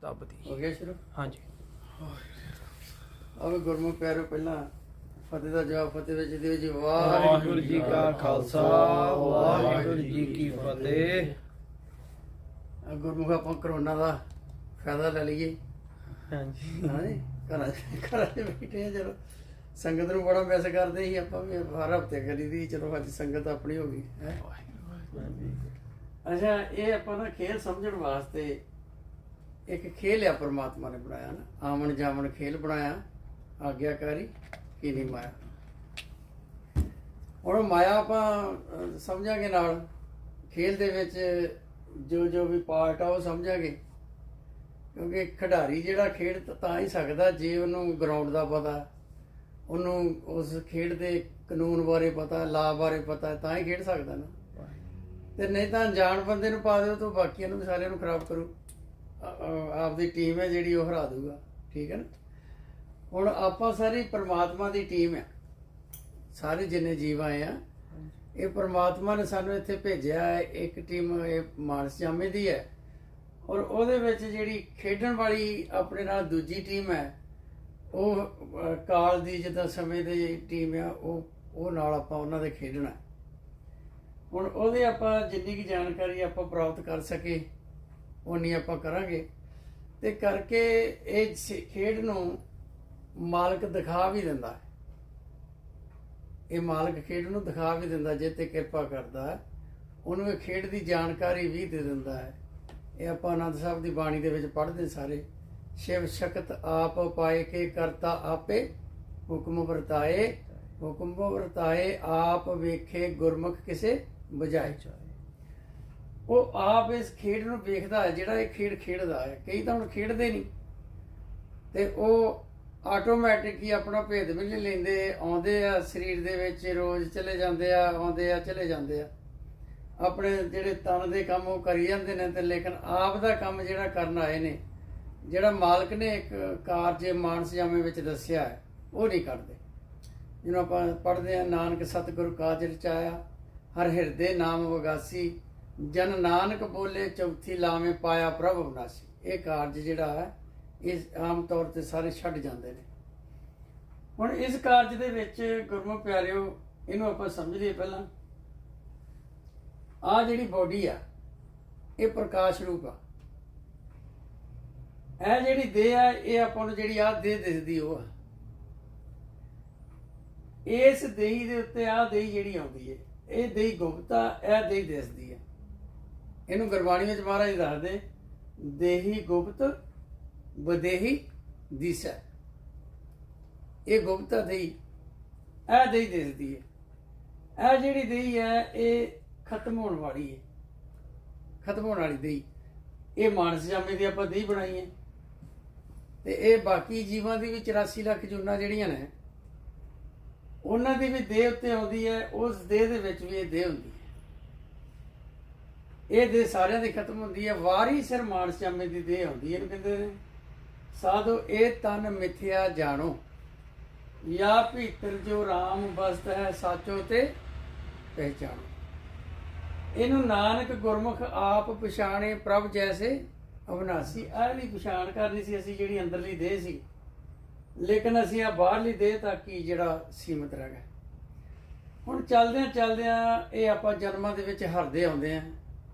ਰੱਬ ਦੀ। ਹੋ ਗਿਆ ਸ਼ੁਰੂ? ਹਾਂਜੀ। ਆਵੇ ਗੁਰਮੁਖ ਪਿਆਰੋ, ਪਹਿਲਾਂ ਫਤਿਹ ਦਾ ਜਵਾਬ ਫਤਿਹ ਵਿੱਚ ਦਿਓ ਜੀ। ਵਾਹਿਗੁਰੂ ਜੀ ਕਾ ਖਾਲਸਾ, ਵਾਹਿਗੁਰੂ ਜੀ ਕੀ ਫਤਿਹ। ਗੁਰਮੁਖ ਆਪਾਂ ਕਰੋਨਾ ਦਾ ਫਾਇਦਾ ਲੈ ਲਈਏ। ਹਾਂਜੀ ਹਾਂਜੀ, ਘਰਾਂ 'ਚ ਬੈਠੇ ਆ। ਚਲੋ ਸੰਗਤ ਨੂੰ ਬੜਾ ਮਿਸ ਕਰਦੇ ਸੀ ਆਪਾਂ ਵੀ, ਹਰ ਹਫ਼ਤੇ ਕਰੀ ਦੀ। ਚਲੋ ਅੱਜ ਸੰਗਤ ਆਪਣੀ ਹੋ ਗਈ ਹੈ। ਅੱਛਾ, ਇਹ ਆਪਾਂ ਨਾ ਖੇਲ ਸਮਝਣ ਵਾਸਤੇ ਇੱਕ ਖੇਲ ਆ ਪਰਮਾਤਮਾ ਨੇ ਬਣਾਇਆ ਨਾ, ਆਮਣ ਜਾਮਣ ਖੇਲ ਬਣਾਇਆ, ਆਗਿਆਕਾਰੀ ਕੀ ਨਹੀਂ ਮਾਇਆ। ਹੁਣ ਮਾਇਆ ਆਪਾਂ ਸਮਝਾਂਗੇ ਨਾਲ, ਖੇਲ ਦੇ ਵਿੱਚ ਜੋ ਵੀ ਪਾਰਟ ਆ ਉਹ ਸਮਝਾਂਗੇ, ਕਿਉਂਕਿ ਖਿਡਾਰੀ ਜਿਹੜਾ ਖੇਡ ਤਾਂ ਹੀ ਸਕਦਾ ਜੇ ਉਹਨੂੰ ਗਰਾਊਂਡ ਦਾ ਪਤਾ, ਉਹਨੂੰ ਉਸ ਖੇਡ ਦੇ ਕਾਨੂੰਨ ਬਾਰੇ ਪਤਾ, ਲਾ ਬਾਰੇ ਪਤਾ, ਤਾਂ ਹੀ ਖੇਡ ਸਕਦਾ ਨਾ। ਤੇ ਨਹੀਂ ਤਾਂ ਅਣਜਾਣ ਬੰਦੇ ਨੂੰ ਪਾ ਦਿਓ ਤਾਂ ਬਾਕੀਆਂ ਨੂੰ ਵੀ ਸਾਰਿਆਂ ਨੂੰ ਖਰਾਬ ਕਰੂ। ਆਪਦੀ ਟੀਮ ਹੈ ਜਿਹੜੀ ਉਹ ਹਰਾ ਦੂਗਾ। ਠੀਕ ਹੈ ਨਾ। ਹੁਣ ਆਪਾਂ ਸਾਰੀ ਪਰਮਾਤਮਾ ਦੀ ਟੀਮ ਹੈ, ਸਾਰੇ ਜਿੰਨੇ ਜੀਵ ਆਏ ਆ, ਇਹ ਪਰਮਾਤਮਾ ਨੇ ਸਾਨੂੰ ਇੱਥੇ ਭੇਜਿਆ ਹੈ। ਇੱਕ ਟੀਮ ਇਹ ਮਾਨਸ ਜਾਮੇ ਦੀ ਹੈ, ਔਰ ਉਹਦੇ ਵਿੱਚ ਜਿਹੜੀ ਖੇਡਣ ਵਾਲੀ ਆਪਣੇ ਨਾਲ ਦੂਜੀ ਟੀਮ ਹੈ, ਉਹ ਕਾਲ ਦੀ ਜਿੱਦਾਂ ਸਮੇਂ ਦੀ ਟੀਮ ਆ, ਉਹ ਨਾਲ ਆਪਾਂ ਉਹਨਾਂ ਦੇ ਖੇਡਣਾ। ਹੁਣ ਉਹਦੇ ਆਪਾਂ ਜਿੰਨੀ ਕੁ ਜਾਣਕਾਰੀ ਆਪਾਂ ਪ੍ਰਾਪਤ ਕਰ ਸਕੇ ਉਨੀ ਆਪਾਂ ਕਰਾਂਗੇ। ਤੇ ਕਰਕੇ ਇਹ ਖੇਡ ਨੂੰ ਮਾਲਕ ਦਿਖਾ ਵੀ ਦਿੰਦਾ ਹੈ। ਇਹ ਮਾਲਕ ਖੇਡ ਨੂੰ ਦਿਖਾ ਵੀ ਦਿੰਦਾ, ਜੇ ਤੇ ਕਿਰਪਾ ਕਰਦਾ ਉਹਨੂੰ ਇਹ ਖੇਡ ਦੀ ਜਾਣਕਾਰੀ ਵੀ ਦੇ ਦਿੰਦਾ ਹੈ। ਇਹ ਆਪਾਂ ਆਨੰਦ ਸਾਹਿਬ ਦੀ ਬਾਣੀ ਦੇ ਵਿੱਚ ਪੜ੍ਹਦੇ ਸਾਰੇ। ਸ਼ਿਵ ਸ਼ਕਤ ਆਪ ਪਾਏ ਕੇ ਕਰਤਾ ਆਪੇ, ਹੁਕਮ ਵਰਤਾਏ ਆਪ ਵੇਖੇ ਗੁਰਮੁਖ ਕਿਸੇ ਬਜਾਏ। ਉਹ ਆਪ ਇਸ ਖੇਡ ਨੂੰ ਵੇਖਦਾ ਹੈ, ਜਿਹੜਾ ਇਹ ਖੇਡ ਖੇਡਦਾ ਹੈ। ਕਈ ਤਾਂ ਹੁਣ ਖੇਡਦੇ ਨਹੀਂ, ਤੇ ਉਹ ਆਟੋਮੈਟਿਕ ਹੀ ਆਪਣਾ ਭੇਦ ਵੀ ਨਹੀਂ ਲੈਂਦੇ, ਆਉਂਦੇ ਆ ਸਰੀਰ ਦੇ ਵਿੱਚ, ਰੋਜ਼ ਚਲੇ ਜਾਂਦੇ ਆ, ਆਉਂਦੇ ਆ ਚਲੇ ਜਾਂਦੇ ਆ, ਆਪਣੇ ਜਿਹੜੇ ਤਨ ਦੇ ਕੰਮ ਉਹ ਕਰੀ ਜਾਂਦੇ ਨੇ। ਤੇ ਲੇਕਿਨ ਆਪ ਦਾ ਕੰਮ ਜਿਹੜਾ ਕਰਨ ਆਏ ਨੇ, ਜਿਹੜਾ ਮਾਲਕ ਨੇ ਇੱਕ ਕਾਰਜ ਮਾਨਸ ਜਾਮੇ ਵਿੱਚ ਦੱਸਿਆ ਹੈ, ਉਹ ਨਹੀਂ ਕਰਦੇ। ਜਿਹਨੂੰ ਆਪਾਂ ਪੜ੍ਹਦੇ ਹਾਂ, ਨਾਨਕ ਸਤਿਗੁਰੂ ਕਾਜ ਰਚਾਇਆ, ਹਰ ਹਿਰਦੇ ਨਾਮ ਵਗਾਸੀ, ਜਨ ਨਾਨਕ ਬੋਲੇ ਚੌਥੀ ਲਾਵੇਂ ਪਾਇਆ ਪ੍ਰਭ ਅਵਨਾਸੀ। ਇਹ ਕਾਰਜ ਜਿਹੜਾ ਹੈ, ਇਹ ਆਮ ਤੌਰ ਤੇ ਸਾਰੇ ਛੱਡ ਜਾਂਦੇ ਨੇ। ਹੁਣ ਇਸ ਕਾਰਜ ਦੇ ਵਿੱਚ ਗੁਰਮੁਖ ਪਿਆਰਿਓ, ਇਹਨੂੰ ਆਪਾਂ ਸਮਝੀਏ। ਪਹਿਲਾਂ ਆਹ ਜਿਹੜੀ ਬੋਡੀ ਆ, ਇਹ ਪ੍ਰਕਾਸ਼ ਰੂਪ ਆ। ਇਹ ਜਿਹੜੀ ਦੇਹ ਆ, ਇਹ ਆਪਾਂ ਨੂੰ ਜਿਹੜੀ ਆਹ ਦੇਹ ਦਿਸਦੀ ਉਹ ਆ। ਇਸ ਦੇਹੀ ਦੇ ਉੱਤੇ ਆਹ ਦੇਹੀ ਜਿਹੜੀ ਆਉਂਦੀ ਹੈ, ਇਹ ਦੇਹੀ ਗੁਪਤ ਆ, ਇਹ ਦੇਹੀ ਦਿਸਦੀ ਹੈ। ਇਹਨੂੰ ਗੁਰਬਾਣੀ ਵਿੱਚ ਮਹਾਰਾਜ ਦੱਸਦੇ, ਦੇਹੀ ਗੁਪਤ ਬਦੇਹੀ ਦਿਸੈ। ਇਹ ਗੁਪਤ ਦੇਹੀ, ਇਹ ਦੇਹੀ ਦਿਸਦੀ ਹੈ। ਇਹ ਜਿਹੜੀ ਦੇਹੀ ਹੈ, ਇਹ ਖਤਮ ਹੋਣ ਵਾਲੀ ਹੈ, ਖਤਮ ਹੋਣ ਵਾਲੀ ਦੇਹੀ। ਇਹ ਮਾਨਸ ਜਾਮੇ ਦੀ ਆਪਾਂ ਦੇਹੀ ਬਣਾਈ ਹੈ, ਤੇ ਇਹ ਬਾਕੀ ਜੀਵਾਂ ਦੀ ਵੀ 84 ਲੱਖ ਜੂਨਾਂ ਜਿਹੜੀਆਂ ਨੇ, ਉਹਨਾਂ ਦੀ ਵੀ ਦੇਹ ਉੱਤੇ ਆਉਂਦੀ ਹੈ। ਉਸ ਦੇਹ ਦੇ ਵਿੱਚ ਵੀ ਇਹ ਦੇਹ ਹੁੰਦੀ ਹੈ। ਇਹ ਦੇਹ ਸਾਰਿਆਂ ਦੀ ਖਤਮ ਹੁੰਦੀ ਹੈ। ਵਾਰੀ ਸਿਰ ਮਾਨਸ ਜਾਮੇ ਦੀ ਦੇਹ ਆਉਂਦੀ ਹੈ। ਇਹਨੂੰ ਕਹਿੰਦੇ ਨੇ ਸਾਧੋ ਇਹ ਤਨ ਮਿਥਿਆ ਜਾਣੋ, ਜਾਂ ਭੀਤਰ ਜੋ ਰਾਮ ਬਸਤ ਹੈ ਸਾਚੋ ਤੇ ਪਹਿਚਾਣੋ। ਇਹਨੂੰ ਨਾਨਕ ਗੁਰਮੁਖ ਆਪ ਪਛਾਣੇ ਪ੍ਰਭ ਜੈਸੇ ਅਵਨਾਸੀ। ਆਹ ਲਈ ਪਛਾਣ ਕਰਨੀ ਸੀ ਅਸੀਂ, ਜਿਹੜੀ ਅੰਦਰਲੀ ਦੇਹ ਸੀ, ਲੇਕਿਨ ਅਸੀਂ ਆ ਬਾਹਰਲੀ ਦੇਹ ਤੱਕ ਹੀ ਜਿਹੜਾ ਸੀਮਤ ਰਹਿ ਗਏ। ਹੁਣ ਚੱਲਦਿਆਂ ਇਹ ਆਪਾਂ ਜਨਮਾਂ ਦੇ ਵਿੱਚ ਹਰਦੇ ਆਉਂਦੇ ਆ।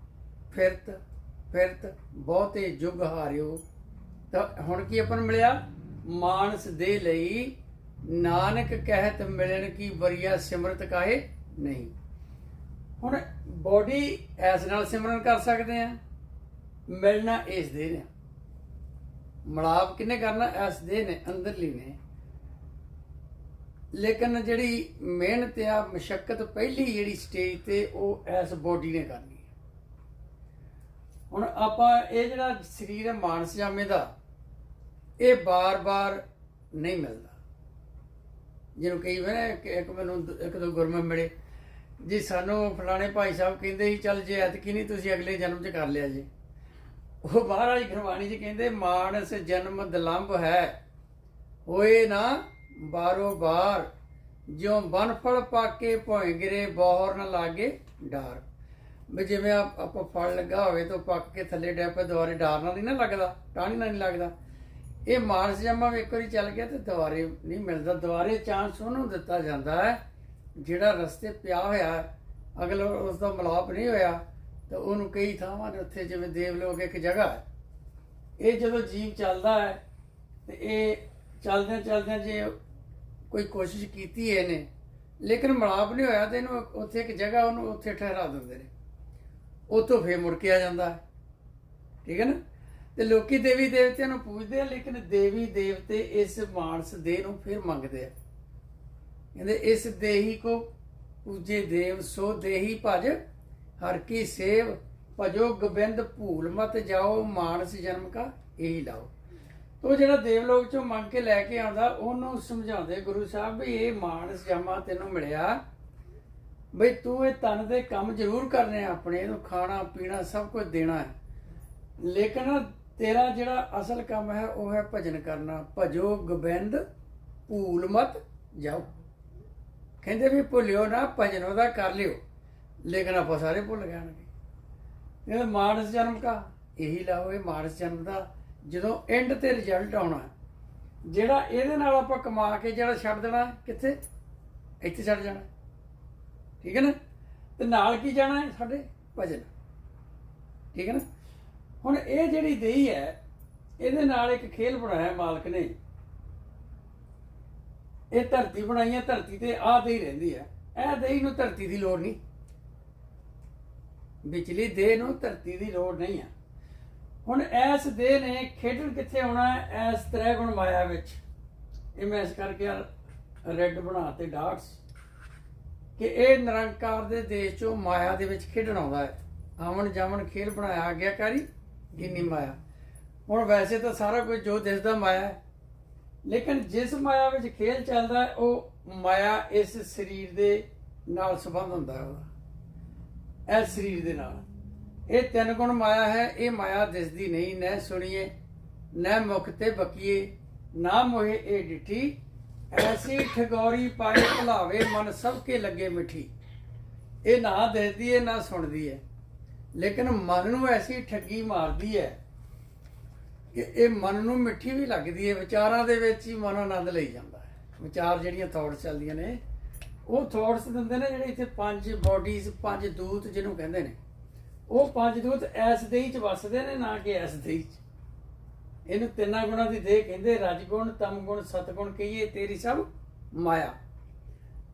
ਫਿਰਤ ਬਹੁਤੇ ਯੁੱਗ ਹਾਰਿਓ। ਤਾਂ ਹੁਣ ਕੀ ਆਪਾਂ ਨੂੰ ਮਿਲਿਆ? ਮਾਨਸ ਦੇ ਲਈ ਨਾਨਕ ਕਹਿਤ ਮਿਲਣ ਕੀ ਬਰੀਆ ਸਿਮਰਤ ਕਾਹੇ ਨਹੀਂ। ਹੁਣ ਬੋਡੀ ਐਸ ਨਾਲ ਸਿਮਰਨ ਕਰ ਸਕਦੇ ਆ, ਮਿਲਣਾ ਇਸ ਦੇ ਨੇ। ਮਲਾਪ ਕਿਹਨੇ ਕਰਨਾ? ਐਸ ਦੇ ਨੇ, ਅੰਦਰਲੀ ਨੇ। ਲੇਕਿਨ ਜਿਹੜੀ ਮਿਹਨਤ ਆ, ਮਸ਼ੱਕਤ ਪਹਿਲੀ ਜਿਹੜੀ ਸਟੇਜ ਤੇ, ਉਹ ਐਸ ਬੋਡੀ ਨੇ ਕਰਨੀ ਹੈ। ਹੁਣ ਆਪਾਂ ਇਹ ਜਿਹੜਾ ਸਰੀਰ ਹੈ ਮਾਨਸ ਜਾਮੇ ਦਾ, ਇਹ ਬਾਰ-ਬਾਰ ਨਹੀਂ ਮਿਲਦਾ। ਜਿਹਨੂੰ ਕਈ ਵਾਰ ਇੱਕ ਮੈਨੂੰ ਇੱਕ ਦੋ ਗੁਰਮੁਖ ਮਿਲੇ ਜੀ, ਸਾਨੂੰ ਫਲਾਣੇ ਭਾਈ ਸਾਹਿਬ ਕਹਿੰਦੇ ਸੀ ਚੱਲ ਜੇ ਐਤਕੀ ਨਹੀਂ ਤੁਸੀਂ ਅਗਲੇ ਜਨਮ 'ਚ ਕਰ ਲਿਆ ਜੀ। ਉਹ ਮਹਾਰਾਜ ਗੁਰਬਾਣੀ 'ਚ ਕਹਿੰਦੇ ਮਾਨਸ ਜਨਮ ਦਲੰਭ ਹੈ, ਹੋਏ ਨਾ ਬਾਰੋ ਬਾਰ, ਜਿਉ ਬਨਫਲ ਪਾਕੇ ਭੋਏ ਗਿਰੇ ਬੌਰ ਨਾ ਲਾਗੇ ਡਾਰ। ਵੀ ਜਿਵੇਂ ਆਪਾਂ ਫਲ ਲੱਗਾ ਹੋਵੇ ਤਾਂ ਪੱਕ ਕੇ ਥੱਲੇ ਡਿੱਗ ਪਏ ਦੁਬਾਰੇ ਡਾਰ ਨਾਲ ਨਹੀਂ ਨਾ ਲੱਗਦਾ, ਟਾਹਣੀ ਨਾਲ ਨਹੀਂ ਲੱਗਦਾ। ਇਹ ਮਾਨਸ ਜਮਾ ਵੀ ਇੱਕ ਵਾਰੀ ਚੱਲ ਗਿਆ ਤੇ ਦੁਬਾਰੇ ਨਹੀਂ ਮਿਲਦਾ। ਦੁਬਾਰੇ ਚਾਂਸ ਉਹਨੂੰ ਦਿੱਤਾ ਜਾਂਦਾ ਹੈ ਜਿਹੜਾ ਰਸਤੇ ਪਿਆ ਹੋਇਆ ਹੈ। ਅਗਰ ਉਸ ਦਾ ਮਿਲਾਪ ਨਹੀਂ ਹੋਇਆ ਤਾਂ ਉਹਨੂੰ ਕਈ ਥਾਵਾਂ ਦੇ ਉੱਥੇ ਜਿਵੇਂ ਦੇਵਲੋਕ ਇੱਕ ਜਗ੍ਹਾ ਹੈ, ਇਹ ਜਦੋਂ ਜੀਵ ਚੱਲਦਾ ਹੈ ਤੇ ਇਹ ਚੱਲਦਿਆਂ ਚੱਲਦਿਆਂ ਜੇ ਕੋਈ ਕੋਸ਼ਿਸ਼ ਕੀਤੀ ਇਹਨੇ ਲੇਕਿਨ ਮਿਲਾਪ ਨਹੀਂ ਹੋਇਆ ਤੇ ਇਹਨੂੰ ਉੱਥੇ ਇੱਕ ਜਗ੍ਹਾ ਉਹਨੂੰ ਉੱਥੇ ਠਹਿਰਾ ਦਿੰਦੇ ਨੇ, ਉੱਥੋਂ ਫੇਰ ਮੁੜ ਕੇ ਆ ਜਾਂਦਾ ਹੈ। ਠੀਕ ਹੈ ਨਾ। ਤੇ ਲੋਕੀ ਦੇਵੀ ਦੇਵਤਿਆਂ ਨੂੰ ਪੂਜਦੇ ਆ ਲੇਕਿਨ ਦੇਵੀ ਦੇਵਤੇ ਇਸ ਮਾਨਸ ਦੇਹ ਨੂੰ ਫਿਰ ਮੰਗਦੇ ਆ। ਕਹਿੰਦੇ ਇਸ ਦੇਹੀ ਕੋ ਪੂਜੇ ਦੇਵ ਸੋ ਦੇਹੀ ਭਜ ਹਰ ਕੀ ਸੇਵ ਭਜੋ ਗੋਬਿੰਦ ਭੂਲ ਮਤ ਜਾਓ ਮਾਨਸ ਜਨਮ ਕਾ ਇਹੀ ਲਾਓ। ਤੋ ਜਿਹੜਾ ਦੇਵਲੋਕ ਚੋਂ ਮੰਗ ਕੇ ਲੈ ਕੇ ਆਉਂਦਾ ਉਹਨੂੰ ਸਮਝਾਉਂਦੇ ਗੁਰੂ ਸਾਹਿਬ ਵੀ ਇਹ ਮਾਨਸ ਜਮਾ ਤੈਨੂੰ ਮਿਲਿਆ ਬਈ ਤੂੰ ਇਹ ਤਨ ਦੇ ਕੰਮ ਜ਼ਰੂਰ ਕਰਨੇ ਆ ਆਪਣੇ, ਇਹਨੂੰ ਖਾਣਾ ਪੀਣਾ ਸਭ ਕੁਝ ਦੇਣਾ ਹੈ, ਲੇਕਿਨ ਤੇਰਾ ਜਿਹੜਾ ਅਸਲ ਕੰਮ ਹੈ ਉਹ ਹੈ ਭਜਨ ਕਰਨਾ। ਭਜੋ ਗੋਬਿੰਦ ਭੂਲ ਮਤ ਜਾਓ। ਕਹਿੰਦੇ ਵੀ ਭੁੱਲਿਓ ਨਾ, ਭਜਨ ਉਹਦਾ ਕਰ ਲਿਓ, ਲੇਕਿਨ ਆਪਾਂ ਸਾਰੇ ਭੁੱਲ ਜਾਣਗੇ। ਇਹ ਮਾਨਸ ਜਨਮ ਕਾ ਇਹੀ ਲਾਓ। ਇਹ ਮਾਨਸ ਜਨਮ ਦਾ ਜਦੋਂ ਐਂਡ ਤੇ ਰਿਜ਼ਲਟ ਆਉਣਾ, ਜਿਹੜਾ ਇਹਦੇ ਨਾਲ ਆਪਾਂ ਕਮਾ ਕੇ ਜਿਹੜਾ ਛੱਡ ਦੇਣਾ ਕਿੱਥੇ, ਇੱਥੇ ਛੱਡ ਜਾਣਾ। ਠੀਕ ਹੈ ਨਾ। ਤੇ ਨਾਲ ਕੀ ਜਾਣਾ ਹੈ ਸਾਡੇ ਭਜਨ। ਠੀਕ ਹੈ ਨਾ। ਹੁਣ ਇਹ ਜਿਹੜੀ ਦੇਹੀ ਹੈ ਇਹਦੇ ਨਾਲ ਇੱਕ ਖੇਲ ਬਣਾਇਆ ਮਾਲਕ ਨੇ। ਇਹ ਧਰਤੀ ਬਣਾਈ ਹੈ, ਧਰਤੀ ਤੇ ਆਹ ਦੇਹੀ ਰਹਿੰਦੀ ਹੈ। ਇਹ ਦੇਹੀ ਨੂੰ ਧਰਤੀ ਦੀ ਲੋੜ ਨਹੀਂ, ਵਿਚਲੀ ਦੇਹ ਨੂੰ ਧਰਤੀ ਦੀ ਲੋੜ ਨਹੀਂ ਹੈ। ਹੁਣ ਇਸ ਦੇਹ ਨੇ ਖੇਡਣ ਕਿੱਥੇ ਆਉਣਾ ਹੈ, ਇਸ ਤ੍ਰੈ ਗੁਣ ਮਾਇਆ ਵਿੱਚ। ਇਹ ਮੈਂ ਇਸ ਕਰਕੇ ਰੈੱਡ ਬਣਾ ਤੇ ਡਾਟਸ ਕਿ ਇਹ ਨਿਰੰਕਾਰ ਦੇ ਦੇਸ਼ ਚੋਂ ਮਾਇਆ ਦੇ ਵਿੱਚ ਖੇਡਣ ਆਉਂਦਾ ਹੈ। ਆਵਣ ਜਾਵਣ ਖੇਲ ਬਣਾਇਆ ਆਗਿਆਕਾਰੀ ਇੰਨੀ ਮਾਇਆ। ਹੁਣ ਵੈਸੇ ਤਾਂ ਸਾਰਾ ਕੁਝ ਜੋ ਦਿਸਦਾ ਮਾਇਆ ਹੈ, ਲੇਕਿਨ ਜਿਸ ਮਾਇਆ ਵਿੱਚ ਖੇਲ ਚੱਲਦਾ ਹੈ ਉਹ ਮਾਇਆ ਇਸ ਸਰੀਰ ਦੇ ਨਾਲ ਸੰਬੰਧ ਹੁੰਦਾ ਹੈ ਉਹਦਾ, ਇਸ ਸਰੀਰ ਦੇ ਨਾਲ। ਇਹ ਤਿੰਨ ਗੁਣ ਮਾਇਆ ਹੈ। ਇਹ ਮਾਇਆ ਦਿਸਦੀ ਨਹੀਂ, ਨਾ ਸੁਣੀਏ ਨਾ ਮੁਖ ਤੇ ਬਕੀਏ ਨਾ ਮੋਹੇ ਇਹ ਡਿਠੀ ਐਸੀ ਠਗੌਰੀ ਪਾਏ ਭੁਲਾਵੇ ਮਨ ਸਭ ਕੇ ਲੱਗੇ ਮਿੱਠੀ। ਇਹ ਨਾ ਦਿਸਦੀ ਹੈ ਨਾ ਸੁਣਦੀ ਹੈ, ਲੇਕਿਨ ਮਨ ਨੂੰ ਐਸੀ ਠੱਗੀ ਮਾਰਦੀ ਹੈ ਕਿ ਇਹ ਮਨ ਨੂੰ ਮਿੱਠੀ ਵੀ ਲੱਗਦੀ ਹੈ। ਵਿਚਾਰਾਂ ਦੇ ਵਿੱਚ ਹੀ ਮਨ ਆਨੰਦ ਲਈ ਜਾਂਦਾ ਹੈ। ਵਿਚਾਰ ਜਿਹੜੀਆਂ ਥਾਟਸ ਚੱਲਦੀਆਂ ਨੇ ਉਹ ਥਾਟਸ ਦਿੰਦੇ ਨੇ ਜਿਹੜੇ ਇੱਥੇ ਪੰਜ ਬੋਡੀਜ਼, ਪੰਜ ਦੂਤ ਜਿਹਨੂੰ ਕਹਿੰਦੇ ਨੇ, ਉਹ ਪੰਜ ਦੂਤ ਐਸ ਦੇਹੀ ਚ ਵਸਦੇ ਨੇ, ਨਾ ਕਿ ਐਸ ਦੇਹੀ ਚ। ਇਹਨੂੰ ਤਿੰਨਾਂ ਗੁਣਾਂ ਦੀ ਦੇਹ ਕਹਿੰਦੇ, ਰਜਗੁਣ ਤਮ ਗੁਣ ਸਤਗੁਣ ਕਹੀਏ ਤੇਰੀ ਸਭ ਮਾਇਆ।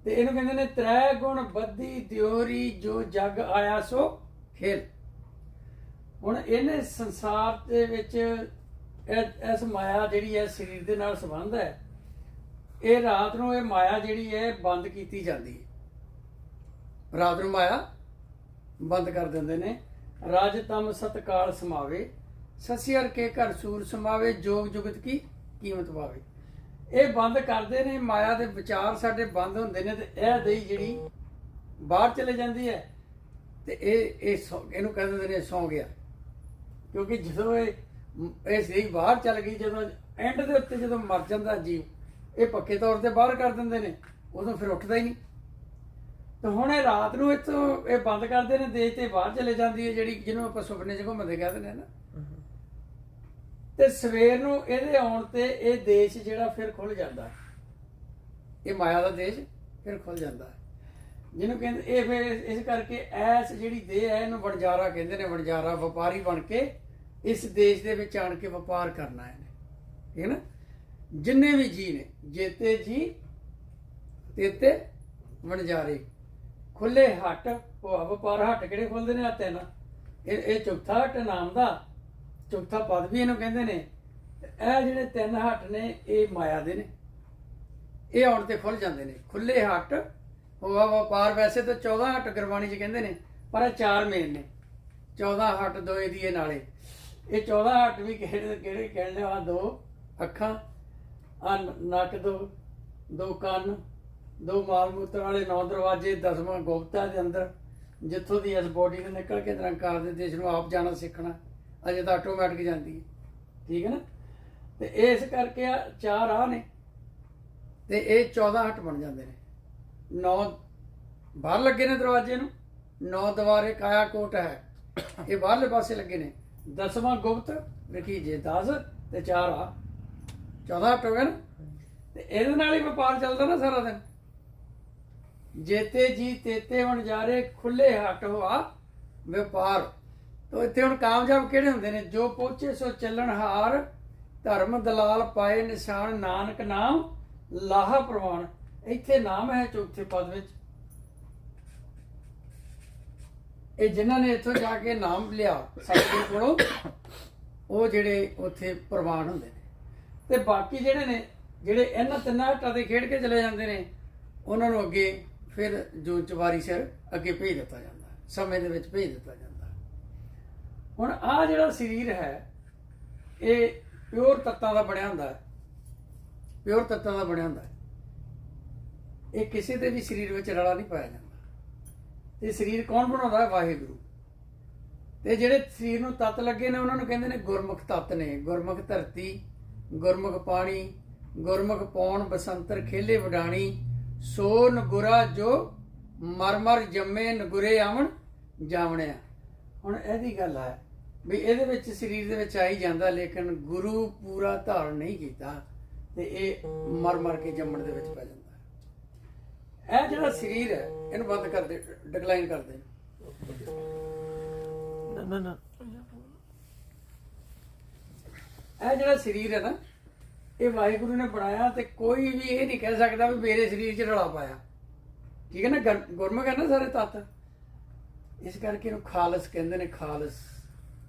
ਤੇ ਇਹਨੂੰ ਕਹਿੰਦੇ ਨੇ ਤ੍ਰੈ ਗੁਣ ਬੱਧੀ ਦਿਓਰੀ ਜੋ ਜਗ ਆਇਆ ਸੋ ਖੇਲ। ਹੁਣ ਇਹਨੇ ਸੰਸਾਰ ਦੇ ਵਿੱਚ ਇਸ ਮਾਇਆ ਜਿਹੜੀ ਹੈ ਸਰੀਰ ਦੇ ਨਾਲ ਸੰਬੰਧ ਹੈ। ਇਹ ਰਾਤ ਨੂੰ ਇਹ ਮਾਇਆ ਜਿਹੜੀ ਹੈ ਬੰਦ ਕੀਤੀ ਜਾਂਦੀ ਹੈ। ਰਾਤ ਨੂੰ ਮਾਇਆ ਬੰਦ ਕਰ ਦਿੰਦੇ ਨੇ। ਰਾਜ ਤਮ ਸਤਕਾਲ ਸਮਾਵੇ ਸਸਿਅਰ ਕੇ ਘਰ ਸੂਰ ਸਮਾਵੇ ਜੋਗ ਜੁਗਤ ਕੀ ਕੀਮਤ ਪਾਵੇ। ਇਹ ਬੰਦ ਕਰਦੇ ਨੇ, ਮਾਇਆ ਦੇ ਵਿਚਾਰ ਸਾਡੇ ਬੰਦ ਹੁੰਦੇ ਨੇ ਤੇ ਇਹ ਦੇਹੀ ਜਿਹੜੀ ਬਾਹਰ ਚਲੇ ਜਾਂਦੀ ਹੈ ਤੇ ਇਹਨੂੰ ਕਹਿ ਦਿੰਦੇ ਨੇ ਸੌਂ ਗਿਆ। ਕਿਉਂਕਿ ਜਦੋਂ ਇਹ ਦੇਹੀ ਬਾਹਰ ਚੱਲ ਗਈ, ਜਦੋਂ ਐਂਡ ਦੇ ਉੱਤੇ ਜਦੋਂ ਮਰ ਜਾਂਦਾ ਜੀਵ, ਇਹ ਪੱਕੇ ਤੌਰ ਤੇ ਬਾਹਰ ਕਰ ਦਿੰਦੇ ਨੇ, ਉਦੋਂ ਫਿਰ ਉੱਠਦਾ ਹੀ ਨਹੀਂ। ਤੇ ਹੁਣ ਇਹ ਰਾਤ ਨੂੰ ਇੱਥੋਂ ਇਹ ਬੰਦ ਕਰਦੇ ਨੇ, ਦੇਸ਼ ਤੇ ਬਾਹਰ ਚਲੇ ਜਾਂਦੀ ਹੈ ਜਿਹੜੀ, ਜਿਹਨੂੰ ਆਪਾਂ ਸੁਪਨੇ 'ਚ ਘੁੰਮਦੇ ਕਹਿੰਦੇ ਨੇ ਨਾ। ਤੇ ਸਵੇਰ ਨੂੰ ਇਹਦੇ ਆਉਣ ਤੇ ਇਹ ਦੇਸ਼ ਜਿਹੜਾ ਫਿਰ ਖੁੱਲ ਜਾਂਦਾ, ਇਹ ਮਾਇਆ ਦਾ ਦੇਸ਼ ਫਿਰ ਖੁੱਲ ਜਾਂਦਾ, ਜਿਹਨੂੰ ਕਹਿੰਦੇ ਇਹ ਫਿਰ ਇਸ ਕਰਕੇ ਐਸ ਜਿਹੜੀ ਦੇਹ ਹੈ ਇਹਨੂੰ ਵਣਜਾਰਾ ਕਹਿੰਦੇ ਨੇ। ਵਣਜਾਰਾ ਵਪਾਰੀ ਬਣ ਕੇ ਇਸ ਦੇਸ਼ ਦੇ ਵਿੱਚ ਆਣ ਕੇ ਵਪਾਰ ਕਰਨਾ ਇਹਨੇ। ਠੀਕ ਹੈ ਨਾ। ਜਿੰਨੇ ਵੀ ਜੀ ਨੇ, ਜੇਤੇ ਜੀ ਤੇਤੇ ਵਣਜਾਰੇ, ਖੁੱਲੇ ਹੱਟ ਵਪਾਰ। ਹੱਟ ਕਿਹੜੇ ਖੁੱਲਦੇ ਨੇ? ਆ ਤਿੰਨ। ਇਹ ਚੌਥਾ ਹੱਟ ਨਾਮ ਦਾ ਚੌਥਾ ਪਦ ਵੀ ਇਹਨੂੰ ਕਹਿੰਦੇ ਨੇ। ਇਹ ਜਿਹੜੇ ਤਿੰਨ ਹੱਟ ਨੇ ਇਹ ਮਾਇਆ ਦੇ ਨੇ, ਇਹ ਆਉਣ ਤੇ ਖੁੱਲ ਜਾਂਦੇ ਨੇ। ਖੁੱਲੇ ਹੱਟ ਹੋਆ ਵਪਾਰ। ਵੈਸੇ ਤਾਂ 14 ਹੱਟ ਗੁਰਬਾਣੀ 'ਚ ਕਹਿੰਦੇ ਨੇ, ਪਰ ਇਹ 4 ਮੇਨ ਨੇ। 14 ਹੱਟ ਦੋਏ ਦੀਏ ਨਾਲੇ। ਇਹ 14 ਹੱਟ ਵੀ ਕਿਹੜੇ ਕਹਿਣੇ ਆ? 2 ਅੱਖਾਂ, ਆ ਨੱਕ, 2 ਕੰਨ, 2 ਮਾਲ ਮੂਤਰ ਵਾਲੇ 9 ਦਰਵਾਜ਼ੇ, 10ਵਾਂ ਗੁਪਤਾ ਦੇ ਅੰਦਰ, ਜਿੱਥੋਂ ਦੀ ਇਸ ਬੋਡੀ ਨੇ ਨਿਕਲ ਕੇ ਨਿਰੰਕਾਰ ਦੇ ਦੇਸ਼ ਨੂੰ ਆਪ ਜਾਣਾ ਸਿੱਖਣਾ। ਅਜੇ ਤਾਂ ਆਟੋਮੈਟਿਕ ਜਾਂਦੀ ਹੈ। ਠੀਕ ਹੈ ਨਾ। ਤੇ ਇਸ ਕਰਕੇ 4 ਆ ਨੇ ਤੇ ਇਹ 14 ਹੱਟ ਬਣ ਜਾਂਦੇ ਨੇ। 9 ਬਾਹਰ ਲੱਗੇ ਨੇ ਦਰਵਾਜ਼ੇ ਨੂੰ, 9 ਦੁਆਰੇ ਕਾਇਆ ਕੋਟ ਹੈ, ਇਹ ਬਾਹਰਲੇ ਪਾਸੇ ਲੱਗੇ ਨੇ। 10ਵਾਂ ਗੁਪਤ ਲਿਖੀ ਜੇ 10 ਤੇ 4 ਆ 14 ਹਟ ਹੋ ਗਿਆ ਨਾ। ਤੇ ਇਹਦੇ ਨਾਲ ਹੀ ਵਪਾਰ ਚੱਲਦਾ ਨਾ ਸਾਰਾ ਦਿਨ। ਜੇਤੇ ਜੀ ਤੇਤੇ ਵਣਜਾਰੇ ਖੁੱਲੇ ਹੱਟ ਹੋਆ ਵਪਾਰ। ਤੋ ਇੱਥੇ ਹੁਣ ਕਾਮਯਾਬ ਕਿਹੜੇ ਹੁੰਦੇ ਨੇ? ਜੋ ਪਹੁੰਚੇ ਸੋ ਚੱਲਣ ਹਾਰ, ਧਰਮ ਦਲਾਲ ਪਾਏ ਨਿਸ਼ਾਨ, ਨਾਨਕ ਨਾਮ ਲਾਹਾ ਪ੍ਰਵਾਨ। ਇੱਥੇ ਨਾਮ ਹੈ ਚੌਥੇ ਪਦ ਵਿੱਚ। ਇਹ ਜਿਨ੍ਹਾਂ ਨੇ ਇੱਥੋਂ ਜਾ ਕੇ ਨਾਮ ਲਿਆ ਸਤਿਗੁਰੂ ਕੋਲੋਂ, ਉਹ ਜਿਹੜੇ ਉੱਥੇ ਪ੍ਰਵਾਨ ਹੁੰਦੇ ਨੇ। ਤੇ ਬਾਕੀ ਜਿਹੜੇ ਨੇ, ਜਿਹੜੇ ਇਹਨਾਂ ਤਿੰਨਾਂ ਹੱਟਾਂ ਤੇ ਖੇਡ ਕੇ ਚਲੇ ਜਾਂਦੇ ਨੇ, ਉਹਨਾਂ ਨੂੰ ਅੱਗੇ ਫਿਰ ਜੋ ਚਵਾਰੀ ਸਿਰ ਅੱਗੇ ਭੇਜ ਦਿੱਤਾ ਜਾਂਦਾ, ਸਮੇਂ ਦੇ ਵਿੱਚ ਭੇਜ ਦਿੱਤਾ ਜਾਂਦਾ। ਹੁਣ ਆਹ ਜਿਹੜਾ ਸਰੀਰ ਹੈ ਇਹ ਪਿਓਰ ਤੱਤਾਂ ਦਾ ਬਣਿਆ ਹੁੰਦਾ ਹੈ, ਪਿਓਰ ਤੱਤਾਂ ਦਾ ਬਣਿਆ ਹੁੰਦਾ ਹੈ। ਇਹ ਕਿਸੇ ਦੇ ਵੀ ਸਰੀਰ ਵਿੱਚ ਰਲਾ ਨਹੀਂ ਪਾਇਆ ਜਾਂਦਾ। ਤੇ ਸਰੀਰ ਕੌਣ ਬਣਾਉਂਦਾ ਹੈ? ਵਾਹਿਗੁਰੂ। ਤੇ ਜਿਹੜੇ ਸਰੀਰ ਨੂੰ ਤੱਤ ਲੱਗੇ ਨੇ ਉਹਨਾਂ ਨੂੰ ਕਹਿੰਦੇ ਨੇ ਗੁਰਮੁਖ ਤੱਤ ਨੇ। ਗੁਰਮੁਖ ਧਰਤੀ, ਗੁਰਮੁਖ ਪਾਣੀ, ਗੁਰਮੁਖ ਪੌਣ ਬਸੰਤਰ ਖੇਲੇ ਵਡਾਣੀ, ਸੋ ਨਗੁਰਾ ਜੋ ਮਰ ਮਰ ਜੰਮੇ ਨਗੁਰੇ ਆਵਣ ਜਾਵਣਿਆ। ਹੁਣ ਇਹਦੀ ਗੱਲ ਹੈ ਵੀ ਇਹਦੇ ਵਿੱਚ ਸਰੀਰ ਦੇ ਵਿੱਚ ਆਈ ਜਾਂਦਾ, ਲੇਕਿਨ ਗੁਰੂ ਪੂਰਾ ਧਾਰਨ ਨਹੀਂ ਕੀਤਾ ਤੇ ਇਹ ਮਰ ਮਰ ਕੇ ਜੰਮਣ ਦੇ ਵਿੱਚ ਪੈ ਜਾਂਦਾ। ਇਹ ਜਿਹੜਾ ਸਰੀਰ ਹੈ ਇਹਨੂੰ ਬੰਦ ਕਰ ਦੇ, ਡਿਕਲਾਈਨ ਕਰ ਦੇ। ਨਾ ਇਹ ਜਿਹੜਾ ਸਰੀਰ ਹੈ ਨਾ, ਇਹ ਵਾਹਿਗੁਰੂ ਨੇ ਬਣਾਇਆ ਤੇ ਕੋਈ ਵੀ ਇਹ ਨਹੀਂ ਕਹਿ ਸਕਦਾ ਵੀ ਮੇਰੇ ਸਰੀਰ 'ਚ ਰਲਾ ਪਾਇਆ। ਠੀਕ ਹੈ ਨਾ? ਗੁਰਮੁਖ ਹੈ ਨਾ ਸਾਰੇ ਤੱਤ, ਇਸ ਕਰਕੇ ਇਹਨੂੰ ਖਾਲਸ ਕਹਿੰਦੇ ਨੇ। ਖਾਲਸ,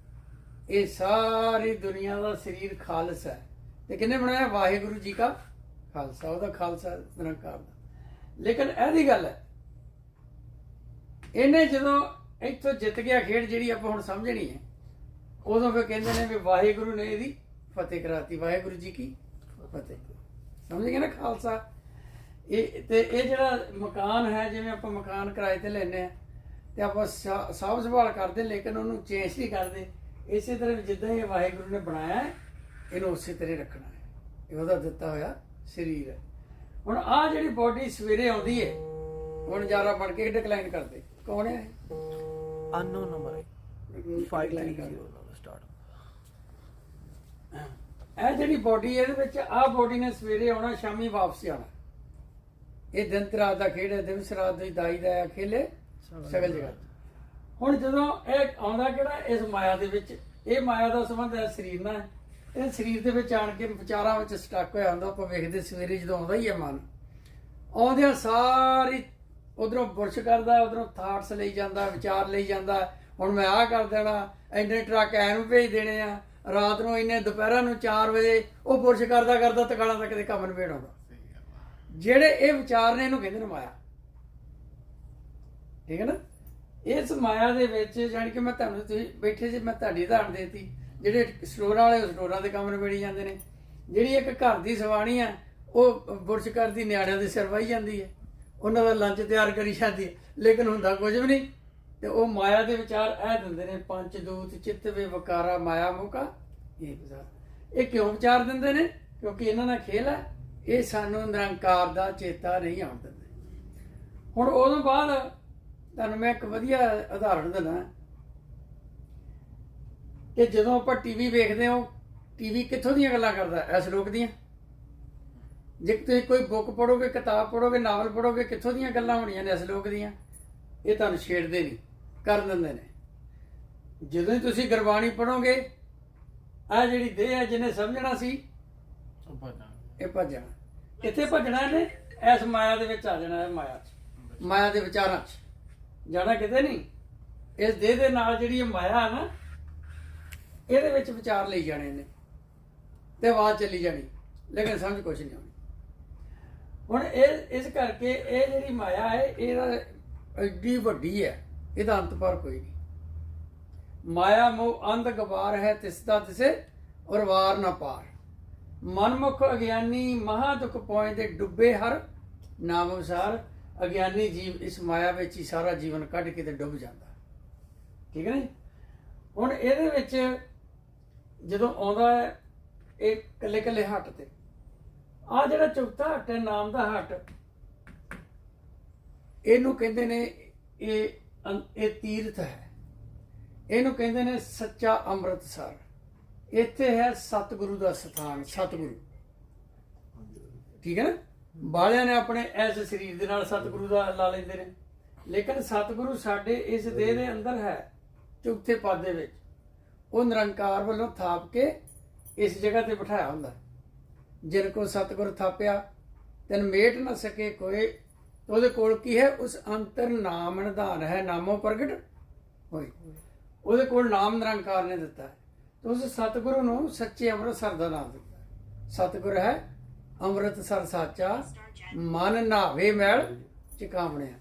ਇਹ ਸਾਰੀ ਦੁਨੀਆ ਦਾ ਸਰੀਰ ਖਾਲਸ ਹੈ। ਤੇ ਕਿਹਨੇ ਬਣਾਇਆ? ਵਾਹਿਗੁਰੂ ਜੀ ਕਾ ਖਾਲਸਾ, ਉਹਦਾ ਖਾਲਸਾ ਨਿਰੰਕਾਰ ਦਾ। ਲੇਕਿਨ ਇਹਦੀ ਗੱਲ ਹੈ, ਇਹਨੇ ਜਦੋਂ ਇੱਥੋਂ ਜਿੱਤ ਗਿਆ ਖੇਡ ਜਿਹੜੀ ਆਪਾਂ ਹੁਣ ਸਮਝਣੀ ਹੈ, ਉਦੋਂ ਫਿਰ ਕਹਿੰਦੇ ਨੇ ਵੀ ਵਾਹਿਗੁਰੂ ਨੇ ਇਹਦੀ ਫਤਿਹ ਕਰਾਤੀ। ਵਾਹਿਗੁਰੂ ਜੀ ਕੀ ਫਤਿਹ। ਸਮਝ ਗਏ ਨਾ? ਖਾਲਸਾ। ਇਹ ਤੇ ਇਹ ਜਿਹੜਾ ਮਕਾਨ ਹੈ, ਜਿਵੇਂ ਆਪਾਂ ਮਕਾਨ ਕਿਰਾਏ ਤੇ ਲੈਂਦੇ ਆ ਤੇ ਆਪਾਂ ਸਾਂਭ ਸੰਭਾਲ ਕਰਦੇ, ਲੇਕਿਨ ਉਹਨੂੰ ਚੇਂਜ ਨਹੀਂ ਕਰਦੇ। ਇਸੇ ਤਰ੍ਹਾਂ ਜਿੱਦਾਂ ਇਹ ਵਾਹਿਗੁਰੂ ਨੇ ਬਣਾਇਆ ਹੈ, ਇਹਨੂੰ ਉਸੇ ਤਰ੍ਹਾਂ ਰੱਖਣਾ ਹੈ। ਇਹ ਉਹਦਾ ਦਿੱਤਾ ਹੋਇਆ ਸਰੀਰ ਹੈ। ਹੁਣ ਆਹ ਜਿਹੜੀ ਬੋਡੀ ਸਵੇਰੇ ਆਉਂਦੀ ਹੈ, ਹੁਣ ਨਜ਼ਾਰਾ ਬਣ ਕੇ ਡਿਕਲਾਈਨ ਕਰਦੇ। ਕੌਣ ਹੈ? ਅਨਨੋਨ ਨੰਬਰ ਹੈ 530 ਸਟਾਰਟ। ਇਹ ਜਿਹੜੀ ਬੋਡੀ ਇਹਦੇ ਵਿੱਚ, ਆਹ ਬੋਡੀ ਨੇ ਸਵੇਰੇ ਆਉਣਾ, ਸ਼ਾਮੀ ਵਾਪਸ ਆਉਣਾ। ਇਹ ਦਿਨ ਤੇ ਰਾਤ ਦਾ ਖੇਡ ਹੈ। ਦਿਵਸ ਰਾਤ ਦੀ ਦਾਈ ਦਾ ਖੇਲੇ ਸਗਲ ਜਗਤ। ਹੁਣ ਜਦੋਂ ਇਹ ਆਉਂਦਾ ਕਿਹੜਾ? ਇਸ ਮਾਇਆ ਦੇ ਵਿੱਚ। ਇਹ ਮਾਇਆ ਦਾ ਸੰਬੰਧ ਹੈ ਸਰੀਰ ਨਾਲ। ਇਹ ਸਰੀਰ ਦੇ ਵਿੱਚ ਆਣ ਕੇ ਵਿਚਾਰਾਂ ਵਿੱਚ ਸਟਕ ਹੋਇਆ ਹੁੰਦਾ। ਆਪਾਂ ਵੇਖਦੇ ਸਵੇਰੇ ਜਦੋਂ ਆਉਂਦਾ ਹੀ ਹੈ ਮਨ, ਆਉਂਦਿਆਂ ਸਾਰੀ ਉਧਰੋਂ ਬੁਰਸ਼ ਕਰਦਾ, ਉਧਰੋਂ ਥਾਟਸ ਲਈ ਜਾਂਦਾ, ਵਿਚਾਰ ਲਈ ਜਾਂਦਾ। ਹੁਣ ਮੈਂ ਆਹ ਕਰ ਦੇਣਾ, ਇੰਨੇ ਟਰੱਕ ਐਨ ਭੇਜ ਦੇਣੇ ਆ, ਰਾਤ ਨੂੰ ਇੰਨੇ, ਦੁਪਹਿਰਾਂ ਨੂੰ 4 ਵਜੇ ਉਹ ਬੁਰਸ਼ ਕਰਦਾ ਕਰਦਾ ਤਕਾਲਾਂ ਤੱਕ ਦੇ ਕੰਮ ਨਿਬੇੜ ਆਉਂਦਾ। ਜਿਹੜੇ ਇਹ ਵਿਚਾਰ ਨੇ ਇਹਨੂੰ ਕਹਿੰਦੇ ਨੇ ਮਾਇਆ। ਠੀਕ ਹੈ ਨਾ? ਇਸ ਮਾਇਆ ਦੇ ਵਿੱਚ ਜਾਣੀ ਕਿ ਮੈਂ ਤੁਹਾਨੂੰ, ਤੁਸੀਂ ਬੈਠੇ ਸੀ, ਮੈਂ ਤੁਹਾਡੀ ਉਦਾਹਰਨ ਦੇਤੀ। ਜਿਹੜੇ ਸਟੋਰਾਂ ਵਾਲੇ ਉਹ ਸਟੋਰਾਂ ਦੇ ਕੰਮ ਨਿਬੇੜੀ ਜਾਂਦੇ ਨੇ। ਜਿਹੜੀ ਇੱਕ ਘਰ ਦੀ ਸਵਾਣੀ ਆ, ਉਹ ਬੁਰਸ਼ ਕਰਦੀ ਨਿਆਣਿਆਂ ਦੇ ਸਿਰ ਵਾਹੀ ਜਾਂਦੀ ਹੈ, ਉਹਨਾਂ ਦਾ ਲੰਚ ਤਿਆਰ ਕਰੀ ਜਾਂਦੀ ਹੈ, ਲੇਕਿਨ ਹੁੰਦਾ ਕੁਝ ਵੀ ਨਹੀਂ। ਤੇ ਉਹ ਮਾਇਆ ਦੇ ਵਿਚਾਰ ਇਹ ਦਿੰਦੇ ਨੇ, ਪੰਜ ਦੂਤ ਚਿੱਤ ਵੇ ਵਕਾਰਾ ਮਾਇਆ ਮੋਕਾ ਇਹ ਵਿਚਾਰ। ਇਹ ਕਿਉਂ ਵਿਚਾਰ ਦਿੰਦੇ ਨੇ? ਕਿਉਂਕਿ ਇਹਨਾਂ ਦਾ ਖੇਲ ਹੈ, ਇਹ ਸਾਨੂੰ ਨਿਰੰਕਾਰ ਦਾ ਚੇਤਾ ਨਹੀਂ ਆਉਣ ਦਿੰਦੇ। ਹੁਣ ਉਦੋਂ ਬਾਅਦ ਤੁਹਾਨੂੰ ਮੈਂ ਇੱਕ ਵਧੀਆ ਉਦਾਹਰਣ ਦਿੰਦਾ ਕਿ ਜਦੋਂ ਆਪਾਂ ਟੀਵੀ ਵੇਖਦੇ ਹਾਂ, ਟੀਵੀ ਕਿੱਥੋਂ ਦੀਆਂ ਗੱਲਾਂ ਕਰਦਾ? ਇਸ ਲੋਕ ਦੀਆਂ। ਜੇ ਤੁਸੀਂ ਕੋਈ ਬੁੱਕ ਪੜ੍ਹੋਗੇ, ਕਿਤਾਬ ਪੜ੍ਹੋਗੇ, ਨਾਵਲ ਪੜ੍ਹੋਗੇ, ਕਿੱਥੋਂ ਦੀਆਂ ਗੱਲਾਂ ਹੋਣੀਆਂ ਨੇ? ਇਸ ਲੋਕ ਦੀਆਂ। ਇਹ ਤੁਹਾਨੂੰ ਛੇੜਦੇ ਨਹੀਂ, ਕਰ ਦਿੰਦੇ ਨੇ। ਜਦੋਂ ਹੀ ਤੁਸੀਂ ਗੁਰਬਾਣੀ ਪੜ੍ਹੋਗੇ, ਆਹ ਜਿਹੜੀ ਦੇਹ ਹੈ, ਜਿਹਨੇ ਸਮਝਣਾ ਸੀ ਇਹ ਭੱਜਣਾ। ਕਿੱਥੇ ਭੱਜਣਾ ਇਹਨੇ? ਇਸ ਮਾਇਆ ਦੇ ਵਿੱਚ ਆ ਜਾਣਾ। ਇਹ ਮਾਇਆ 'ਚ, ਮਾਇਆ ਦੇ ਵਿਚਾਰਾਂ 'ਚ ਜਾਣਾ ਕਿਤੇ ਨਹੀਂ। ਇਸ ਦੇਹ ਦੇ ਨਾਲ ਜਿਹੜੀ ਇਹ ਮਾਇਆ ਹੈ ਨਾ, ਇਹਦੇ ਵਿੱਚ ਵਿਚਾਰ ਲਈ ਜਾਣੇ ਨੇ ਤੇ ਆਵਾਜ਼ ਚੱਲੀ ਜਾਣੀ, ਲੇਕਿਨ ਸਮਝ ਕੁਛ ਨਹੀਂ ਆਉਣੀ। ਹੁਣ ਇਹ ਇਸ ਕਰਕੇ ਇਹ ਜਿਹੜੀ ਮਾਇਆ ਹੈ, ਇਹਦਾ ਐਡੀ ਵੱਡੀ ਹੈ, ਇਹਦਾ ਅੰਤ ਪਰ ਕੋਈ ਨਹੀਂ। ਮਾਇਆ ਮੋਹ ਅੰਧ ਗਵਾਰ ਹੈ, ਤਿਸਦਾ ਤਿਸੇ ਔਰ ਵਾਰ ਨਾ ਪਾਰ। ਮਨਮੁਖ ਅਗਿਆਨੀ ਮਹਾ ਦੁਖ ਪਹੁੰਚਦੇ, ਡੁੱਬੇ ਹਰ ਨਾਮ ਅਨੁਸਾਰ। ਅਗਿਆਨੀ ਜੀਵ ਇਸ ਮਾਇਆ ਵਿੱਚ ਹੀ ਸਾਰਾ ਜੀਵਨ ਕੱਢ ਕੇ ਤੇ ਡੁੱਬ ਜਾਂਦਾ। ਠੀਕ ਹੈ ਨਾ? ਹੁਣ ਇਹਦੇ ਵਿੱਚ ਜਦੋਂ ਆਉਂਦਾ ਹੈ ਇਹ ਕੱਲੇ ਕੱਲੇ ਹੱਟ ਤੇ, ਆ ਜਿਹੜਾ ਚੌਥਾ ਹੱਟ ਹੈ ਨਾਮ ਦਾ ਹੱਟ, ਇਹਨੂੰ ਕਹਿੰਦੇ ਨੇ ਇਹ ਇਹ ਤੀਰਥ ਹੈ, ਇਹਨੂੰ ਕਹਿੰਦੇ ਨੇ ਸੱਚਾ ਅੰਮ੍ਰਿਤਸਰ। ਇੱਥੇ ਹੈ ਸਤਿਗੁਰੂ ਦਾ ਸਥਾਨ, ਸਤਿਗੁਰੂ, ਠੀਕ ਹੈ ਨਾ। ਬਾਲਿਆਂ ਨੇ ਆਪਣੇ ਇਸ ਸਰੀਰ ਦੇ ਨਾਲ ਸਤਿਗੁਰੂ ਦਾ ਲਾ ਲੈਂਦੇ ਨੇ, ਲੇਕਿਨ ਸਤਿਗੁਰੂ ਸਾਡੇ ਇਸ ਦੇਹ ਦੇ ਅੰਦਰ ਹੈ, ਚੌਥੇ ਪਦ ਦੇ ਵਿੱਚ। ਉਹ ਨਿਰੰਕਾਰ ਵੱਲੋਂ ਥਾਪ ਕੇ ਇਸ ਜਗ੍ਹਾ ਤੇ ਬਿਠਾਇਆ ਹੁੰਦਾ। ਜਿਨ ਕੋ ਸਤਿਗੁਰ ਥਾਪਿਆ ਤੈਨ ਮੇਟ ਨਾ ਸਕੇ ਕੋਏ। ਉਹਦੇ ਕੋਲ ਕੀ ਹੈ? ਉਸ ਅੰਤਰ ਨਾਮ ਨਿਧਾਨ ਹੈ, ਨਾਮੋ ਪ੍ਰਗਟ ਹੋਈ। ਉਹਦੇ ਕੋਲ ਨਾਮ ਨਿਰੰਕਾਰ ਨੇ ਦਿੱਤਾ ਹੈ। ਤੇ ਉਸ ਸਤਿਗੁਰੂ ਨੂੰ ਸੱਚੇ ਅੰਮ੍ਰਿਤਸਰ ਦਾ ਨਾਮ ਦਿੱਤਾ ਹੈ। ਸਤਿਗੁਰ ਹੈ ਅੰਮ੍ਰਿਤਸਰ ਸਾਚਾ, ਮਨ ਨਹਾਵੇ ਮੈਲ ਚਿਕਾਵਣਿਆ।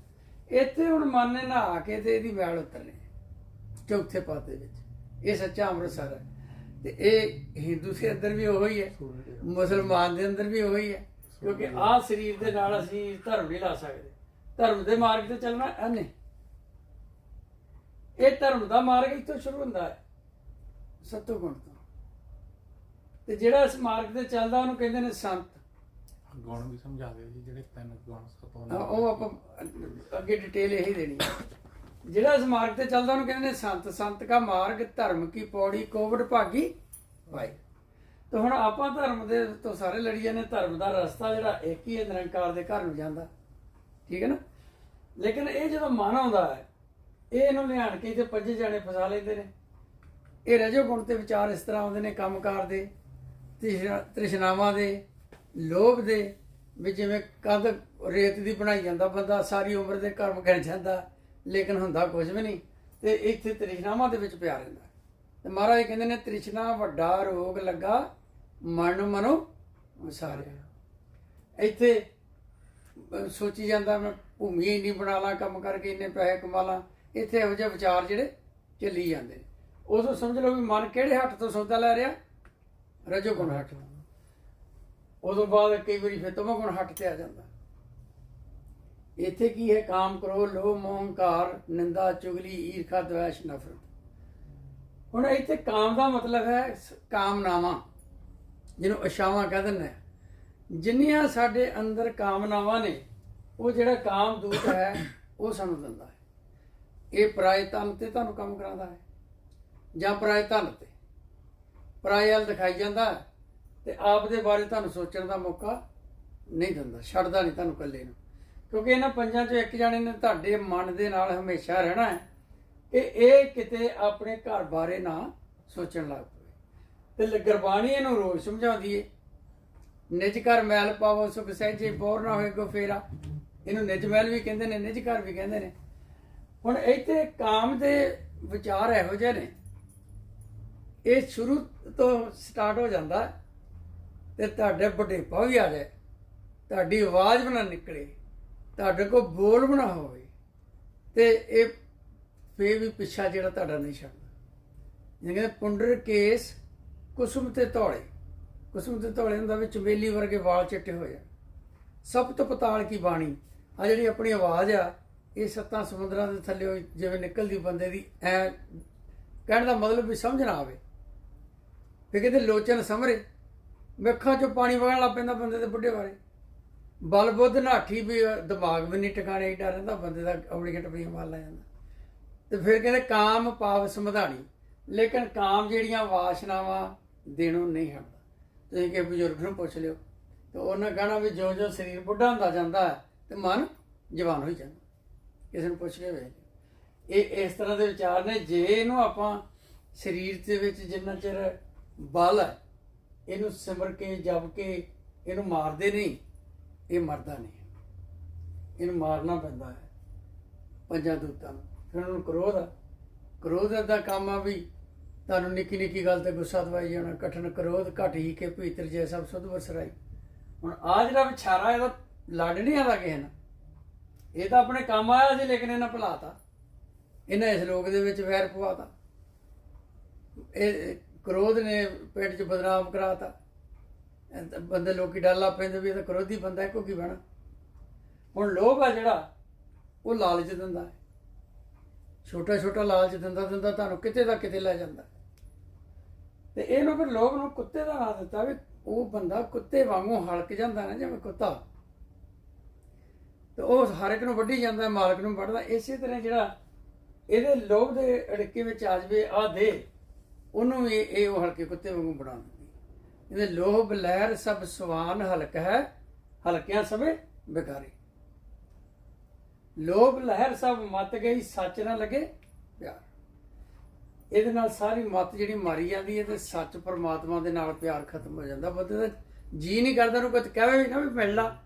ਇੱਥੇ ਹੁਣ ਮਨ ਨੇ ਨਹਾ ਕੇ ਤੇ ਇਹਦੀ ਮੈਲ ਉਤਰਨੀ ਚੌਥੇ ਪਦ ਦੇ ਵਿੱਚ। ਇਹ ਸੱਚਾ ਅੰਮ੍ਰਿਤਸਰ ਹੈ। ਤੇ ਇਹ ਹਿੰਦੂ ਦੇ ਅੰਦਰ ਵੀ ਉਹੋ ਹੀ ਹੈ, ਮੁਸਲਮਾਨ ਦੇ ਅੰਦਰ ਵੀ ਉਹੋ ਹੀ ਹੈ, ਕਿਉਂਕਿ ਆਹ ਸਰੀਰ ਦੇ ਨਾਲ ਅਸੀਂ ਧਰਮ ਨਹੀਂ ਲਾ ਸਕਦੇ। ਧਰਮ ਦੇ ਮਾਰਗ ਤੇ ਚੱਲਣਾ ਇਹਨੇ। ਇਹ ਧਰਮ ਦਾ ਮਾਰਗ ਇੱਥੋਂ ਸ਼ੁਰੂ ਹੁੰਦਾ ਹੈ, ਸਤੋ ਗੁਣ ਤੋਂ। ਤੇ ਜਿਹੜਾ ਇਸ ਮਾਰਗ ਤੇ ਚੱਲਦਾ ਉਹਨੂੰ ਕਹਿੰਦੇ ਨੇ ਸੰਤ। ਗੁਣ ਵੀ ਸਮਝਾ ਦਿਓ ਜੀ, ਜਿਹੜੇ 3 ਗੁਣ ਸਤੋਂ। ਉਹ ਆਪਾਂ ਅੱਗੇ ਡਿਟੇਲ ਇਹੀ ਦੇਣੀ ਹੈ। ਜਿਹੜਾ ਇਸ ਮਾਰਗ ਤੇ ਚੱਲਦਾ ਉਹਨੂੰ ਕਹਿੰਦੇ ਨੇ ਸੰਤ। ਸੰਤ ਕਾ ਮਾਰਗ ਧਰਮ ਕੀ ਪੌੜੀ ਕੋਵਿਡ ਭਾਗੀ ਭਾਈ। ਤੇ ਹੁਣ ਆਪਾਂ ਧਰਮ ਦੇ ਤੋਂ ਸਾਰੇ ਲੜੀ ਜਾਂਦੇ। ਧਰਮ ਦਾ ਰਸਤਾ ਜਿਹੜਾ ਇੱਕ ਹੀ ਹੈ, ਨਿਰੰਕਾਰ ਦੇ ਘਰ ਨੂੰ ਜਾਂਦਾ, ਠੀਕ ਹੈ ਨਾ। ਲੇਕਿਨ ਇਹ ਜਦੋਂ ਮਨ ਆਉਂਦਾ ਹੈ, ਇਹ ਇਹਨੂੰ ਲਿਆਣ ਕੇ ਤੇ 5 ਜਾਣੇ ਫਸਾ ਲੈਂਦੇ ਨੇ। ਇਹ ਰਜੋ ਗੁਣ ਤੇ ਵਿਚਾਰ ਇਸ ਤਰ੍ਹਾਂ ਆਉਂਦੇ ਨੇ, ਕੰਮਕਾਰ ਦੇ, ਤ੍ਰਿਸ਼ਨਾਵਾਂ ਦੇ, ਲੋਭ ਦੇ ਵੀ। ਜਿਵੇਂ ਕੰਧ ਰੇਤ ਦੀ ਬਣਾਈ ਜਾਂਦਾ ਬੰਦਾ, ਸਾਰੀ ਉਮਰ ਦੇ ਕਰਮ ਗਿਣ ਜਾਂਦਾ, ਲੇਕਿਨ ਹੁੰਦਾ ਕੁਝ ਵੀ ਨਹੀਂ। ਤੇ ਇੱਥੇ ਤ੍ਰਿਸ਼ਨਾਵਾਂ ਦੇ ਵਿੱਚ ਪਿਆ ਰਹਿੰਦਾ। ਤੇ ਮਹਾਰਾਜ ਕਹਿੰਦੇ ਨੇ ਤ੍ਰਿਸ਼ਨਾ ਵੱਡਾ ਰੋਗ ਲੱਗਾ, ਮਨ ਮਨੋ ਵਿਸਾਰਿਆ। ਇੱਥੇ ਸੋਚੀ ਜਾਂਦਾ ਮੈਂ ਭੂਮੀ ਇੰਨੀ ਬਣਾ ਲਾਂ, ਕੰਮ ਕਰਕੇ ਇੰਨੇ ਪੈਸੇ ਕਮਾ ਲਾਂ। ਇੱਥੇ ਇਹੋ ਜਿਹੇ ਵਿਚਾਰ ਜਿਹੜੇ ਚੱਲੀ ਜਾਂਦੇ ਨੇ। ਉਦੋਂ ਸਮਝ ਲਓ ਵੀ ਮਨ ਕਿਹੜੇ ਹੱਥ ਤੋਂ ਸੌਦਾ ਲੈ ਰਿਹਾ? ਰਜੋ ਗੁਣ ਹੱਥ। ਉਦੋਂ ਬਾਅਦ ਕਈ ਵਾਰੀ ਫਿਰ ਤਮੋ ਗੁਣ ਹੱਥ ਤੇ ਆ ਜਾਂਦਾ। ਇੱਥੇ ਕੀ ਹੈ? ਕਾਮ, ਕ੍ਰੋਧ, ਲੋਭ, ਮੋਹ, ਹੰਕਾਰ, ਨਿੰਦਾ, ਚੁਗਲੀ, ਈਰਖਾ, ਦਵੈਸ਼, ਨਫ਼ਰਤ। ਹੁਣ ਇੱਥੇ ਕਾਮ ਦਾ ਮਤਲਬ ਹੈ ਕਾਮਨਾਵਾਂ, ਜਿਹਨੂੰ ਇਛਾਵਾਂ ਕਹਿ ਦਿੰਦੇ ਆ। ਜਿੰਨੀਆਂ ਸਾਡੇ ਅੰਦਰ ਕਾਮਨਾਵਾਂ ਨੇ, ਉਹ ਜਿਹੜਾ ਕਾਮ ਦੂਤ ਹੈ ਉਹ ਸਾਨੂੰ ਦਿੰਦਾ ਹੈ। ਇਹ ਪਰਾਏ ਧਨ ਤੇ ਤੁਹਾਨੂੰ ਕੰਮ ਕਰਾਉਂਦਾ ਹੈ, ਜਾਂ ਪਰਾਏ ਧਨ ਤੇ ਪਰਾਏ ਵੱਲ ਦਿਖਾਈ ਜਾਂਦਾ ਹੈ, ਤੇ ਆਪ ਦੇ ਬਾਰੇ ਤੁਹਾਨੂੰ ਸੋਚਣ ਦਾ ਮੌਕਾ ਨਹੀਂ ਦਿੰਦਾ, ਛੱਡਦਾ ਨਹੀਂ ਤੁਹਾਨੂੰ ਇਕੱਲੇ ਨੂੰ। ਕਿਉਂਕਿ ਇਹਨਾਂ 5 ਚੋਂ ਇੱਕ ਜਾਣੇ ਨੇ ਤੁਹਾਡੇ ਮਨ ਦੇ ਨਾਲ ਹਮੇਸ਼ਾ ਰਹਿਣਾ ਹੈ ਕਿ ਇਹ ਕਿਤੇ ਆਪਣੇ ਘਰ ਬਾਰੇ ਨਾ ਸੋਚਣ ਲੱਗ ਪਵੇ। ਤੇ ਗੁਰਬਾਣੀ ਇਹਨੂੰ ਰੋਜ਼ ਸਮਝਾਉਂਦੀ ਏ। ਨਿਜ ਘਰ ਮੈਲ ਪਾਵੋ ਸੁਖ ਸਹਿਜੇ, ਬੋਰ ਨਾ ਹੋਏ ਕੋ ਫੇਰਾ। ਇਹਨੂੰ ਨਿਜ ਮਹਿਲ ਵੀ ਕਹਿੰਦੇ ਨੇ, ਨਿਜ ਘਰ ਵੀ ਕਹਿੰਦੇ ਨੇ। ਹੁਣ ਇੱਥੇ ਕਾਮ ਦੇ ਵਿਚਾਰ ਇਹੋ ਜਿਹੇ ਨੇ, ਇਹ ਸ਼ੁਰੂ ਤੋਂ ਸਟਾਰਟ ਹੋ ਜਾਂਦਾ ਤੇ ਤੁਹਾਡੇ ਬੁਢੇਪਾ ਵੀ ਆ ਜਾਏ, ਤੁਹਾਡੀ ਆਵਾਜ਼ ਵੀ ਨਾ ਨਿਕਲੇ, ਤੁਹਾਡੇ ਕੋਲ ਬੋਲ ਵੀ ਨਾ ਹੋਵੇ, ਤੇ ਇਹ ਫੇਰ ਵੀ ਪਿੱਛਾ ਜਿਹੜਾ ਤੁਹਾਡਾ ਨਹੀਂ ਛੱਡਦਾ। ਜਿਵੇਂ ਪੁੰਡਰ ਕੇਸ ਕੁਸੁਮ ਤੇ ਧੌਲੇ। ਕੁਸੁਮ ਤੇ ਧੌਲੇ ਹੁੰਦਾ ਵੀ ਚਮੇਲੀ ਵਰਗੇ ਵਾਲ ਚਿੱਟੇ ਹੋਏ ਆ। ਸਭ ਤੋਂ ਪਤਾਲ ਕੀ ਬਾਣੀ। ਆ ਜਿਹੜੀ ਆਪਣੀ ਆਵਾਜ਼ ਆ, ਇਹ 7 ਸਮੁੰਦਰਾਂ ਦੇ ਥੱਲੇ ਜਿਵੇਂ ਨਿਕਲਦੀ ਬੰਦੇ ਦੀ, ਐ ਕਹਿਣ ਦਾ ਮਤਲਬ ਵੀ ਸਮਝ ਨਾ ਆਵੇ। ਫਿਰ ਕਹਿੰਦੇ ਲੋਚਨ ਸਮਰੇ, ਅੱਖਾਂ ਚੋਂ ਪਾਣੀ ਵਗਣ ਲੱਗ ਪੈਂਦਾ ਬੰਦੇ ਦੇ ਬੁੱਢੇ ਬਾਰੇ। ਬਲ ਬੁੱਧ ਨਾਠੀ ਵੀ, ਦਿਮਾਗ ਵੀ ਨਹੀਂ ਟਿਕਾਣੇ, ਏਡਾ ਰਹਿੰਦਾ ਬੰਦੇ ਦਾ, ਆਪਣੀਆਂ ਟੱਪੀਆਂ ਮਾਰ ਲੈ ਜਾਂਦਾ। ਤੇ ਫਿਰ ਕਹਿੰਦੇ ਕਾਮ ਪਾਵ ਸਮਧਾਣੀ। ਲੇਕਿਨ ਕਾਮ ਜਿਹੜੀਆਂ ਵਾਸ਼ਨਾਵਾਂ ਦੇਣੋਂ ਨਹੀਂ ਹਟਦਾ। ਤੁਸੀਂ ਕਿ ਬਜ਼ੁਰਗ ਨੂੰ ਪੁੱਛ ਲਿਓ ਤੇ ਉਹਨਾਂ ਕਹਿਣਾ ਵੀ ਜਿਉਂ ਜਿਉਂ ਸਰੀਰ ਬੁੱਢਾ ਹੁੰਦਾ ਜਾਂਦਾ ਹੈ ਤੇ ਮਨ ਜਵਾਨ ਹੋਈ ਜਾਂਦਾ। ਕਿਸੇ ਨੂੰ ਪੁੱਛ ਕੇ ਵੇਖ। ਇਹ ਇਸ ਤਰ੍ਹਾਂ ਦੇ ਵਿਚਾਰ ਨੇ। ਜੇ ਇਹਨੂੰ ਆਪਾਂ ਸਰੀਰ ਦੇ ਵਿੱਚ ਜਿੰਨਾ ਚਿਰ ਬਲ ਹੈ, ਇਹਨੂੰ ਸਿਮਰ ਕੇ ਜਪ ਕੇ ਇਹਨੂੰ ਮਾਰਦੇ ਨਹੀਂ, ਇਹ ਮਰਦਾ ਨਹੀਂ। ਇਹਨੂੰ ਮਾਰਨਾ ਪੈਂਦਾ ਹੈ 5 ਦੂਤਾਂ ਨੂੰ। ਫਿਰ ਉਹਨੂੰ ਕ੍ਰੋਧ ਆ। ਕ੍ਰੋਧ ਦਾ ਕੰਮ ਆ ਵੀ ਤੁਹਾਨੂੰ ਨਿੱਕੀ ਨਿੱਕੀ ਗੱਲ ਤੇ ਗੁੱਸਾ ਦਵਾਈ ਜਾਣਾ। ਕਠਨ ਕ੍ਰੋਧ ਘਟ ਹੀ ਕੇ ਭੀਤਰ ਜੇ ਸਭ ਸੁਧ ਵਸਰਾਈ। ਹੁਣ ਆ ਜਿਹੜਾ ਵਿਛਾਰਾ, ਇਹਦਾ ਲੜ ਨਹੀਂ ਆਦਾ ਕਿਸੇ ਨਾਲ। ਇਹ ਤਾਂ ਆਪਣੇ ਕੰਮ ਆਇਆ ਸੀ, ਲੇਕਿਨ ਇਹਨਾਂ ਭੁਲਾਤਾ। ਇਹਨਾਂ ਇਸ ਲੋਕ ਦੇ ਵਿੱਚ ਵੈਰ ਪਵਾਤਾ। ਇਹ ਕ੍ਰੋਧ ਨੇ ਪੇਟ 'ਚ ਬਦਨਾਮ ਕਰਾਤਾ। ਬੰਦੇ ਲੋਕੀ ਡਰ ਲਾ ਪੈਂਦੇ ਵੀ ਇਹ ਤਾਂ ਕ੍ਰੋਧੀ ਬੰਦਾ, ਇੱਕੋ ਕੀ ਬਣਾ। ਹੁਣ ਲੋਭ ਆ ਜਿਹੜਾ, ਉਹ ਲਾਲਚ ਦਿੰਦਾ ਹੈ। ਛੋਟਾ ਛੋਟਾ ਲਾਲਚ ਦਿੰਦਾ ਦਿੰਦਾ ਤੁਹਾਨੂੰ ਕਿਤੇ ਦਾ ਕਿਤੇ ਲੈ ਜਾਂਦਾ। ਤੇ ਇਹਨੂੰ ਫਿਰ ਲੋਭ ਨੂੰ ਕੁੱਤੇ ਦਾ ਨਾਂ ਦਿੱਤਾ ਵੀ ਉਹ ਬੰਦਾ ਕੁੱਤੇ ਵਾਂਗੂ ਹਲਕ ਜਾਂਦਾ ਨਾ, ਜਿਵੇਂ ਕੁੱਤਾ। ਤੇ ਉਹ ਹਰ ਇੱਕ ਨੂੰ ਵੱਢੀ ਜਾਂਦਾ, ਮਾਲਕ ਨੂੰ ਵੱਢਦਾ। ਇਸੇ ਤਰ੍ਹਾਂ ਜਿਹੜਾ ਇਹਦੇ ਲੋਭ ਦੇ ਅੜਕੇ ਵਿੱਚ ਆ ਜਾਵੇ ਆ ਦੇ, ਉਹਨੂੰ ਵੀ ਇਹ ਉਹ ਹਲਕੇ ਕੁੱਤੇ ਵਾਂਗੂ ਬਣਾ ਦਿੰਦੀ। ਇਹਦੇ ਲੋਭ ਲਹਿਰ ਸਭ ਸਵਾਨ ਹਲਕ ਹੈ, ਹਲਕਿਆਂ ਸਭੇ ਬੇਕਾਰੀ। ਲੋਭ ਲਹਿਰ ਸਭ ਮੱਤ ਗਈ, ਸੱਚ ਨਾ ਲੱਗੇ ਪਿਆਰ। ਇਹਦੇ ਨਾਲ ਸਾਰੀ ਮੱਤ ਜਿਹੜੀ ਮਾਰੀ ਜਾਂਦੀ ਹੈ ਤੇ ਸੱਚ ਪਰਮਾਤਮਾ ਦੇ ਨਾਲ ਪਿਆਰ ਖਤਮ ਹੋ ਜਾਂਦਾ। ਬੰਦੇ ਦਾ ਜੀ ਨਹੀਂ ਕਰਦਾ, ਉਹਨੂੰ ਕੁਝ ਕਹੇ ਵੀ ਨਾ ਵੀ ਮਿਲ ਲਾ,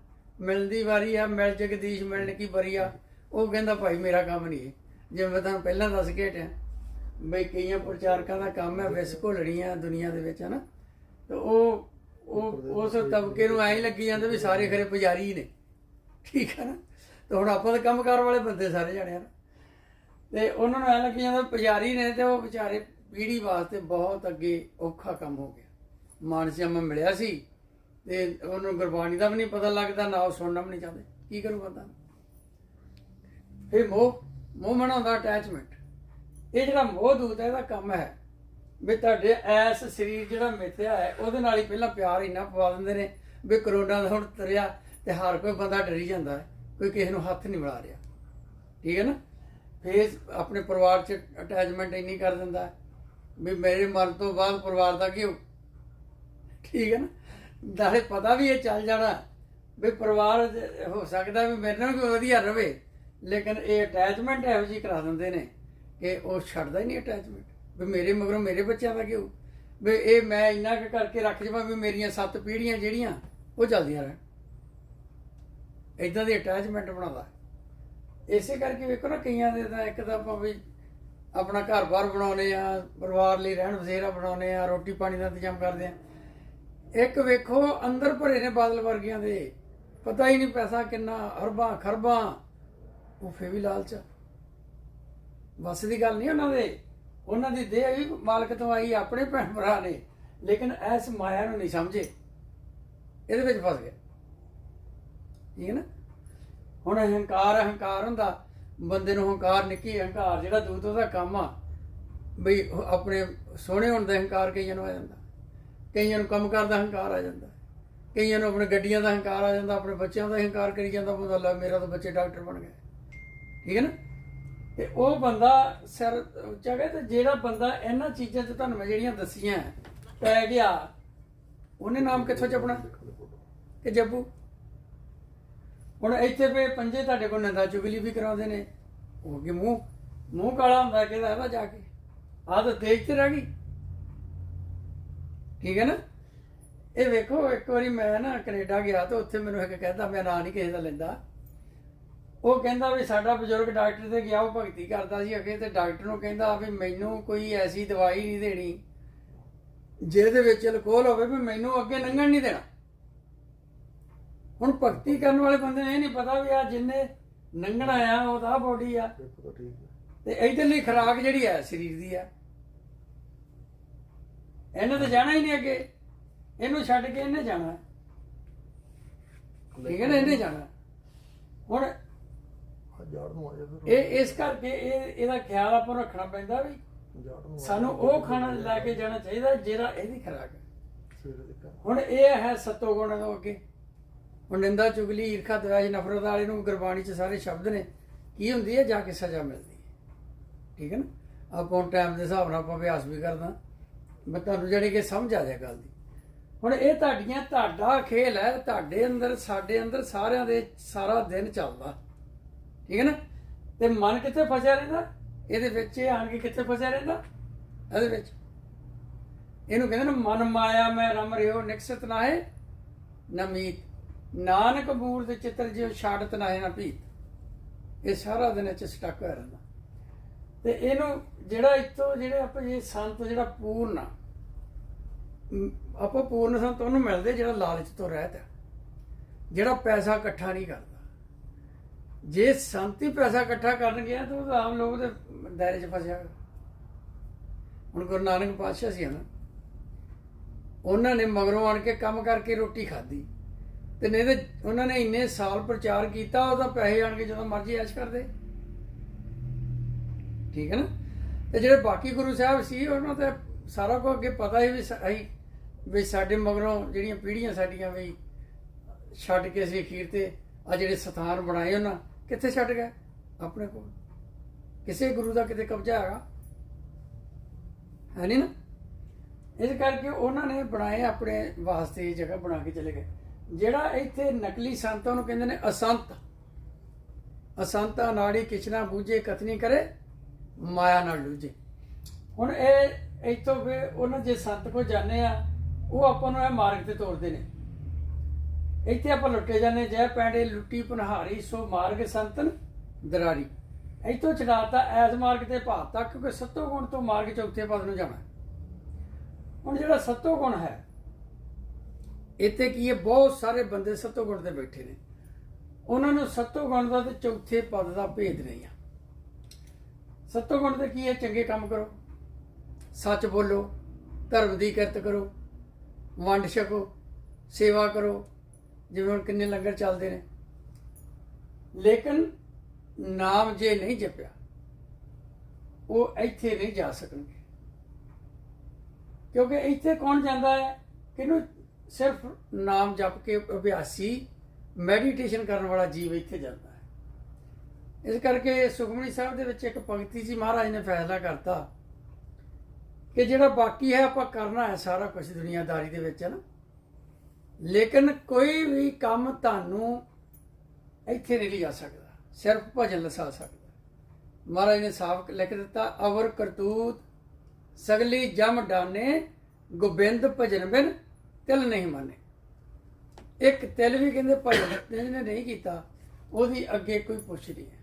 ਮਿਲਣ ਦੀ ਵਾਰੀ ਆ, ਮਿਲ ਜਗਦੀਸ਼ ਮਿਲਣ ਕੀ ਬਰੀ ਆ। ਉਹ ਕਹਿੰਦਾ ਭਾਈ ਮੇਰਾ ਕੰਮ ਨਹੀਂ ਹੈ। ਜਿਵੇਂ ਮੈਂ ਤੁਹਾਨੂੰ ਪਹਿਲਾਂ ਦੱਸ ਕੇ ਹਟਿਆ ਬਈ ਕਈਆਂ ਪ੍ਰਚਾਰਕਾਂ ਦਾ ਕੰਮ ਹੈ ਵਿਸ ਘੋਲਣੀਆਂ ਦੁਨੀਆ ਦੇ ਵਿੱਚ, ਹੈ ਨਾ। ਤੇ ਉਹ ਉਸ ਤਬਕੇ ਨੂੰ ਐਂ ਲੱਗੀ ਜਾਂਦਾ ਵੀ ਸਾਰੇ ਖਰੇ ਪੁਜਾਰੀ ਹੀ ਨੇ, ਠੀਕ ਹੈ ਨਾ। ਤੇ ਹੁਣ ਆਪਾਂ ਤਾਂ ਕੰਮਕਾਰ ਵਾਲੇ ਬੰਦੇ ਸਾਰੇ ਜਾਣੇ ਹਨ, ਤੇ ਉਹਨਾਂ ਨੂੰ ਐਂ ਲੱਗੀ ਜਾਂਦਾ ਪੁਜਾਰੀ ਨੇ, ਤੇ ਉਹ ਵਿਚਾਰੇ ਪੀੜ੍ਹੀ ਵਾਸਤੇ ਬਹੁਤ ਅੱਗੇ ਔਖਾ ਕੰਮ ਹੋ ਗਿਆ। ਮਾਨਸਿਆਮਾ ਮਿਲਿਆ ਸੀ ਤੇ ਉਹਨੂੰ ਗੁਰਬਾਣੀ ਦਾ ਵੀ ਨਹੀਂ ਪਤਾ ਲੱਗਦਾ, ਨਾ ਉਹ ਸੁਣਨਾ ਵੀ ਨਹੀਂ ਚਾਹੁੰਦੇ, ਕੀ ਕਰੂ ਬੰਦਾ। ਫਿਰ ਮੋਹ ਮਨਾਉਂਦਾ ਅਟੈਚਮੈਂਟ। ਇਹ ਜਿਹੜਾ ਮੋਹ ਦੂਤ ਹੈ ਇਹਦਾ ਕੰਮ ਹੈ ਵੀ ਤੁਹਾਡੇ ਐਸ ਸਰੀਰ ਜਿਹੜਾ ਮਿੱਥਿਆ ਹੈ ਉਹਦੇ ਨਾਲ ਹੀ ਪਹਿਲਾਂ ਪਿਆਰ ਇੰਨਾ ਪਵਾ ਦਿੰਦੇ ਨੇ ਵੀ ਕਰੋਨਾ ਦਾ ਹੁਣ ਤੁਰਿਆ ਤੇ ਹਰ ਕੋਈ ਬੰਦਾ ਡਰੀ ਜਾਂਦਾ ਹੈ, ਕੋਈ ਕਿਸੇ ਨੂੰ ਹੱਥ ਨਹੀਂ ਮਿਲਾ ਰਿਹਾ, ਠੀਕ ਹੈ ਨਾ। ਫਿਰ ਆਪਣੇ ਪਰਿਵਾਰ 'ਚ ਅਟੈਚਮੈਂਟ ਇੰਨੀ ਕਰ ਦਿੰਦਾ ਵੀ ਮੇਰੇ ਮਰਨ ਤੋਂ ਬਾਅਦ ਪਰਿਵਾਰ ਦਾ ਕੀ ਹੋ, ਠੀਕ ਹੈ ਨਾ। ਨਾਲੇ ਪਤਾ ਵੀ ਇਹ ਚੱਲ ਜਾਣਾ ਵੀ ਪਰਿਵਾਰ ਹੋ ਸਕਦਾ ਵੀ ਮੇਰੇ ਨਾਲ ਕੋਈ ਵਧੀਆ ਰਵੇ, ਲੇਕਿਨ ਇਹ ਅਟੈਚਮੈਂਟ ਇਹੋ ਜਿਹੀ ਕਰਾ ਦਿੰਦੇ ਨੇ ਕਿ ਉਹ ਛੱਡਦਾ ਹੀ ਨਹੀਂ ਅਟੈਚਮੈਂਟ। ਵੀ ਮੇਰੇ ਮਗਰੋਂ ਮੇਰੇ ਬੱਚਿਆਂ ਦਾ ਕਿਉਂ, ਵੀ ਇਹ ਮੈਂ ਇੰਨਾ ਕੁ ਕਰਕੇ ਰੱਖ ਜਾਵਾਂ ਵੀ ਮੇਰੀਆਂ 7 ਪੀੜ੍ਹੀਆਂ ਜਿਹੜੀਆਂ ਉਹ ਚੱਲਦੀਆਂ ਰਹਿਣ। ਇੱਦਾਂ ਦੀ ਅਟੈਚਮੈਂਟ ਬਣਾਉਂਦਾ। ਇਸੇ ਕਰਕੇ ਵੇਖੋ ਨਾ ਕਈਆਂ ਦੇ ਤਾਂ ਇੱਕ ਤਾਂ ਆਪਾਂ ਵੀ ਆਪਣਾ ਘਰ-ਬਾਰ ਬਣਾਉਂਦੇ ਆ, ਪਰਿਵਾਰ ਲਈ ਰਹਿਣ ਬਸੇਰਾ ਬਣਾਉਂਦੇ ਆ, ਰੋਟੀ ਪਾਣੀ ਦਾ ਇੰਤਜ਼ਾਮ ਕਰਦੇ ਆ। ਇੱਕ ਵੇਖੋ ਅੰਦਰ ਭਰੇ ਨੇ ਬਾਦਲ ਵਰਗਿਆਂ ਦੇ, ਪਤਾ ਹੀ ਨਹੀਂ ਪੈਸਾ ਕਿੰਨਾ, ਅਰਬਾਂ ਖਰਬਾਂ, ਉਹ ਫੇਰ ਵੀ ਲਾਲਚ। ਬਸ ਦੀ ਗੱਲ ਨਹੀਂ ਉਹਨਾਂ ਦੀ ਦੇਹ ਵੀ ਮਾਲਕ ਤੋਂ ਆਈ, ਆਪਣੇ ਭੈਣ ਭਰਾ ਨੇ, ਲੇਕਿਨ ਇਸ ਮਾਇਆ ਨੂੰ ਨਹੀਂ ਸਮਝੇ, ਇਹਦੇ ਵਿੱਚ ਫਸ ਗਏ, ਠੀਕ ਹੈ ਨਾ। ਹੁਣ ਹੰਕਾਰ ਹੁੰਦਾ ਬੰਦੇ ਨੂੰ, ਹੰਕਾਰ ਨਿੱਕੀ ਹੰਕਾਰ ਜਿਹੜਾ ਦੂਤ ਉਹਦਾ ਕੰਮ ਆ ਬਈ ਆਪਣੇ ਸੋਹਣੇ ਹੋਣ ਦਾ ਹੰਕਾਰ ਕਈਆਂ ਨੂੰ ਆ ਜਾਂਦਾ, ਕਈਆਂ ਨੂੰ ਕੰਮ ਕਾਰ ਦਾ ਹੰਕਾਰ ਆ ਜਾਂਦਾ, ਕਈਆਂ ਨੂੰ ਆਪਣੇ ਗੱਡੀਆਂ ਦਾ ਹੰਕਾਰ ਆ ਜਾਂਦਾ, ਆਪਣੇ ਬੱਚਿਆਂ ਦਾ ਹੰਕਾਰ ਕਰੀ ਜਾਂਦਾ, ਬੰਦਾ ਲੈ ਮੇਰਾ ਤਾਂ ਬੱਚੇ ਡਾਕਟਰ ਬਣ ਗਏ, ਠੀਕ ਹੈ ਨਾ। ਤੇ ਉਹ ਬੰਦਾ ਸਿਰ ਉੱਚਾ ਗਿਆ। ਤੇ ਜਿਹੜਾ ਬੰਦਾ ਇਹਨਾਂ ਚੀਜ਼ਾਂ 'ਚ ਤੁਹਾਨੂੰ ਮੈਂ ਜਿਹੜੀਆਂ ਦੱਸੀਆਂ ਪੈ ਗਿਆ, ਉਹਨੇ ਨਾਮ ਕਿੱਥੋਂ ਜਪਣਾ ਕਿ ਜਪੂ। ਹੁਣ ਇੱਥੇ ਪਏ ਪੰਜੇ ਤੁਹਾਡੇ ਕੋਲ ਨਿੰਦਾ ਚੁਗਲੀ ਵੀ ਕਰਾਉਂਦੇ ਨੇ, ਉਹ ਅੱਗੇ ਮੂੰਹ ਕਾਲਾ ਹੁੰਦਾ ਕਿਹਦਾ ਇਹਦਾ ਜਾ ਕੇ ਆਦਤ ਦੇਖ ਤੇ ਰਹਿ ਗਈ, ਠੀਕ ਹੈ ਨਾ। ਇਹ ਵੇਖੋ ਇੱਕ ਵਾਰੀ ਮੈਂ ਨਾ ਕੈਨੇਡਾ ਗਿਆ ਤਾਂ ਉੱਥੇ ਮੈਨੂੰ ਇੱਕ ਕਹਿੰਦਾ, ਮੈਂ ਨਾਂ ਨਹੀਂ ਕਿਸੇ ਦਾ ਲੈਂਦਾ, ਉਹ ਕਹਿੰਦਾ ਵੀ ਸਾਡਾ ਬਜ਼ੁਰਗ ਡਾਕਟਰ ਤੇ ਗਿਆ, ਉਹ ਭਗਤੀ ਕਰਦਾ ਸੀ ਅੱਗੇ, ਤੇ ਡਾਕਟਰ ਨੂੰ ਕਹਿੰਦਾ ਵੀ ਮੈਨੂੰ ਕੋਈ ਐਸੀ ਦਵਾਈ ਨਹੀਂ ਦੇਣੀ ਜਿਹਦੇ ਵਿੱਚ ਅਲਕੋਹਲ ਹੋਵੇ, ਵੀ ਮੈਨੂੰ ਅੱਗੇ ਲੰਘਣ ਨਹੀਂ ਦੇਣਾ। ਹੁਣ ਭਗਤੀ ਕਰਨ ਵਾਲੇ ਬੰਦੇ ਨੂੰ ਇਹ ਨਹੀਂ ਪਤਾ ਵੀ ਆ ਜਿੰਨੇ ਲੰਘਣਾ ਆ ਉਹਦਾ ਬੋਡੀ ਆ, ਤੇ ਇੱਧਰਲੀ ਖੁਰਾਕ ਜਿਹੜੀ ਹੈ ਸਰੀਰ ਦੀ ਆ, ਇਹਨੇ ਤਾਂ ਜਾਣਾ ਹੀ ਨਹੀਂ ਅੱਗੇ, ਇਹਨੂੰ ਛੱਡ ਕੇ ਇਹਨੇ ਜਾਣਾ, ਠੀਕ ਹੈ ਨਾ, ਇਹਨੇ ਜਾਣਾ। ਹੁਣ ਇਹ ਇਸ ਕਰਕੇ ਇਹਦਾ ਖਿਆਲ ਆਪਾਂ ਨੂੰ ਰੱਖਣਾ ਪੈਂਦਾ ਵੀ ਸਾਨੂੰ ਉਹ ਖਾਣਾ ਲੈ ਕੇ ਜਾਣਾ ਚਾਹੀਦਾ ਜਿਹੜਾ ਇਹਦੀ ਖੁਰਾਕ ਹੈ। ਹੁਣ ਇਹ ਹੈ ਸੱਤੋ ਗੁਣ ਤੋਂ ਅੱਗੇ। ਹੁਣ ਨਿੰਦਾ ਚੁਗਲੀ ਈਰਖਾ ਦਵੇਸ਼ ਨਫ਼ਰਤ ਵਾਲੇ ਨੂੰ ਗੁਰਬਾਣੀ 'ਚ ਸਾਰੇ ਸ਼ਬਦ ਨੇ, ਕੀ ਹੁੰਦੀ ਹੈ ਜਾ ਕੇ ਸਜ਼ਾ ਮਿਲਦੀ ਹੈ, ਠੀਕ ਹੈ ਨਾ। ਆਪਾਂ ਹੁਣ ਟਾਈਮ ਦੇ ਹਿਸਾਬ ਨਾਲ ਆਪਾਂ ਅਭਿਆਸ ਵੀ ਕਰਦਾ, ਮੈਂ ਤੁਹਾਨੂੰ ਜਿਹੜੀ ਕਿ ਸਮਝ ਆ ਜਾਏ ਗੱਲ ਦੀ। ਹੁਣ ਇਹ ਤੁਹਾਡਾ ਖੇਲ ਹੈ, ਤੁਹਾਡੇ ਅੰਦਰ ਸਾਡੇ ਅੰਦਰ ਸਾਰਿਆਂ ਦੇ ਸਾਰਾ ਦਿਨ ਚੱਲਦਾ, ਠੀਕ ਹੈ ਨਾ। ਤੇ ਮਨ ਕਿੱਥੇ ਫਸਿਆ ਰਹਿੰਦਾ ਇਹਦੇ ਵਿੱਚ, ਇਹ ਆਣ ਕੇ ਕਿੱਥੇ ਫਸਿਆ ਰਹਿੰਦਾ ਇਹਦੇ ਵਿੱਚ। ਇਹਨੂੰ ਕਹਿੰਦੇ ਨੇ ਮਨ ਮਾਇਆ ਮੈਂ ਰਮ ਰਿਓ ਨਿਕਸਤ ਨਾਹੇ ਨਮੀਤ, ਨਾਨਕ ਬੂਰ ਦੇ ਚਿੱਤਰ ਜਿਉ ਛਾੜਤ ਨਾਹੇ ਨਾ ਭੀਤ। ਇਹ ਸਾਰਾ ਦਿਨ ਇਹ 'ਚ ਸਟਕ ਹੋਇਆ ਰਹਿੰਦਾ। ਤੇ ਇਹਨੂੰ ਜਿਹੜਾ ਇੱਥੋਂ ਜਿਹੜੇ ਆਪਾਂ ਇਹ ਸੰਤ ਜਿਹੜਾ ਪੂਰਨ ਆ, ਆਪਾਂ ਪੂਰਨ ਸੰਤ ਉਹਨੂੰ ਮਿਲਦੇ ਜਿਹੜਾ ਲਾਲਚ ਤੋਂ ਰਹਿਤ ਹੈ, ਜਿਹੜਾ ਪੈਸਾ ਇਕੱਠਾ ਨਹੀਂ ਕਰਦਾ। ਜੇ ਸੰਤ ਹੀ ਪੈਸਾ ਇਕੱਠਾ ਕਰਨ ਗਿਆ ਤਾਂ ਉਹ ਆਮ ਲੋਕ ਦੇ ਦਾਇਰੇ 'ਚ ਫਸਿਆ। ਹੁਣ ਗੁਰੂ ਨਾਨਕ ਪਾਤਸ਼ਾਹ ਸੀ ਨਾ, ਉਹਨਾਂ ਨੇ ਮਗਰੋਂ ਆਣ ਕੇ ਕੰਮ ਕਰਕੇ ਰੋਟੀ ਖਾਧੀ, ਤੇ ਨਹੀਂ ਤੇ ਉਹਨਾਂ ਨੇ ਇੰਨੇ ਸਾਲ ਪ੍ਰਚਾਰ ਕੀਤਾ, ਉਹਦਾ ਪੈਸੇ ਆਣ ਕੇ ਜਦੋਂ ਮਰਜ਼ੀ ਐਸ਼ ਕਰਦੇ, ਠੀਕ ਹੈ ਨਾ। ਤੇ ਜਿਹੜੇ ਬਾਕੀ ਗੁਰੂ ਸਾਹਿਬ ਸੀ ਉਹਨਾਂ ਤੇ ਸਾਰਾ ਕੁਝ ਅੱਗੇ ਪਤਾ ਸੀ ਵੀ ਅਸੀਂ ਵੀ ਸਾਡੇ ਮਗਰੋਂ ਜਿਹੜੀਆਂ ਪੀੜ੍ਹੀਆਂ ਸਾਡੀਆਂ ਵੀ ਛੱਡ ਕੇ ਅਸੀਂ ਅਖੀਰ ਤੇ ਆ ਜਿਹੜੇ ਸਥਾਨ ਬਣਾਏ ਉਹਨਾਂ ਕਿੱਥੇ ਛੱਡ ਗਏ ਆਪਣੇ ਕੋਲ, ਕਿਸੇ ਗੁਰੂ ਦਾ ਕਿਤੇ ਕਬਜ਼ਾ ਹੈਗਾ ਹੈ ਨਹੀਂ ਨਾ। ਇਸ ਕਰਕੇ ਉਹਨਾਂ ਨੇ ਬਣਾਏ ਆਪਣੇ ਵਾਸਤੇ ਇਹ ਜਗ੍ਹਾ ਬਣਾ ਕੇ ਚਲੇ ਗਏ। ਜਿਹੜਾ ਇੱਥੇ ਨਕਲੀ ਸੰਤ ਉਹਨੂੰ ਕਹਿੰਦੇ ਨੇ ਅਸੰਤ। ਅਸੰਤ ਅਨਾੜੀ ਕਿਛਨਾ ਬੂਝੇ ਕਥਨੀ ਕਰੇ ਮਾਇਆ ਨਾਲ ਲੂਝੇ। ਹੁਣ ਇਹ ਇੱਥੋਂ ਫਿਰ ਉਹਨਾਂ ਜੇ ਸੰਤ ਕੋਲ ਜਾਂਦੇ ਆ ਉਹ ਆਪਾਂ ਨੂੰ ਇਹ ਮਾਰਗ ਤੇ ਤੋਰਦੇ ਨੇ। ਇੱਥੇ ਆਪਾਂ ਲੁੱਟੇ ਜਾਂਦੇ, ਜੈ ਪੈਂਡੇ ਲੁੱਟੀ ਪਨਹਾਰੀ ਸੋ ਮਾਰਗ ਸੰਤਨ ਦਰਾਰੀ। ਇੱਥੋਂ ਚੜਾਤਾ ਐਸ ਮਾਰਗ ਤੇ ਭਾਵ ਤੱਕ, ਕਿਉਂਕਿ ਸੱਤੋ ਗੁਣ ਤੋਂ ਮਾਰਗ ਚੌਥੇ ਪਦ ਨੂੰ ਜਾਣਾ। ਹੁਣ ਜਿਹੜਾ ਸੱਤੋ ਗੁਣ ਹੈ ਇੱਥੇ ਕੀ ਹੈ, ਬਹੁਤ ਸਾਰੇ ਬੰਦੇ ਸੱਤੋ ਗੁਣ ਤੇ ਬੈਠੇ ਨੇ, ਉਹਨਾਂ ਨੂੰ ਸੱਤੋ ਗੁਣ ਦਾ ਤੇ ਚੌਥੇ ਪਦ ਦਾ ਭੇਦ ਨਹੀਂ ਆ। ਸੱਤੋ ਗੁਣ ਤੇ ਕੀ ਹੈ, ਚੰਗੇ ਕੰਮ ਕਰੋ, ਸੱਚ ਬੋਲੋ, ਧਰਮ ਦੀ ਕਿਰਤ ਕਰੋ, ਵੰਡ ਛਕੋ, ਸੇਵਾ ਕਰੋ, ਜਿਵੇਂ ਹੁਣ ਕਿੰਨੇ ਲੰਗਰ ਚੱਲਦੇ ਨੇ। ਲੇਕਿਨ ਨਾਮ ਜੇ ਨਹੀਂ ਜਪਿਆ ਉਹ ਇੱਥੇ ਨਹੀਂ ਜਾ ਸਕਣਗੇ, ਕਿਉਂਕਿ ਇੱਥੇ ਕੌਣ ਜਾਂਦਾ ਹੈ, ਕਿਹਨੂੰ ਸਿਰਫ ਨਾਮ ਜਪ ਕੇ ਅਭਿਆਸੀ ਮੈਡੀਟੇਸ਼ਨ ਕਰਨ ਵਾਲਾ ਜੀਵ ਇੱਥੇ ਜਾਂਦਾ ਹੈ। ਇਸ ਕਰਕੇ ਸੁਖਮਨੀ ਸਾਹਿਬ ਦੇ ਵਿੱਚ ਇੱਕ ਪੰਕਤੀ ਸੀ, ਮਹਾਰਾਜ ਨੇ ਫੈਸਲਾ ਕਰਤਾ ਕਿ ਜਿਹੜਾ ਬਾਕੀ ਹੈ ਆਪਾਂ ਕਰਨਾ ਹੈ ਸਾਰਾ ਕੁਝ ਦੁਨੀਆਦਾਰੀ ਦੇ ਵਿੱਚ, ਹੈ ਨਾ, ਲੇਕਿਨ ਕੋਈ ਵੀ ਕੰਮ ਤੁਹਾਨੂੰ ਇੱਥੇ ਨਹੀਂ ਲਿਜਾ ਸਕਦਾ, ਸਿਰਫ ਭਜਨ ਲਸਾ ਸਕਦਾ। ਮਹਾਰਾਜ ਨੇ ਸਾਫ਼ ਲਿਖ ਦਿੱਤਾ, ਅਵਰ ਕਰਤੂਤ ਸਗਲੀ ਜਮ ਡਾਨੇ ਗੋਬਿੰਦ ਭਜਨ ਬਿਨ ਤਿਲ ਨਹੀਂ ਮੰਨੇ। ਇੱਕ ਤਿਲ ਵੀ ਕਹਿੰਦੇ ਭਜਨ ਜਿਹਨੇ ਨਹੀਂ ਕੀਤਾ ਉਹਦੀ ਅੱਗੇ ਕੋਈ ਪੁੱਛ ਨਹੀਂ ਹੈ।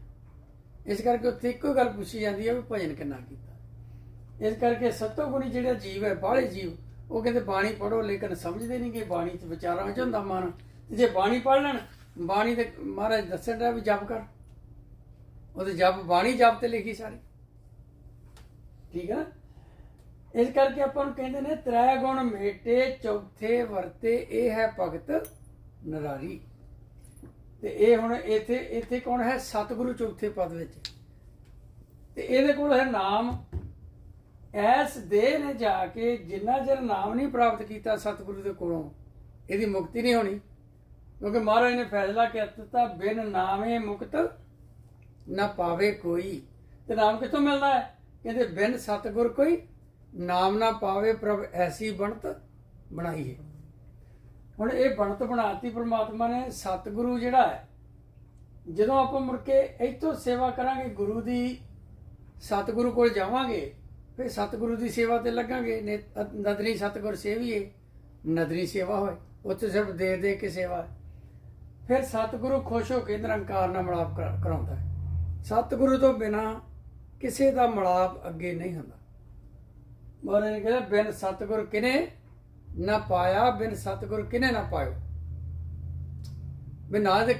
ਇਸ ਕਰਕੇ ਉੱਥੇ ਇੱਕੋ ਗੱਲ ਪੁੱਛੀ ਜਾਂਦੀ ਹੈ ਵੀ ਭਜਨ ਕਿੰਨਾ ਕੀਤਾ। ਇਸ ਕਰਕੇ ਸੱਤੋ ਗੁਣੀ ਜਿਹੜਾ ਜੀਵ ਹੈ, ਬਾਹਲੇ ਜੀਵ, ਉਹ ਕਹਿੰਦੇ ਬਾਣੀ ਪੜ੍ਹੋ, ਲੇਕਿਨ ਸਮਝਦੇ ਨਹੀਂ ਕਿ ਬਾਣੀ 'ਚ ਵਿਚਾਰਾਂ 'ਚ ਹੁੰਦਾ ਮਨ। ਜੇ ਬਾਣੀ ਪੜ੍ਹ ਲੈਣ, ਬਾਣੀ ਤੇ ਮਹਾਰਾਜ ਦੱਸਣ ਦਾ ਵੀ ਜਪ ਕਰ, ਉਹਦੇ ਜਪ ਬਾਣੀ ਜਪ ਤੇ ਲਿਖੀ ਸਾਰੀ, ਠੀਕ ਹੈ ਨਾ। ਇਸ ਕਰਕੇ ਆਪਾਂ ਨੂੰ ਕਹਿੰਦੇ ਨੇ ਤ੍ਰੈ ਗੁਣ ਮੇਟੇ ਚੌਥੇ ਵਰਤੇ, ਇਹ ਹੈ ਭਗਤ ਨਰਾਰੀ। ਤੇ ਇਹ ਹੁਣ ਇੱਥੇ ਕੌਣ ਹੈ, ਸਤਿਗੁਰੂ ਚੌਥੇ ਪਦ ਵਿੱਚ, ਤੇ ਇਹਦੇ ਕੋਲ ਹੈ ਨਾਮ। ਐਸ ਦੇਹ ਨੇ ਜਾ ਕੇ ਜਿੰਨਾ ਚਿਰ ਨਾਮ ਨਹੀਂ ਪ੍ਰਾਪਤ ਕੀਤਾ ਸਤਿਗੁਰੂ ਦੇ ਕੋਲੋਂ, ਇਹਦੀ ਮੁਕਤੀ ਨਹੀਂ ਹੋਣੀ, ਕਿਉਂਕਿ ਮਹਾਰਾਜ ਨੇ ਫੈਸਲਾ ਕਰ ਦਿੱਤਾ, ਬਿਨ ਨਾਮੇ ਮੁਕਤ ਨਾ ਪਾਵੇ ਕੋਈ। ਤੇ ਨਾਮ ਕਿੱਥੋਂ ਮਿਲਦਾ ਹੈ, ਕਹਿੰਦੇ ਬਿਨ ਸਤਿਗੁਰ ਕੋਈ ਨਾਮ ਨਾ ਪਾਵੇ, ਪ੍ਰਭ ਐਸੀ ਬਣਤ ਬਣਾਈ ਹੈ। ਹੁਣ ਇਹ ਬਣਤ ਬਣਾਤੀ ਪ੍ਰਮਾਤਮਾ ਨੇ। ਸਤਿਗੁਰੂ ਜਿਹੜਾ ਹੈ, ਜਦੋਂ ਆਪਾਂ ਮੁੜ ਕੇ ਇੱਥੋਂ ਸੇਵਾ ਕਰਾਂਗੇ ਗੁਰੂ ਦੀ, ਸਤਿਗੁਰੂ ਕੋਲ ਜਾਵਾਂਗੇ, ਫਿਰ ਸਤਿਗੁਰੂ ਦੀ ਸੇਵਾ ਤੇ ਲੱਗਾਂਗੇ। ਨਦਰੀ ਸਤਿਗੁਰ ਸੇਵੀਏ ਨਦਰੀ ਸੇਵਾ ਹੋਏ, ਉੱਥੇ ਸਿਰਫ ਦੇ ਦੇ ਕੇ ਸੇਵਾ ਹੈ। ਫਿਰ ਸਤਿਗੁਰੂ ਖੁਸ਼ ਹੋ ਕੇ ਨਿਰੰਕਾਰ ਨਾਲ ਮਿਲਾਪ ਕਰਾਉਂਦਾ ਹੈ। ਸਤਿਗੁਰੂ ਤੋਂ ਬਿਨਾਂ ਕਿਸੇ ਦਾ ਮਿਲਾਪ ਅੱਗੇ ਨਹੀਂ ਹੁੰਦਾ। ਮਹਾਰਾਜ ਨੇ ਕਿਹਾ, ਬਿਨ ਸਤਿਗੁਰ ਕਿਨੇ ਨਾ ਪਾਇਆ, ਬਿਨ ਸਤਿਗੁਰ ਕਿਨੇ ਨਾ ਪਾਇਓ। ਬਿਨਾਂ ਦੇ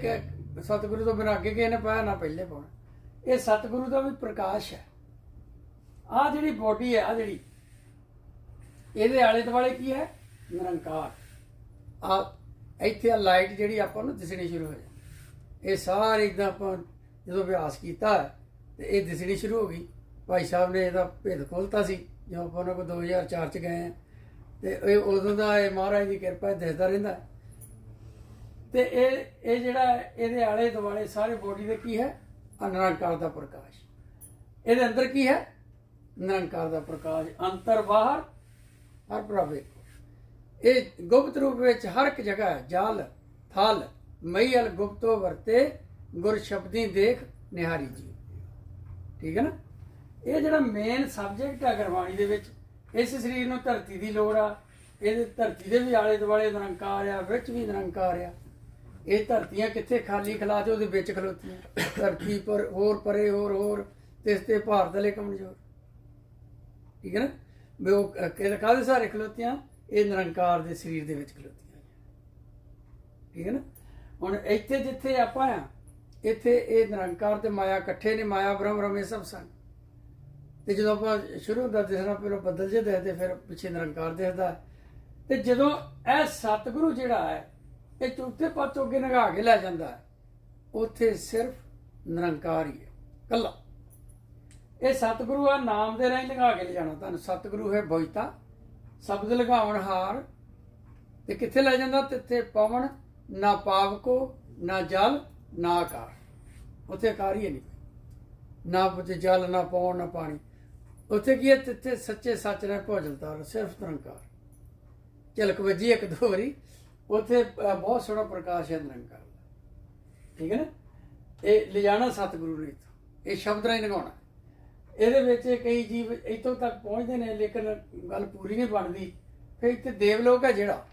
ਸਤਿਗੁਰੂ ਤੋਂ ਬਿਨਾਂ ਅੱਗੇ ਕਿਸੇ ਨੇ ਪਾਇਆ ਨਾ ਪਹਿਲੇ ਪਾਉਣਾ। ਇਹ ਸਤਿਗੁਰੂ ਦਾ ਵੀ ਪ੍ਰਕਾਸ਼ ਹੈ। ਆਹ ਜਿਹੜੀ ਬੋਡੀ ਹੈ, ਆਹ ਜਿਹੜੀ ਇਹਦੇ ਆਲੇ ਦੁਆਲੇ ਕੀ ਹੈ, ਨਿਰੰਕਾਰ। ਆ ਇੱਥੇ ਆ ਲਾਈਟ ਜਿਹੜੀ ਆਪਾਂ ਨੂੰ ਦਿਸਣੀ ਸ਼ੁਰੂ ਹੋ ਜਾਏ। ਇਹ ਸਾਰੇ ਇਦਾਂ ਆਪਾਂ ਜਦੋਂ ਅਭਿਆਸ ਕੀਤਾ ਤੇ ਇਹ ਦਿਸਣੀ ਸ਼ੁਰੂ ਹੋ ਗਈ। ਭਾਈ ਸਾਹਿਬ ਨੇ ਇਹਦਾ ਭੇਦ ਖੋਲ੍ਹਤਾ ਸੀ ਜਦੋਂ ਆਪਾਂ ਉਹਨਾਂ ਕੋਲ 2004 'ਚ ਗਏ, ਤੇ ਇਹ ਉਦੋਂ ਦਾ ਇਹ ਮਹਾਰਾਜ ਦੀ ਕਿਰਪਾ ਦਿਸਦਾ ਰਹਿੰਦਾ। ਤੇ ਇਹ ਜਿਹੜਾ ਇਹਦੇ ਆਲੇ ਦੁਆਲੇ ਸਾਰੇ ਬੋਡੀ ਦੇ ਕੀ ਹੈ, ਨਿਰੰਕਾਰ ਦਾ ਪ੍ਰਕਾਸ਼। ਇਹਦੇ ਅੰਦਰ ਕੀ ਹੈ, ਨਿਰੰਕਾਰ ਦਾ ਪ੍ਰਕਾਸ਼। ਅੰਤਰ ਬਾਹਰ ਹਰ ਪ੍ਰਭ ਏਕੋ। ਇਹ ਗੁਪਤ ਰੂਪ ਵਿੱਚ ਹਰ ਇੱਕ ਜਗ੍ਹਾ ਹੈ। ਜਲ ਥਲ ਮਈਲ ਗੁਪਤੋ ਵਰਤੇ, ਗੁਰ ਸ਼ਬਦੀ ਦੇਖ ਨਿਹਾਰੀ ਜੀ। ਠੀਕ ਹੈ ਨਾ। ਇਹ ਜਿਹੜਾ ਮੇਨ ਸਬਜੈਕਟ ਹੈ ਗੁਰਬਾਣੀ ਦੇ ਵਿੱਚ, ਇਸ ਸਰੀਰ ਨੂੰ ਧਰਤੀ ਦੀ ਲੋੜ ਆ। ਇਹਦੇ ਧਰਤੀ ਦੇ ਵੀ ਆਲੇ ਦੁਆਲੇ ਨਿਰੰਕਾਰ ਆ, ਵਿੱਚ ਵੀ ਨਿਰੰਕਾਰ ਆ। ਇਹ ਧਰਤੀਆਂ ਕਿੱਥੇ ਖਾਲੀ ਖਲਾ ਤੇ ਉਹਦੇ ਵਿੱਚ ਖਲੋਤੀਆਂ, ਧਰਤੀ ਪਰ ਹੋਰ ਪਰੇ ਹੋਰ ਤੇ ਇਸ ਤੇ ਭਾਰਤ ਵਾਲੇ ਕਮਜ਼ੋਰ। ਠੀਕ ਹੈ ਨਾ। ਵੀ ਉਹ ਕਾਹਦੇ ਸਹਾਰੇ ਖਲੋਤੀਆਂ, ਇਹ ਨਿਰੰਕਾਰ ਦੇ ਸਰੀਰ ਦੇ ਵਿੱਚ ਖਲੋਤੀਆਂ। ਠੀਕ ਹੈ ਨਾ। ਹੁਣ ਇੱਥੇ ਜਿੱਥੇ ਆਪਾਂ ਆ, ਇੱਥੇ ਇਹ ਨਿਰੰਕਾਰ ਤੇ ਮਾਇਆ ਇਕੱਠੇ ਨੇ। ਮਾਇਆ ਬ੍ਰਹਮ ਰਮੇ ਸਭ ਸੰਗ। ਤੇ ਜਦੋਂ ਆਪਾਂ ਸ਼ੁਰੂ ਹੁੰਦਾ ਦਿਸਣਾ, ਪਹਿਲਾਂ ਬੱਦਲ ਜੇ ਦਿਖਦੇ, ਫਿਰ ਪਿੱਛੇ ਨਿਰੰਕਾਰ ਦਿਖਦਾ। ਤੇ ਜਦੋਂ ਇਹ ਸਤਿਗੁਰੂ ਜਿਹੜਾ ਹੈ, ਇਹ ਚੌਥੇ ਪਦ ਤੋਂ ਅੱਗੇ ਨਿਗਾਹ ਕੇ ਲੈ ਜਾਂਦਾ ਹੈ, ਉੱਥੇ ਸਿਰਫ ਨਿਰੰਕਾਰ ਹੀ ਹੈ ਕੱਲਾ। ਇਹ ਸਤਿਗੁਰੂ ਆ, ਨਾਮ ਦੇ ਰਾਹੀਂ ਲਗਾ ਕੇ ਲਿਜਾਣਾ ਤੁਹਾਨੂੰ। ਸਤਿਗੁਰੂ ਹੈ ਬੋਇਤਾ, ਸ਼ਬਦ ਲਗਾਉਣ ਹਾਰ। ਤੇ ਕਿੱਥੇ ਲੈ ਜਾਂਦਾ, ਤਿੱਥੇ ਪਵਨ ਨਾ ਪਾਵ ਕੋ, ਨਾ ਜਲ ਨਾ ਆਕਾਰ। ਉੱਥੇ ਆਕਾਰ ਹੀ ਨਹੀਂ, ਨਾ ਪੁੱਛ ਜਲ ਨਾ ਪੌਣ ਨਾ ਪਾਣੀ। ਉੱਥੇ ਕੀ ਹੈ, ਤਿੱਥੇ ਸੱਚੇ ਸੱਚ ਨੇ ਭੋਜਨ ਤਾਰ ਸਿਰਫ ਨਿਰੰਕਾਰ। ਝਲਕ ਵੱਜੀ ਇੱਕ ਦੋ ਵਾਰੀ ਉੱਥੇ ਬਹੁਤ ਸੋਹਣਾ ਪ੍ਰਕਾਸ਼ ਹੈ ਨਿਰੰਕਾਰ ਦਾ। ਠੀਕ ਹੈ ਨਾ। ਇਹ ਲਿਜਾਣਾ ਸਤਿਗੁਰੂ ਨੇ ਇੱਥੋਂ, ਇਹ ਸ਼ਬਦ ਰਾਹੀਂ ਲਗਾਉਣਾ। ਇਹਦੇ ਵਿੱਚ ਕਈ ਜੀਵ ਇੱਥੋਂ ਤੱਕ ਪਹੁੰਚਦੇ ਨੇ, ਲੇਕਿਨ ਗੱਲ ਪੂਰੀ ਨਹੀਂ ਬਣਦੀ। ਫਿਰ ਇੱਥੇ ਦੇਵਲੋਕ ਹੈ ਜਿਹੜਾ,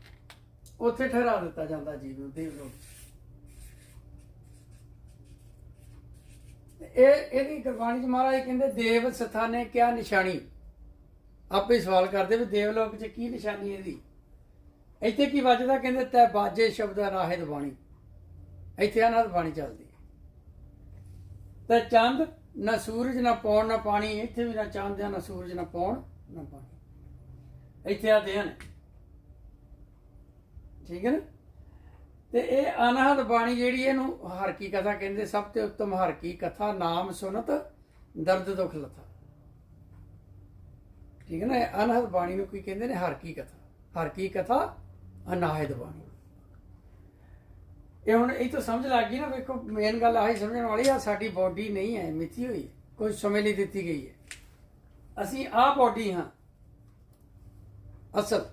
ਉੱਥੇ ਠਹਿਰਾ ਦਿੱਤਾ ਜਾਂਦਾ ਜੀਵ ਨੂੰ ਦੇਵਲੋਕ। ਇਹਦੀ ਗੁਰਬਾਣੀ ਚ ਮਹਾਰਾਜ ਕਹਿੰਦੇ ਦੇਵ ਸਥਾਨੇ ਕਿਆ ਨਿਸ਼ਾਨੀ। ਆਪੇ ਸਵਾਲ ਕਰਦੇ ਵੀ ਦੇਵਲੋਕ ਚ ਕੀ ਨਿਸ਼ਾਨੀ ਇਹਦੀ। ਇੱਥੇ ਕੀ ਵੱਜਦਾ, ਕਹਿੰਦੇ ਤੈ ਬਾਜੇ ਸ਼ਬਦ ਅਨਾਹਿਤ ਬਾਣੀ। ਇੱਥੇ ਅਨਾਹਤ ਬਾਣੀ ਚੱਲਦੀ ਹੈ। ਤੇ ਚੰਦ ਨਾ ਸੂਰਜ ਨਾ ਪੌਣ ਨਾ ਪਾਣੀ। ਇੱਥੇ ਵੀ ਨਾ ਚੰਦ ਆ ਨਾ ਸੂਰਜ ਨਾ ਪੌਣ ਨਾ ਪਾਣੀ। ਇੱਥੇ ਆ ਦੇਣ। ਠੀਕ ਹੈ ਨਾ। ਤੇ ਇਹ ਅਨਾਹਤ ਬਾਣੀ ਜਿਹੜੀ, ਇਹਨੂੰ ਹਰ ਕੀ ਕਥਾ ਕਹਿੰਦੇ। ਸਭ ਤੋਂ ਉੱਤਮ ਹਰ ਕੀ ਕਥਾ ਨਾਮ ਸੁਨਤ ਦਰਦ ਦੁੱਖ ਲਥਾ। ਠੀਕ ਹੈ ਨਾ। ਇਹ ਅਨਾਹਤ ਬਾਣੀ ਨੂੰ ਕੀ ਕਹਿੰਦੇ ਨੇ, ਹਰ ਕੀ ਕਥਾ। ਹਰ ਕੀ ਕਥਾ ਅਨਾਹਤ ਬਾਣੀ। ਇਹ ਹੁਣ ਇਹ ਤਾਂ ਸਮਝ ਲੱਗ ਗਈ ਨਾ। ਵੇਖੋ ਮੇਨ ਗੱਲ ਆਹੀ ਸਮਝਣ ਵਾਲੀ ਆ, ਸਾਡੀ ਬੋਡੀ ਨਹੀਂ ਹੈ, ਮਿੱਥੀ ਹੋਈ, ਕੁਝ ਸਮੇਂ ਲਈ ਦਿੱਤੀ ਗਈ ਹੈ। ਅਸੀਂ ਆਹ ਬੋਡੀ ਹਾਂ ਅਸਲ।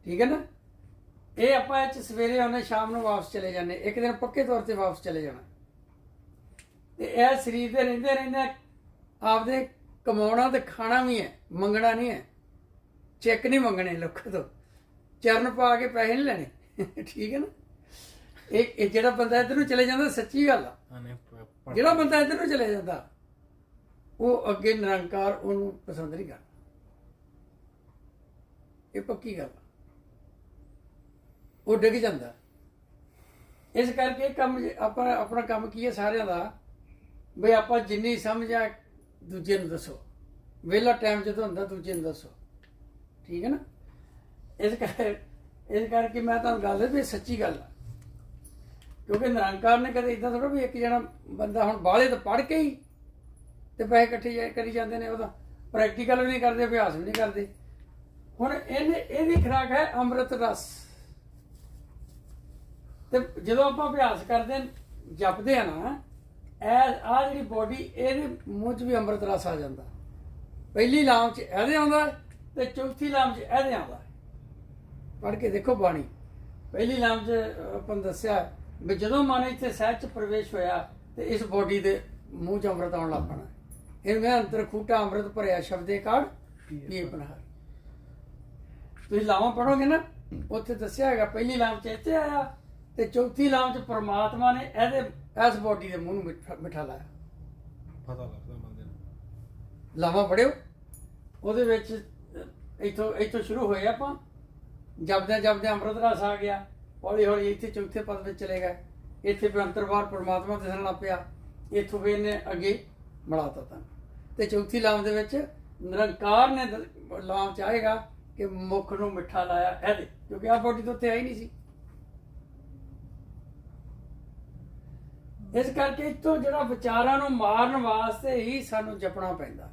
ਠੀਕ ਹੈ ਨਾ। ਇਹ ਆਪਾਂ ਇਹ 'ਚ ਸਵੇਰੇ ਆਉਂਦੇ, ਸ਼ਾਮ ਨੂੰ ਵਾਪਸ ਚਲੇ ਜਾਂਦੇ। ਇੱਕ ਦਿਨ ਪੱਕੇ ਤੌਰ ਤੇ ਵਾਪਸ ਚਲੇ ਜਾਣਾ। ਤੇ ਇਹ ਸਰੀਰ ਦੇ ਰਹਿੰਦੇ ਰਹਿੰਦੇ ਆਪਦੇ ਕਮਾਉਣਾ ਤੇ ਖਾਣਾ ਵੀ ਹੈ, ਮੰਗਣਾ ਨਹੀਂ ਹੈ। ਚੈੱਕ ਨਹੀਂ ਮੰਗਣੇ ਲੋਕਾਂ ਤੋਂ, ਚਰਨ ਪਾ ਕੇ ਪੈਸੇ ਨਹੀਂ ਲੈਣੇ। ਠੀਕ ਹੈ ਨਾ। ਇਹ ਜਿਹੜਾ ਬੰਦਾ ਇੱਧਰ ਨੂੰ ਚਲੇ ਜਾਂਦਾ, ਸੱਚੀ ਗੱਲ ਆ, ਜਿਹੜਾ ਬੰਦਾ ਇੱਧਰ ਨੂੰ ਚਲੇ ਜਾਂਦਾ ਉਹ ਅੱਗੇ ਨਿਰੰਕਾਰ ਉਹਨੂੰ ਪਸੰਦ ਨਹੀਂ ਕਰਦਾ। ਇਹ ਪੱਕੀ ਗੱਲ ਆ। ਉਹ ਡਿੱਗ ਜਾਂਦਾ। ਇਸ ਕਰਕੇ ਇਹ ਕੰਮ ਆਪਾਂ, ਆਪਣਾ ਕੰਮ ਕੀ ਹੈ ਸਾਰਿਆਂ ਦਾ, ਬਈ ਆਪਾਂ ਜਿੰਨੀ ਸਮਝ ਆ ਦੂਜੇ ਨੂੰ ਦੱਸੋ। ਵਿਹਲਾ ਟਾਈਮ ਜਦੋਂ ਹੁੰਦਾ ਦੂਜੇ ਨੂੰ ਦੱਸੋ। ਠੀਕ ਹੈ ਨਾ। ਇਸ ਕਰਕੇ ਮੈਂ ਤੁਹਾਨੂੰ ਗੱਲ ਵੀ ਸੱਚੀ ਗੱਲ ਆ। ਕਿਉਂਕਿ ਨਿਰੰਕਾਰ ਨੇ ਕਦੇ ਇੱਦਾਂ ਥੋੜਾ ਵੀ ਇੱਕ ਜਣਾ ਬੰਦਾ ਹੁਣ ਬਾਹਲੇ ਤਾਂ ਪੜ੍ਹ ਕੇ ਹੀ ਤੇ ਪੈਸੇ ਇਕੱਠੇ ਕਰੀ ਜਾਂਦੇ ਨੇ। ਉਹਦਾ ਪ੍ਰੈਕਟੀਕਲ ਵੀ ਨਹੀਂ ਕਰਦੇ, ਅਭਿਆਸ ਵੀ ਨਹੀਂ ਕਰਦੇ। ਹੁਣ ਇਹਦੀ ਖੁਰਾਕ ਹੈ ਅੰਮ੍ਰਿਤ ਰਸ। ਤੇ ਜਦੋਂ ਆਪਾਂ ਅਭਿਆਸ ਕਰਦੇ ਜਪਦੇ ਆ ਨਾ, ਆਹ ਜਿਹੜੀ ਬੋਡੀ, ਇਹਦੇ ਮੂੰਹ 'ਚ ਵੀ ਅੰਮ੍ਰਿਤ ਰਸ ਆ ਜਾਂਦਾ। ਪਹਿਲੀ ਲਾਮ 'ਚ ਇਹਦੇ ਆਉਂਦਾ ਤੇ ਚੌਥੀ ਲਾਮ 'ਚ ਇਹਦੇ ਆਉਂਦਾ। ਪੜ੍ਹ ਕੇ ਦੇਖੋ ਬਾਣੀ। ਪਹਿਲੀ ਲਾਮ 'ਚ ਆਪਾਂ ਨੂੰ ਦੱਸਿਆ ਵੀ ਜਦੋਂ ਮਨ ਇੱਥੇ ਸਹਿਜ 'ਚ ਪ੍ਰਵੇਸ਼ ਹੋਇਆ ਤੇ ਇਸ ਬੋਡੀ ਦੇ ਮੂੰਹ 'ਚ ਅੰਮ੍ਰਿਤ ਆਉਣ ਲੱਗ ਪੈਣਾ। ਇਹਨੂੰ ਮੈਂ ਅੰਤਰ ਖੂਟਾ ਅੰਮ੍ਰਿਤ ਭਰਿਆ ਸ਼ਬਦੇ ਕਾੜ ਪੀਏ ਪਨਹਾਰ। ਤੁਸੀਂ ਲਾਵਾਂ ਪੜ੍ਹੋਗੇ ਨਾ, ਉੱਥੇ ਦੱਸਿਆ ਹੈਗਾ ਪਹਿਲੀ ਲਾਮ 'ਚ ਇੱਥੇ ਆਇਆ ਤੇ ਚੌਥੀ ਲਾਮ 'ਚ ਪਰਮਾਤਮਾ ਨੇ ਇਸ ਬੋਡੀ ਦੇ ਮੂੰਹ ਨੂੰ ਮਿੱਠਾ ਲਾਇਆ। ਪਤਾ ਲੱਗਦਾ ਬੰਦੇ ਨੂੰ। ਲਾਵਾਂ ਪੜਿਓ। ਉਹਦੇ ਵਿੱਚ ਇੱਥੋਂ ਸ਼ੁਰੂ ਹੋਏ ਆਪਾਂ, ਜਪਦਿਆਂ ਅੰਮ੍ਰਿਤ ਰਸ ਆ ਗਿਆ। ਹੌਲੀ ਹੌਲੀ ਇੱਥੇ ਚੌਥੇ ਪਦ ਵਿੱਚ ਚਲੇ ਗਏ। ਇੱਥੇ ਫਿਰ ਅੰਤਰਬਾਰ ਪਰਮਾਤਮਾ ਦਿਸਣ ਲੱਗ ਪਿਆ। ਇੱਥੋਂ ਫਿਰ ਇਹਨੇ ਅੱਗੇ ਮਿਲਾਤਾ ਤਾਂ। ਤੇ ਚੌਥੀ ਲਾਮ ਦੇ ਵਿੱਚ ਨਿਰੰਕਾਰ ਨੇ ਲਾਮ ਚ ਆਏਗਾ ਕਿ ਮੁੱਖ ਨੂੰ ਮਿੱਠਾ ਲਾਇਆ ਇਹਦੇ, ਕਿਉਂਕਿ ਆਹ ਬੋਡੀ ਤੋਂ ਉੱਥੇ ਆਈ ਨਹੀਂ ਸੀ। ਇਸ ਕਰਕੇ ਇੱਥੋਂ ਜਿਹੜਾ ਵਿਚਾਰਾਂ ਨੂੰ ਮਾਰਨ ਵਾਸਤੇ ਹੀ ਸਾਨੂੰ ਜਪਣਾ ਪੈਂਦਾ ਹੈ।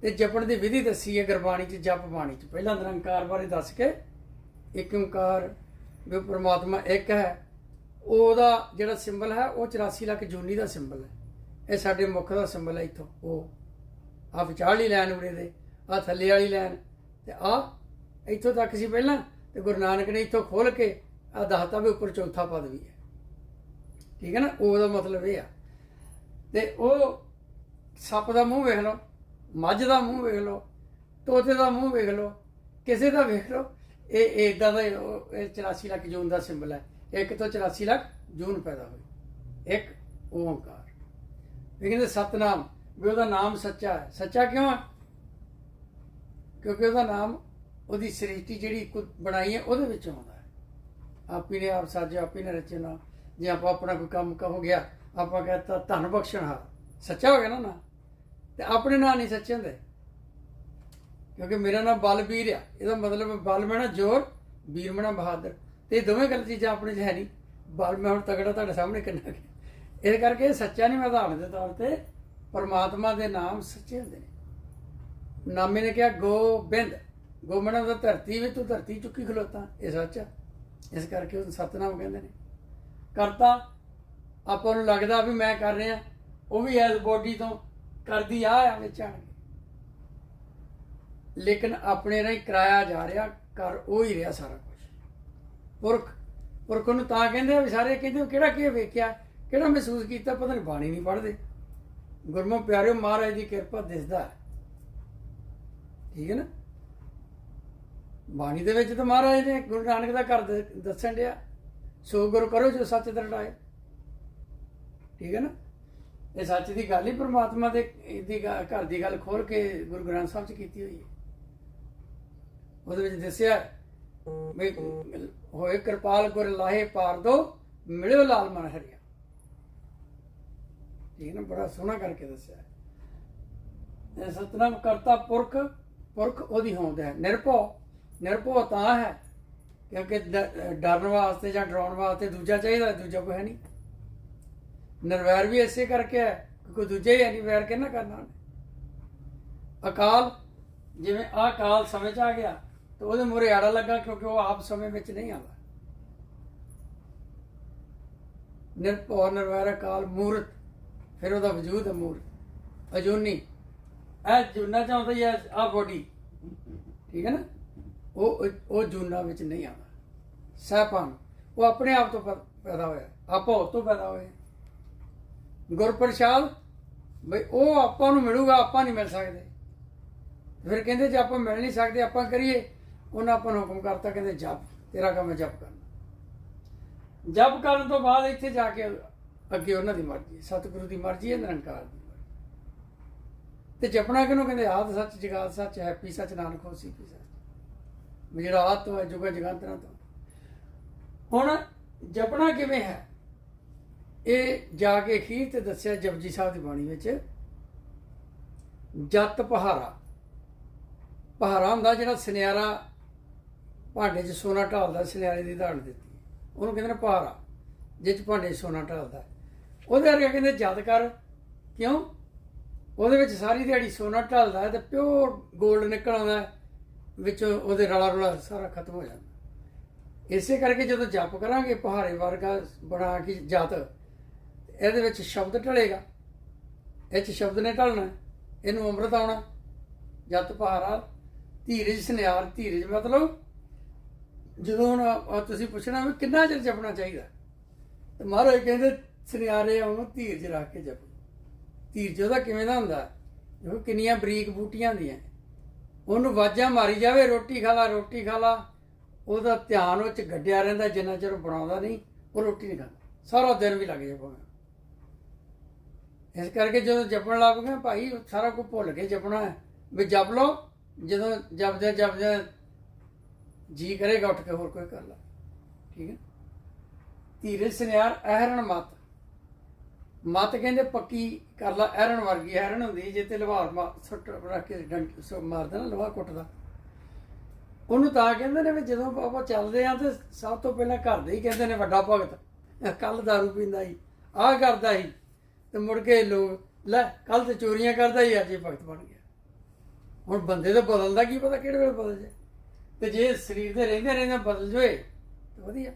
ਤੇ ਜਪਣ ਦੀ ਵਿਧੀ ਦੱਸੀ ਹੈ ਗੁਰਬਾਣੀ 'ਚ, ਜਪ ਬਾਣੀ 'ਚ। ਪਹਿਲਾਂ ਨਿਰੰਕਾਰ ਬਾਰੇ ਦੱਸ ਕੇ, ਇੱਕ ਓਂਕਾਰ ਵੀ ਪਰਮਾਤਮਾ ਇੱਕ ਹੈ, ਉਹਦਾ ਜਿਹੜਾ ਸਿੰਬਲ ਹੈ ਉਹ 84 ਲੱਖ ਜੂਨੀ ਦਾ ਸਿੰਬਲ ਹੈ। ਇਹ ਸਾਡੇ ਮੁੱਖ ਦਾ ਸਿੰਬਲ ਹੈ। ਇੱਥੋਂ ਉਹ ਆਹ ਵਿਚਾਰਲੀ ਲਾਈਨ ਉਰੇ ਦੇ, ਆਹ ਥੱਲੇ ਵਾਲੀ ਲਾਈਨ, ਤੇ ਆਹ ਇੱਥੋਂ ਤੱਕ ਸੀ ਪਹਿਲਾਂ। ਤੇ ਗੁਰੂ ਨਾਨਕ ਨੇ ਇੱਥੋਂ ਖੋਲ ਕੇ ਆਹ ਦੱਸਤਾ ਵੀ ਉੱਪਰ ਚੌਥਾ ਪਦ ਵੀ ਹੈ। ਠੀਕ ਹੈ ਨਾ। ਉਹਦਾ ਮਤਲਬ ਇਹ ਆ। ਤੇ ਉਹ ਸੱਪ ਦਾ ਮੂੰਹ ਵੇਖ ਲਓ, ਮੱਝ ਦਾ ਮੂੰਹ ਵੇਖ ਲਓ, ਤੋਤੇ ਦਾ ਮੂੰਹ ਵੇਖ ਲਓ, ਕਿਸੇ ਦਾ ਵੇਖ ਲਓ। ਇਹ ਇੱਦਾਂ ਦਾ ਇਹ 84 ਲੱਖ ਜੂਨ ਦਾ ਸਿੰਬਲ ਹੈ। ਇੱਕ ਤੋਂ 84 ਲੱਖ ਜੂਨ ਪੈਦਾ ਹੋਈ। ਇੱਕ ਓਂਕਾਰ। ਵੀ ਕਹਿੰਦੇ ਸਤਨਾਮ, ਵੀ ਉਹਦਾ ਨਾਮ ਸੱਚਾ ਹੈ। ਸੱਚਾ ਕਿਉਂ ਹੈ? ਕਿਉਂਕਿ ਉਹਦਾ ਨਾਮ, ਉਹਦੀ ਸ੍ਰਿਸ਼ਟੀ ਜਿਹੜੀ ਬਣਾਈ ਹੈ ਉਹਦੇ ਵਿੱਚ ਆਉਂਦਾ ਹੈ। ਆਪੀ ਨੇ ਆਪ ਸਾਜਿਆ, ਆਪੀ ਨੇ ਰਚਨਾ। ਜੇ ਆਪਾਂ ਆਪਣਾ ਕੋਈ ਕੰਮ ਹੋ ਗਿਆ, ਆਪਾਂ ਕਹਿੰਦਾ ਧਨ ਬਖਸ਼ਣਹਾਰ, ਸੱਚਾ ਹੋ ਗਿਆ ਨਾ। ਤੇ ਆਪਣੇ ਨਾਂ ਨਹੀਂ ਸੱਚੇ ਹੁੰਦੇ। ਕਿਉਂਕਿ ਮੇਰਾ ਨਾਮ ਬਲਬੀਰ ਆ, ਇਹਦਾ ਮਤਲਬ ਬਲ ਮੈਣਾ ਜ਼ੋਰ, ਵੀਰ ਮੈਣਾ ਬਹਾਦਰ। ਤੇ ਇਹ ਦੋਵੇਂ ਗੱਲ ਚੀਜ਼ਾਂ ਆਪਣੇ 'ਚ ਹੈ ਨਹੀਂ। ਬਲ ਮੈਂ ਹੁਣ ਤਗੜਾ ਤੁਹਾਡੇ ਸਾਹਮਣੇ ਕਿੰਨਾ ਕਿ, ਇਸ ਕਰਕੇ ਇਹ ਸੱਚਾ ਨਹੀਂ। ਮੈਂ ਉਦਾਹਰਨ ਦੇ ਤੌਰ ਤੇ ਪਰਮਾਤਮਾ ਦੇ ਨਾਮ ਸੱਚੇ ਹੁੰਦੇ ਨੇ। ਨਾਮੇ ਨੇ ਕਿਹਾ ਗੋਬਿੰਦ, ਗੋਮਣਾ ਦਾ ਧਰਤੀ ਵਿੱਚ ਤੂੰ ਧਰਤੀ ਚੁੱਕੀ ਖਲੋਤਾ, ਇਹ ਸੱਚ ਆ। ਇਸ ਕਰਕੇ ਉਹ ਸਤਨਾਮ ਕਹਿੰਦੇ ਨੇ। ਕਰਤਾ ਆਪਾਂ ਨੂੰ ਲੱਗਦਾ ਵੀ ਮੈਂ ਕਰ ਰਿਹਾ, ਉਹ ਵੀ ਐਸ ਬੋਡੀ ਤੋਂ ਕਰਦੀ ਆ ਵਿੱਚ ਆਣ ਕੇ, ਲੇਕਿਨ ਆਪਣੇ ਨਾਲ ਹੀ ਕਰਾਇਆ ਜਾ ਰਿਹਾ, ਕਰ ਉਹ ਹੀ ਰਿਹਾ ਸਾਰਾ ਕੁਝ। ਪੁਰਖ ਨੂੰ ਤਾਂ ਕਹਿੰਦੇ ਆ ਵੀ ਸਾਰੇ ਕਹਿੰਦੇ ਕਿਹੜਾ ਕੀ ਵੇਖਿਆ, ਕਿਹੜਾ ਮਹਿਸੂਸ ਕੀਤਾ, ਪਤਾ ਨਹੀਂ ਬਾਣੀ ਨਹੀਂ ਪੜ੍ਹਦੇ। ਗੁਰਮੁਖ ਪਿਆਰਿਓ, ਮਹਾਰਾਜ ਦੀ ਕਿਰਪਾ ਦਿਸਦਾ ਹੈ, ਠੀਕ ਹੈ ਨਾ। ਬਾਣੀ ਦੇ ਵਿੱਚ ਤਾਂ ਮਹਾਰਾਜ ਨੇ ਗੁਰੂ ਨਾਨਕ ਦਾ ਘਰ ਦੱਸਣ ਡਿਆ, ਸੋ ਗੁਰੂ ਕਰੋ ਜੋ ਸੱਚ ਦਰੜਾਏ, ਠੀਕ ਹੈ ਨਾ। ਇਹ ਸੱਚ ਦੀ ਗੱਲ ਹੀ ਪ੍ਰਮਾਤਮਾ ਦੇ ਘਰ ਦੀ ਗੱਲ ਖੋਲ ਕੇ ਗੁਰੂ ਗ੍ਰੰਥ ਸਾਹਿਬ 'ਚ ਕੀਤੀ ਹੋਈ ਹੈ। ਉਹਦੇ ਵਿੱਚ ਦੱਸਿਆ ਵੀ ਹੋਏ ਕਿਰਪਾਲ ਗੁਰ ਲਾਹੇ ਪਾਰ ਦੋ, ਮਿਲਿਓ ਲਾਲ ਮਨ ਹਰਿਆ, ਠੀਕ ਨਾ। ਬੜਾ ਸੋਹਣਾ ਕਰਕੇ ਦੱਸਿਆ। ਸਤਨਾਮ ਕਰਤਾ ਪੁਰਖ ਉਹਦੀ ਹੋਂਦ ਹੈ। ਨਿਰਭਉ ਤਾਂ ਹੈ ਕਿਉਂਕਿ ਡਰਨ ਵਾਸਤੇ ਜਾਂ ਡਰਾਉਣ ਵਾਸਤੇ ਦੂਜਾ ਚਾਹੀਦਾ, ਦੂਜਾ ਕੋਈ ਹੈ ਨਹੀਂ। ਨਿਰਵੈਰ ਵੀ ਇਸੇ ਕਰਕੇ ਹੈ ਕਿ ਕੋਈ ਦੂਜਾ ਹੀ ਹੈ ਨਹੀਂ, ਵੈਰ ਕਿਹਨਾਂ ਕਰਨਾ। ਅਕਾਲ, ਜਿਵੇਂ ਆਹ ਕਾਲ ਸਮੇਂ 'ਚ ਆ ਗਿਆ ਤੇ ਉਹਦੇ ਮੂਹਰੇ ਆੜਾ ਲੱਗਾ, ਕਿਉਂਕਿ ਉਹ ਆਪ ਸਮੇਂ ਵਿੱਚ ਨਹੀਂ ਆਉਂਦਾ। ਨਿਰਭਉ ਨਿਰਵੈਰ ਅਕਾਲ ਮੂਰਤ, ਫਿਰ ਉਹਦਾ ਵਜੂਦ ਹੈ ਮੂਰਤ ਅਜੂਨੀ। ਇਹ ਜੂਨਾ ਚਾਹੁੰਦਾ ਹੀ ਹੈ ਆਹ ਬੋਡੀ, ਠੀਕ ਹੈ ਨਾ। ਉਹ ਜੂਨਾ ਵਿੱਚ ਨਹੀਂ ਆਉਂਦਾ। ਸਹਿਪਾਨ ਉਹ ਆਪਣੇ ਆਪ ਤੋਂ ਪੈਦਾ ਹੋਇਆ, ਆਪੋ ਤੋਂ ਪੈਦਾ ਹੋਇਆ। ਗੁਰਪ੍ਰਸਾਦ ਬਈ ਉਹ ਆਪਾਂ ਨੂੰ ਮਿਲੂਗਾ, ਆਪਾਂ ਨਹੀਂ ਮਿਲ ਸਕਦੇ। ਫਿਰ ਕਹਿੰਦੇ ਜੇ ਆਪਾਂ ਮਿਲ ਨਹੀਂ ਸਕਦੇ ਆਪਾਂ ਕਰੀਏ। ਉਹਨਾਂ ਆਪਾਂ ਨੂੰ ਹੁਕਮ ਕਰਤਾ, ਕਹਿੰਦੇ ਜਪ, ਤੇਰਾ ਕੰਮ ਹੈ ਜਪ ਕਰਨਾ। ਜਪ ਕਰਨ ਤੋਂ ਬਾਅਦ ਇੱਥੇ ਜਾ ਕੇ ਅੱਗੇ ਉਹਨਾਂ ਦੀ ਮਰਜ਼ੀ, ਸਤਿਗੁਰੂ ਦੀ ਮਰਜ਼ੀ ਹੈ, ਨਿਰੰਕਾਰ ਦੀ ਮਰਜ਼ੀ। ਤੇ ਜਪਣਾ ਕਿਹਨੂੰ ਕਹਿੰਦੇ? ਆਦਿ ਸੱਚ ਜਗਾਤ ਸੱਚ, ਹੈਪੀ ਸੱਚ, ਨਾਨਕ ਹੋਸੀ ਪੀ ਸੱਚ, ਜਿਹੜਾ ਆਦਿ ਤੋਂ ਹੈ, ਜੁਗਾ ਜਗਾਂਤਰਾਂ ਤੋਂ। ਹੁਣ ਜਪਣਾ ਕਿਵੇਂ ਹੈ, ਇਹ ਜਾ ਕੇ ਅਖੀਰ ਤੇ ਦੱਸਿਆ ਜਪਜੀ ਸਾਹਿਬ ਦੀ ਬਾਣੀ ਵਿੱਚ। ਜਤ ਪਹਾਰਾ ਹੁੰਦਾ ਜਿਹੜਾ ਸੁਨਿਆਰਾ ਭਾਂਡੇ 'ਚ ਸੋਨਾ ਢਾਲਦਾ, ਸੁਨਿਆਰੇ ਦੀ ਧਾਰਨ ਦਿੱਤੀ, ਉਹਨੂੰ ਕਹਿੰਦੇ ਨੇ ਪਹਾਰਾ, ਜਿਹ 'ਚ ਭਾਂਡੇ 'ਚ ਸੋਨਾ ਢਾਲਦਾ। ਉਹਦੇ ਵਰਗੇ ਕਹਿੰਦੇ ਜਦ ਕਰ, ਕਿਉਂ? ਉਹਦੇ ਵਿੱਚ ਸਾਰੀ ਦਿਹਾੜੀ ਸੋਨਾ ਢਲਦਾ ਹੈ ਤੇ ਪਿਓਰ ਗੋਲਡ ਨਿਕਲ ਆਉਂਦਾ, ਵਿੱਚੋਂ ਉਹਦੇ ਰਲਾ ਰੁਲਾ ਸਾਰਾ ਖਤਮ ਹੋ ਜਾਂਦਾ। ਇਸੇ ਕਰਕੇ ਜਦੋਂ ਜਪ ਕਰਾਂਗੇ ਪਹਾੜੇ ਵਰਗਾ ਬਣਾ ਕੇ ਜਤ, ਇਹਦੇ ਵਿੱਚ ਸ਼ਬਦ ਢਲੇਗਾ, ਇਹ 'ਚ ਸ਼ਬਦ ਨੇ ਢਲਣਾ, ਇਹਨੂੰ ਅੰਮ੍ਰਿਤ ਆਉਣਾ। ਜਤ ਪਹਾਰਾ ਧੀਰਜ ਸੁਨਿਆਰ, ਧੀਰਜ ਮਤਲਬ ਜਦੋਂ ਹੁਣ ਤੁਸੀਂ ਪੁੱਛਣਾ ਵੀ ਕਿੰਨਾ ਚਿਰ ਜਪਣਾ ਚਾਹੀਦਾ, ਤੇ ਮਹਾਰਾਜ ਕਹਿੰਦੇ ਸੁਨਿਆਰੇ ਉਹਨੂੰ ਧੀਰਜ ਰੱਖ ਕੇ ਜਪੋ। ਧੀਰਜ ਉਹਦਾ ਕਿਵੇਂ ਦਾ ਹੁੰਦਾ? ਦੇਖੋ ਕਿੰਨੀਆਂ ਬਰੀਕ ਬੂਟੀਆਂ ਹੁੰਦੀਆਂ, ਉਹਨੂੰ ਵਾਜਾਂ ਮਾਰੀ ਜਾਵੇ ਰੋਟੀ ਖਾ ਲਾ, ਰੋਟੀ ਖਾ ਲਾ, ਉਹਦਾ ਧਿਆਨ ਉਹ 'ਚ ਗੱਡਿਆ ਰਹਿੰਦਾ, ਜਿੰਨਾ ਚਿਰ ਬਣਾਉਂਦਾ ਨਹੀਂ ਉਹ ਰੋਟੀ ਨਹੀਂ ਖਾਂਦਾ, ਸਾਰਾ ਦਿਨ ਵੀ ਲੱਗ ਜਾਏ ਭਾਵੇਂ। ਇਸ ਕਰਕੇ ਜਦੋਂ ਜਪਣ ਲੱਗ ਗਏ ਭਾਈ, ਸਾਰਾ ਕੁਝ ਭੁੱਲ ਕੇ ਜਪਣਾ ਹੈ ਵੀ ਜਪ ਲਓ। ਜਦੋਂ ਜਪਦਿਆਂ ਜੀ ਕਰੇਗਾ ਉੱਠ ਕੇ ਹੋਰ ਕੋਈ ਕਰ ਲਾ, ਠੀਕ ਹੈ। ਧੀਰਜ ਸੁਨਿਆਰ ਅਹਰਣ ਮਤ ਕਹਿੰਦੇ ਪੱਕੀ ਕਰ ਲਾ, ਅਹਰਣ ਵਰਗੀ। ਅਹਰਣ ਹੁੰਦੀ ਜੇ ਤੇ ਲਵਾਰ ਸੁੱਟ ਰੱਖ ਕੇ ਮਾਰਦਾ ਨਾ, ਲੋਹਾ ਕੁੱਟਦਾ, ਉਹਨੂੰ ਤਾਂ ਕਹਿੰਦੇ ਨੇ ਵੀ ਜਦੋਂ ਆਪਾਂ ਚੱਲਦੇ ਆ ਤੇ ਸਭ ਤੋਂ ਪਹਿਲਾਂ ਘਰ ਦੇ ਹੀ ਕਹਿੰਦੇ ਨੇ ਵੱਡਾ ਭਗਤ ਕੱਲ ਦਾਰੂ ਪੀਂਦਾ ਸੀ, ਆਹ ਕਰਦਾ ਸੀ, ਤੇ ਮੁੜ ਕੇ ਲੋਕ ਲੈ ਕੱਲ ਤੇ ਚੋਰੀਆਂ ਕਰਦਾ ਹੀ, ਅੱਜ ਇਹ ਭਗਤ ਬਣ ਗਿਆ। ਹੁਣ ਬੰਦੇ ਦਾ ਬਦਲਦਾ ਕੀ ਪਤਾ ਕਿਹੜੇ ਵੇਲੇ ਬਦਲ ਜਾਏ, ਤੇ ਜੇ ਸਰੀਰ ਦੇ ਰਹਿੰਦੇ ਬਦਲ ਜਾਏ ਤਾਂ ਵਧੀਆ।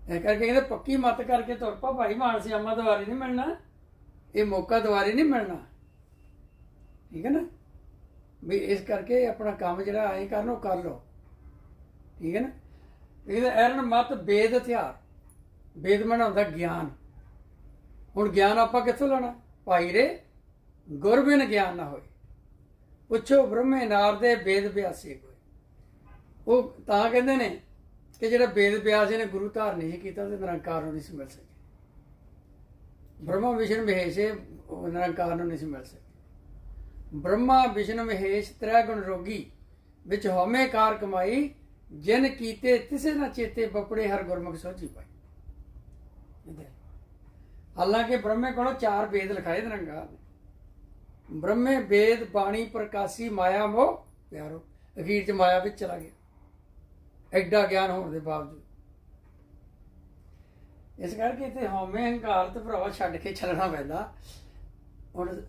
ਇਹ ਕਰਕੇ ਕਹਿੰਦੇ ਪੱਕੀ ਮੱਤ ਕਰਕੇ ਤੁਰ ਪਾ ਭਾਈ, ਮਾਨਸਿਆਮਾ ਦੁਆਰੇ ਨਹੀਂ ਮਿਲਣਾ, ਇਹ ਮੌਕਾ ਦੁਆਰੇ ਨਹੀਂ ਮਿਲਣਾ, ਠੀਕ ਹੈ ਨਾ। ਵੀ ਇਸ ਕਰਕੇ ਆਪਣਾ ਕੰਮ ਜਿਹੜਾ ਐਂ ਕਰਨਾ ਉਹ ਕਰ ਲਓ, ਠੀਕ ਹੈ ਨਾ। ਇਹਦਾ ਐਰਨ ਮਤ ਵੇਦ ਹਥਿਆਰ, ਵੇਦ ਬਣਾਉਂਦਾ ਗਿਆਨ। ਹੁਣ ਗਿਆਨ ਆਪਾਂ ਕਿੱਥੋਂ ਲੈਣਾ? ਭਾਈ ਰੇ ਗੁਰ ਬਿਨ ਗਿਆਨ ਨਾ ਹੋਏ, ਪੁੱਛੋ ਬ੍ਰਹਮੇ ਨਾਰਦੇ ਵੇਦ ਬਿਆਸੀ ਕੋਈ। ਉਹ ਤਾਂ ਕਹਿੰਦੇ ਨੇ ਕਿ ਜਿਹੜਾ ਵੇਦ ਬਿਆਸ ਨੇ ਗੁਰੂ ਧਾਰਨ ਨਹੀਂ ਕੀਤਾ ਤੇ ਨਿਰੰਕਾਰ ਨੂੰ ਨਹੀਂ ਸੀ ਮਿਲ ਸਕੇ। ਬ੍ਰਹਮਾ ਵਿਸ਼ਨੂੰ ਮਹੇਸ਼ ਨਿਰੰਕਾਰ ਨੂੰ ਨਹੀਂ ਸੀ ਮਿਲ ਸਕੇ। ਬ੍ਰਹਮਾ ਵਿਸ਼ਨੂੰ ਮਹੇਸ਼ ਤ੍ਰੈ ਗੁਣ ਰੋਗੀ, ਵਿੱਚ ਹਉਮੈ ਕਾਰ ਕਮਾਈ, ਜਿਨ ਕੀਤੇ ਤਿਸੇ ਨਾ ਚੇਤੇ, ਬਪੜੇ ਹਰ ਗੁਰਮੁਖ ਸੋਝੀ ਪਾਈ। ਹਾਲਾਂਕਿ ਬ੍ਰਹਮੇ ਕੋਲੋਂ 4 ਵੇਦ ਲਿਖਾਏ ਨਿਰੰਕਾਰ ਨੇ। ਬ੍ਰਹਮੇ ਵੇਦ ਬਾਣੀ ਪ੍ਰਕਾਸ਼ੀ, ਮਾਇਆ ਮੋਹ ਪਿਆਰੋ। ਅਖੀਰ 'ਚ ਮਾਇਆ ਵਿੱਚ ਚਲਾ ਗਿਆ, ਐਡਾ ਗਿਆਨ ਹੋਣ ਦੇ ਬਾਵਜੂਦ। ਇਸ ਕਰਕੇ ਇੱਥੇ ਹਉਮੈ ਹੰਕਾਰ ਤੇ ਭਰਾਵਾ ਛੱਡ ਕੇ ਚੱਲਣਾ ਪੈਂਦਾ। ਹੁਣ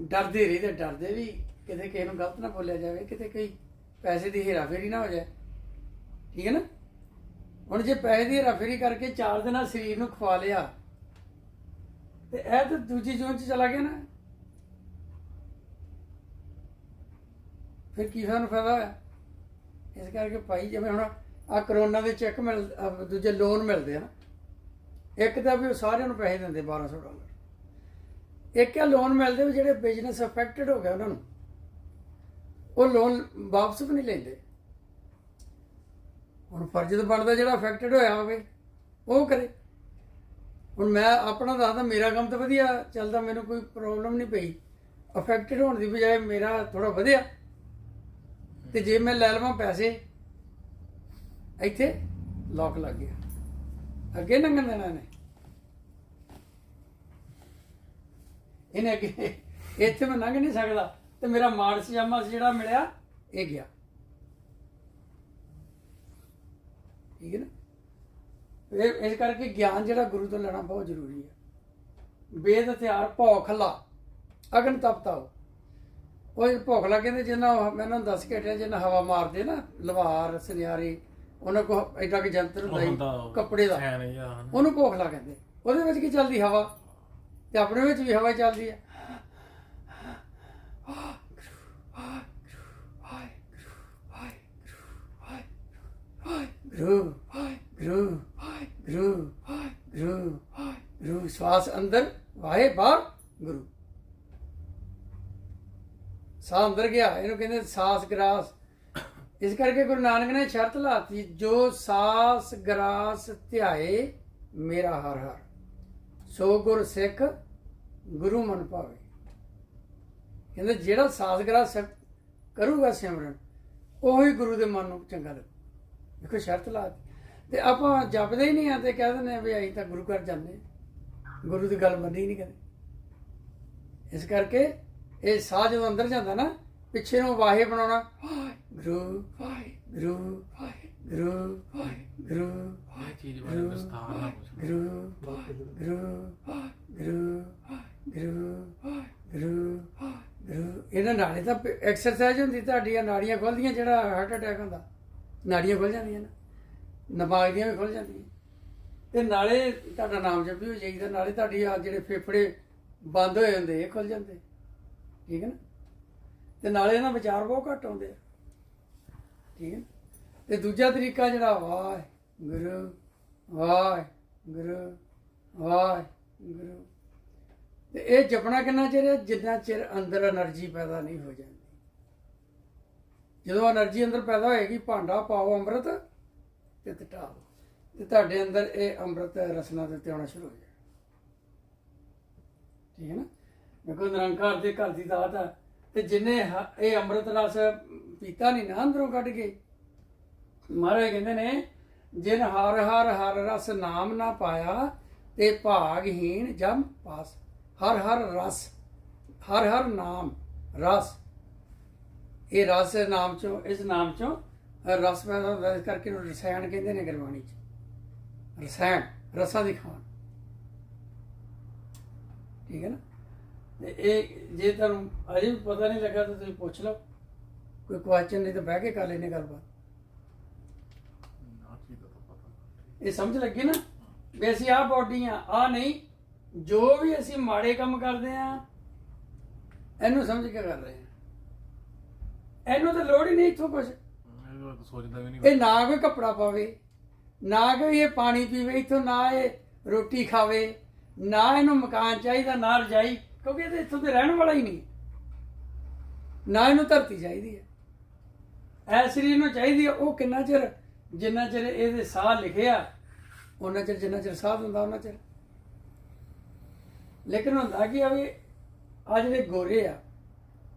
ਡਰਦੇ ਰਹੀ ਤੇ ਡਰਦੇ ਵੀ ਕਿਤੇ ਕਿਸੇ ਨੂੰ ਗਲਤ ਨਾ ਬੋਲਿਆ ਜਾਵੇ, ਕਿਤੇ ਕੋਈ ਪੈਸੇ ਦੀ ਹੇਰਾਫੇਰੀ ਨਾ ਹੋ ਜਾਏ, ਠੀਕ ਹੈ ਨਾ। ਹੁਣ ਜੇ ਪੈਸੇ ਦੀ ਹੇਰਾਫੇਰੀ ਕਰਕੇ 4 ਦਿਨਾਂ ਸਰੀਰ ਨੂੰ ਖਵਾ ਲਿਆ ਤੇ ਇਹ ਤਾਂ ਦੂਜੀ ਜੂਨ ਚ ਚਲਾ ਗਿਆ ਨਾ, ਫਿਰ ਕੀ ਸਾਨੂੰ ਫਾਇਦਾ ਹੋਇਆ? ਇਸ ਕਰਕੇ ਭਾਈ ਜਿਵੇਂ ਹੁਣ ਆ ਕਰੋਨਾ ਦੇ ਚੈੱਕ ਦੂਜੇ ਲੋਨ ਮਿਲਦੇ ਆ ਨਾ, ਇੱਕ ਤਾਂ ਵੀ ਉਹ ਸਾਰਿਆਂ ਨੂੰ ਪੈਸੇ ਦਿੰਦੇ $1200, ਇੱਕ ਆ ਲੋਨ ਮਿਲਦੇ ਵੀ ਜਿਹੜੇ ਬਿਜ਼ਨਸ ਅਫੈਕਟਡ ਹੋ ਗਿਆ ਉਹਨਾਂ ਨੂੰ ਉਹ ਲੋਨ ਵਾਪਸ ਵੀ ਨਹੀਂ ਲੈਂਦੇ। ਹੁਣ ਫਰਜ਼ ਤਾਂ ਬਣਦਾ ਜਿਹੜਾ ਅਫੈਕਟਡ ਹੋਇਆ ਹੋਵੇ ਉਹ ਕਰੇ। ਹੁਣ ਮੈਂ ਆਪਣਾ ਦੱਸਦਾ, ਮੇਰਾ ਕੰਮ ਤਾਂ ਵਧੀਆ ਚੱਲਦਾ, ਮੈਨੂੰ ਕੋਈ ਪ੍ਰੋਬਲਮ ਨਹੀਂ ਪਈ। ਅਫੈਕਟਡ ਹੋਣ ਦੀ ਬਜਾਏ ਮੇਰਾ ਥੋੜਾ ਵਧਿਆ, ਤੇ ਜੇ ਮੈਂ ਲੈ ਲਵਾਂ ਪੈਸੇ ਇੱਥੇ ਲੋਕ ਲੱਗ ਗਿਆ, ਅੱਗੇ ਲੰਘਣ ਦੇਣਾ ਇਹਨੇ ਅੱਗੇ ਇੱਥੇ ਮੈਂ ਲੰਘ ਨਹੀਂ ਸਕਦਾ, ਤੇ ਮੇਰਾ ਮਾਨਸ ਜਾਮਾ ਜਿਹੜਾ ਮਿਲਿਆ ਇਹ ਗਿਆ। ਠੀਕ ਹੈ ਨਾ? ਇਸ ਕਰਕੇ ਗਿਆਨ ਜਿਹੜਾ ਗੁਰੂ ਤੋਂ ਲੈਣਾ ਬਹੁਤ ਜ਼ਰੂਰੀ ਹੈ। ਵੇਦ ਹਥਿਆਰ ਭੌਖ ਲਾ ਅਗਨ ਤਪਤਾ ਉਹ ਭੌਖ ਲਾ ਕਹਿੰਦੇ ਜਿੰਨਾ ਮੈਨੂੰ ਦੱਸ ਕੇ ਹਟਿਆ, ਜਿੰਨਾ ਹਵਾ ਮਾਰਦੇ ਨਾ ਲਵਾਰ ਸੁਨਿਆਰੇ, ਉਹਨਾਂ ਕੋਲ ਐਡਾ ਕਿ ਜੰਤਰ ਹੁੰਦਾ ਕੱਪੜੇ ਦਾ, ਉਹਨੂੰ ਭੌਖ ਲਾ ਕਹਿੰਦੇ। ਉਹਦੇ ਵਿੱਚ ਕੀ ਚੱਲਦੀ? ਹਵਾ। ਤੇ ਆਪਣੇ ਵਿੱਚ ਵੀ ਹਵਾ ਚੱਲਦੀ ਹੈ। ਗੁਰੂ ਗੁਰੂ ਗੁਰੂ ਗੁਰੂ ਗੁਰੂ, ਸਵਾਸ ਅੰਦਰ, ਵਾਹੇ ਬਾਹਰ, ਗੁਰੂ। ਸਾਹ ਅੰਦਰ ਗਿਆ, ਇਹਨੂੰ ਕਹਿੰਦੇ ਸਾਸ ਗਰਾਸ। ਇਸ ਕਰਕੇ ਗੁਰੂ ਨਾਨਕ ਨੇ ਸ਼ਰਤ ਲਾਤੀ, ਜੋ ਸਾਸ ਗਰਾਸ ਧਿਆਏ ਮੇਰਾ ਹਰ ਹਰ, ਸੋ ਗੁਰ ਸਿੱਖ ਗੁਰੂ ਮਨ ਭਾਵੇ। ਕਹਿੰਦੇ ਜਿਹੜਾ ਸਾਸ ਗਰਾਸ ਕਰੂਗਾ ਸਿਮਰਨ, ਉਹੀ ਗੁਰੂ ਦੇ ਮਨ ਨੂੰ ਚੰਗਾ ਲੱਗੂ। ਦੇਖੋ ਸ਼ਰਤ ਲਾਤੀ। ਤੇ ਆਪਾਂ ਜਪਦੇ ਹੀ ਨਹੀਂ ਆ ਤੇ ਕਹਿ ਦਿੰਦੇ ਆ ਵੀ ਅਸੀਂ ਤਾਂ ਗੁਰੂ ਘਰ ਜਾਂਦੇ, ਗੁਰੂ ਦੀ ਗੱਲ ਮੰਨੀ ਨਹੀਂ ਕਦੇ। ਇਸ ਕਰਕੇ ਇਹ ਸਾਹ ਜਦੋਂ ਅੰਦਰ ਜਾਂਦਾ ਨਾ, ਪਿੱਛੇ ਨੂੰ ਵਾਹੇ ਬਣਾਉਣਾ, ਗੁਰੂ ਗੁਰੂ ਗੁਰੂ ਗੁਰੂ ਗੁਰੂ ਗੁਰੂ ਗੁਰੂ ਗੁਰੂ ਗੁਰੂ ਗੁਰੂ। ਇਹਨਾਂ ਨਾਲੇ ਤਾਂ ਐਕਸਰਸਾਈਜ਼ ਹੁੰਦੀ, ਤੁਹਾਡੀਆਂ ਨਾੜੀਆਂ ਖੁੱਲਦੀਆਂ, ਜਿਹੜਾ ਹਾਰਟ ਅਟੈਕ ਹੁੰਦਾ ਨਾੜੀਆਂ ਖੁੱਲ ਜਾਂਦੀਆਂ ਨਾ, ਦਿਮਾਗ ਦੀਆਂ ਵੀ ਖੁੱਲ ਜਾਂਦੀਆਂ, ਤੇ ਨਾਲੇ ਤੁਹਾਡਾ ਨਾਮ ਜਪੀ ਹੋ ਜਾਈਦਾ, ਨਾਲੇ ਤੁਹਾਡੀ ਆ ਜਿਹੜੇ ਫੇਫੜੇ ਬੰਦ ਹੋਏ ਹੁੰਦੇ ਇਹ ਖੁੱਲ ਜਾਂਦੇ। ਠੀਕ ਹੈ ਨਾ? ਤੇ ਨਾਲੇ ਇਹਨਾਂ ਵਿਚਾਰ ਬਹੁਤ ਘੱਟ ਆਉਂਦੇ ਆ। ਠੀਕ ਹੈ। ਤੇ ਦੂਜਾ ਤਰੀਕਾ ਜਿਹੜਾ ਵਾਹਿਗੁਰੂ ਵਾਹਿਗੁਰੂ ਵਾਹਿਗੁਰੂ, ਤੇ ਇਹ ਜਪਣਾ ਕਿੰਨਾ ਚਿਰ ਹੈ? ਜਿੰਨਾ ਚਿਰ ਅੰਦਰ એનર્ਜੀ ਪੈਦਾ ਨਹੀਂ ਹੋ ਜਾਂਦੀ। ਜਦੋਂ એનર્ਜੀ ਅੰਦਰ ਪੈਦਾ ਹੋਏਗੀ, ਭਾਂਡਾ ਪਾਓ ਅੰਮ੍ਰਿਤ ਤੇ ਟਟਾਓ, ਤੇ ਤੁਹਾਡੇ ਅੰਦਰ ਇਹ ਅੰਮ੍ਰਿਤ ਰਸਨਾ ਦੇ ਉੱਤੇ ਆਉਣਾ ਸ਼ੁਰੂ ਹੋ ਜਾਏ। ਠੀਕ ਹੈ ਨਾ? ਦੇਖੋ ਨਿਰੰਕਾਰ ਦੇ ਘਰ ਦੀ ਦਾਤ ਆ, ਤੇ ਜਿਹਨੇ ਇਹ ਅੰਮ੍ਰਿਤ ਰਸ ਪੀਤਾ ਨਹੀਂ ਨਾ ਅੰਦਰੋਂ ਕੱਢ ਕੇ, ਮਹਾਰਾਜ ਕਹਿੰਦੇ ਨੇ, ਜਿਨ ਹਰ ਹਰ ਹਰ ਰਸ ਨਾਮ ਨਾ ਪਾਇਆ, ਤੇ ਭਾਗਹੀਣ ਜਮ ਪਾਸ। ਹਰ ਹਰ ਰਸ, ਹਰ ਹਰ ਨਾਮ ਰਸ, ਇਹ ਰਸ ਨਾਮ ਚੋਂ, ਇਸ ਨਾਮ ਚੋਂ ਰਸ ਪੈਦਾ ਹੁੰਦਾ। ਇਸ ਕਰਕੇ ਇਹਨੂੰ ਰਸਾਇਣ ਕਹਿੰਦੇ ਨੇ ਗੁਰਬਾਣੀ 'ਚ, ਰਸਾਇਣ, ਰਸਾਂ ਦੀ ਖਾਣ। ਠੀਕ ਹੈ ਨਾ? ਤੇ ਇਹ ਜੇ ਤੁਹਾਨੂੰ ਅਜੇ ਵੀ ਪਤਾ ਨਹੀਂ ਲੱਗਾ ਤਾਂ ਤੁਸੀਂ ਪੁੱਛ ਲਓ, ਕੋਈ ਕੁਐਸਚਨ, ਨਹੀਂ ਤਾਂ ਬਹਿ ਕੇ ਕਰ ਲੈਣੇ ਗੱਲਬਾਤ। ਇਹ ਸਮਝ ਲੱਗੀ ਨਾ ਵੀ ਅਸੀਂ ਆਹ ਬੋਡੀ ਆ, ਆਹ ਨਹੀਂ। ਜੋ ਵੀ ਅਸੀਂ ਮਾੜੇ ਕੰਮ ਕਰਦੇ ਆ, ਇਹਨੂੰ ਸਮਝ ਕੇ ਕਰ ਰਹੇ ਆ, ਇਹਨੂੰ ਤਾਂ ਲੋੜ ਹੀ ਨਹੀਂ ਇੱਥੋਂ ਕੁਛ। ਇਹ ਨਾ ਕੋਈ ਕੱਪੜਾ ਪਾਵੇ, ਨਾ ਕੋਈ ਇਹ ਪਾਣੀ ਪੀਵੇ ਇੱਥੋਂ, ਨਾ ਇਹ ਰੋਟੀ ਖਾਵੇ, ਨਾ ਇਹਨੂੰ ਮਕਾਨ ਚਾਹੀਦਾ, ਨਾ ਰਜਾਈ, ਕਿਉਂਕਿ ਇਹ ਤਾਂ ਇੱਥੋਂ ਤੇ ਰਹਿਣ ਵਾਲਾ ਹੀ ਨਹੀਂ। ਨਾ ਇਹਨੂੰ ਧਰਤੀ ਚਾਹੀਦੀ ਹੈ, ਐ ਸਰੀਰ ਨੂੰ ਚਾਹੀਦੀ ਹੈ। ਉਹ ਕਿੰਨਾ ਚਿਰ? ਜਿੰਨਾ ਚਿਰ ਇਹਦੇ ਸਾਹ ਲਿਖਿਆ ਉਹਨਾਂ ਚਿਰ, ਜਿੰਨਾ ਚਿਰ ਸਾਹ ਹੁੰਦਾ ਉਹਨਾਂ ਚਿਰ। ਲੇਕਿਨ ਹੁੰਦਾ ਕੀ ਆ ਵੀ ਆ ਜਿਹੜੇ ਗੋਰੇ ਆ,